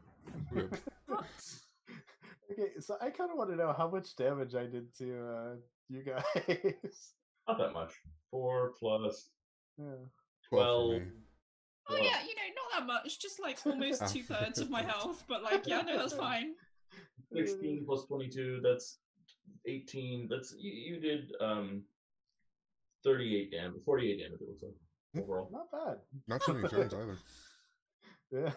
Okay, so I kind of want to know how much damage I did to you guys. Not that much. 4 plus 12. Oh yeah, not that much. Just like almost 2/3 of my health, but like, yeah, no, that's fine. 16 plus 22, that's 18. That's you did 38 damage, 48 damage. It looks like overall. Not bad. Not too many turns either. Yeah.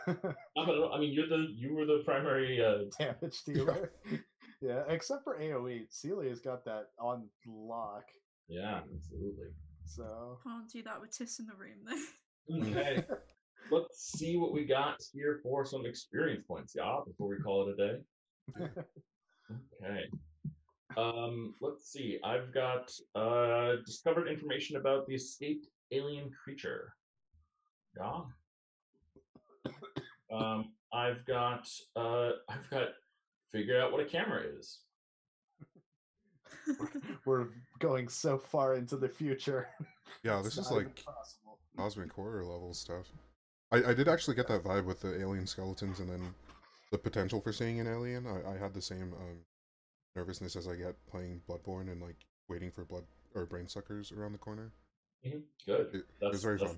I mean, you were the primary damage dealer. Yeah, except for AoE, Celia's got that on lock. Yeah, absolutely. So can't do that with Tiss in the room though. Okay, let's see what we got here for some experience points, before we call it a day. Okay. Let's see. I've got discovered information about the escaped alien creature. Yeah. I've got figure out what a camera is. We're going so far into the future. Yeah, this is like cosmic horror level stuff. I did actually get that vibe with the alien skeletons and then the potential for seeing an alien. I had the same nervousness as I get playing Bloodborne and like waiting for blood or brain suckers around the corner. Mm-hmm. Good. It was very fun.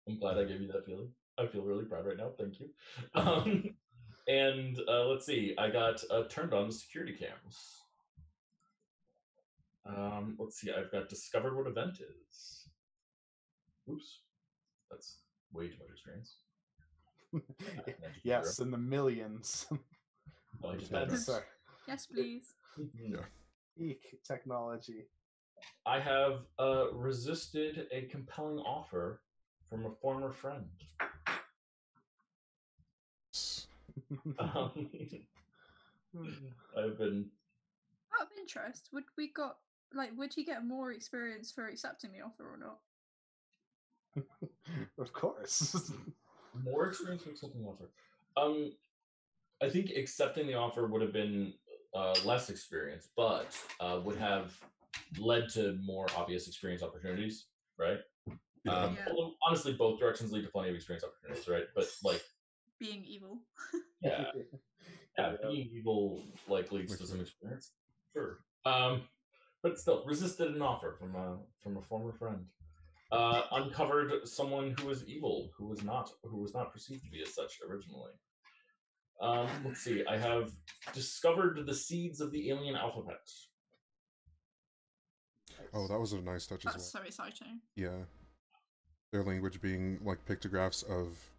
I'm glad I gave you that feeling. I feel really proud right now. Thank you. And let's see. I got turned on the security cams. Let's see. I've got discovered what event is. Oops, that's way too much experience. Yes, in the millions. Yes, please. Yeah. Eek technology. I have resisted a compelling offer from a former friend. I've been. Out of interest, would he get more experience for accepting the offer or not? Of course. More experience for accepting the offer. I think accepting the offer would have been less experience, but would have led to more obvious experience opportunities, right? Yeah. Although, honestly, both directions lead to plenty of experience opportunities, right? But like being evil. Yeah, being evil like leads to some experience, sure. But still, resisted an offer from a former friend. Uncovered someone who was evil, who was not perceived to be as such originally. Let's see. I have discovered the seeds of the alien alphabet. Oh, that was a nice touch as well. That's so exciting. Yeah. Their language being like pictographs of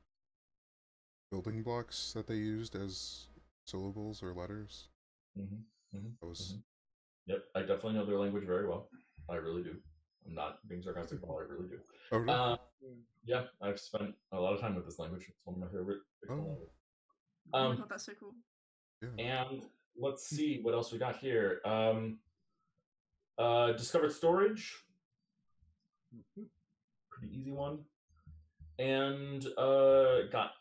building blocks that they used as syllables or letters. That was... Yep, I definitely know their language very well. I really do. I'm not being sarcastic at all. I really do. Oh, really? Yeah, I've spent a lot of time with this language. It's one of my favorite. Oh my god, that's so cool. Yeah. And let's see what else we got here. Discovered storage. Pretty easy one. And got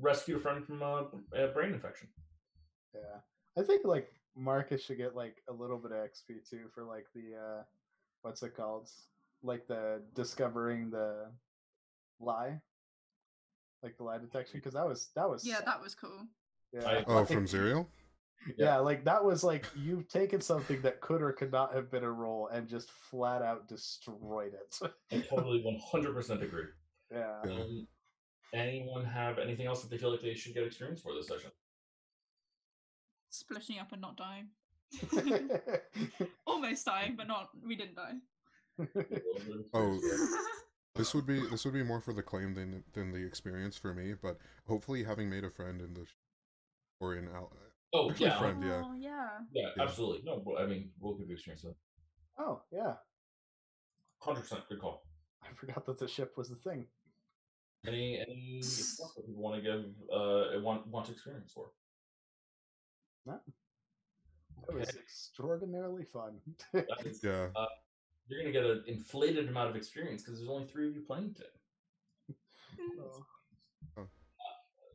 rescued a friend from a brain infection. Yeah, I think like Marcus should get like a little bit of XP too for like the what's it called? Like the discovering the lie, like the lie detection, because that was Yeah, that was cool. yeah. Oh, from Zerial? Yeah, like that was like you've taken something that could or could not have been a roll and just flat out destroyed it. I totally 100% agree. Yeah. Anyone have anything else that they feel like they should get experience for this session? Splitting up and not dying. Almost dying, but not. We didn't die. Oh, this would be more for the claim than the experience for me. But hopefully, having made a friend in the or in oh actually yeah, friend, yeah. Oh, yeah, yeah, absolutely. No, I mean we'll give you experience. Oh yeah, 100% good call. I forgot that the ship was the thing. Any stuff that people want to give want experience for? No. That was extraordinarily fun. Yeah. You're gonna get an inflated amount of experience because there's only 3 of you playing today.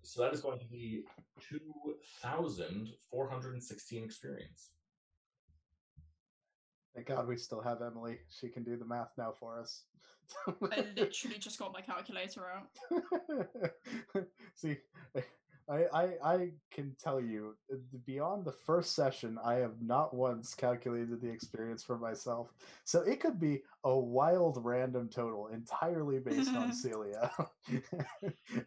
So that is going to be 2,416 experience. Thank God we still have Emily. She can do the math now for us. I literally just got my calculator out. See, I can tell you, beyond the first session, I have not once calculated the experience for myself. So it could be a wild random total entirely based on Celia.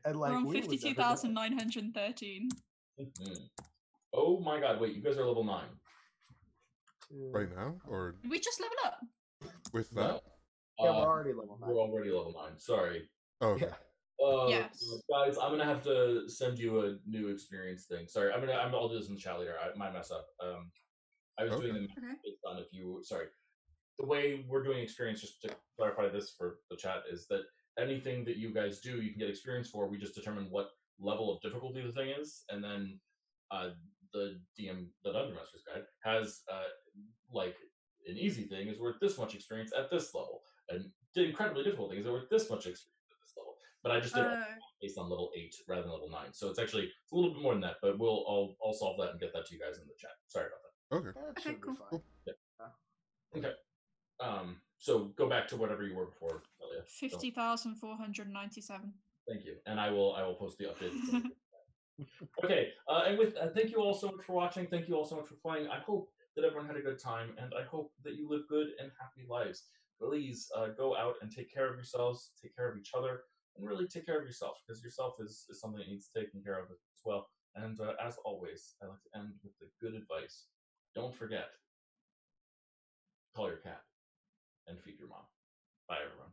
And like, we're on we would never know. 52,913. Oh my God! Wait, you guys are level 9. Right now, or Did we just level up? with that? No. Yeah, we're already level 9. We're already level 9. Sorry. Oh, okay. Yes. Guys, I'm gonna have to send you a new experience thing. Sorry, I'll do this in the chat later. My mess up. I was doing the based on if you sorry. The way we're doing experience, just to clarify this for the chat, is that anything that you guys do, you can get experience for. We just determine what level of difficulty the thing is, and then the DM, the Dungeon Master's Guide, has like an easy thing is worth this much experience at this level, and the incredibly difficult things are worth this much experience at this level. But I just did it based on level 8 rather than level 9, so it's actually a little bit more than that. But I'll solve that and get that to you guys in the chat. Sorry about that. Okay. That should be fine. Yeah. Okay. So go back to whatever you were before, Elia. 50,497. Thank you, and I will post the update. Okay, and with thank you all so much for watching. Thank you all so much for playing. I hope that everyone had a good time, and I hope that you live good and happy lives. Please go out and take care of yourselves, take care of each other, and really take care of yourself, because yourself is something that needs taken care of as well. And as always, I like to end with the good advice. Don't forget, call your cat and feed your mom. Bye, everyone.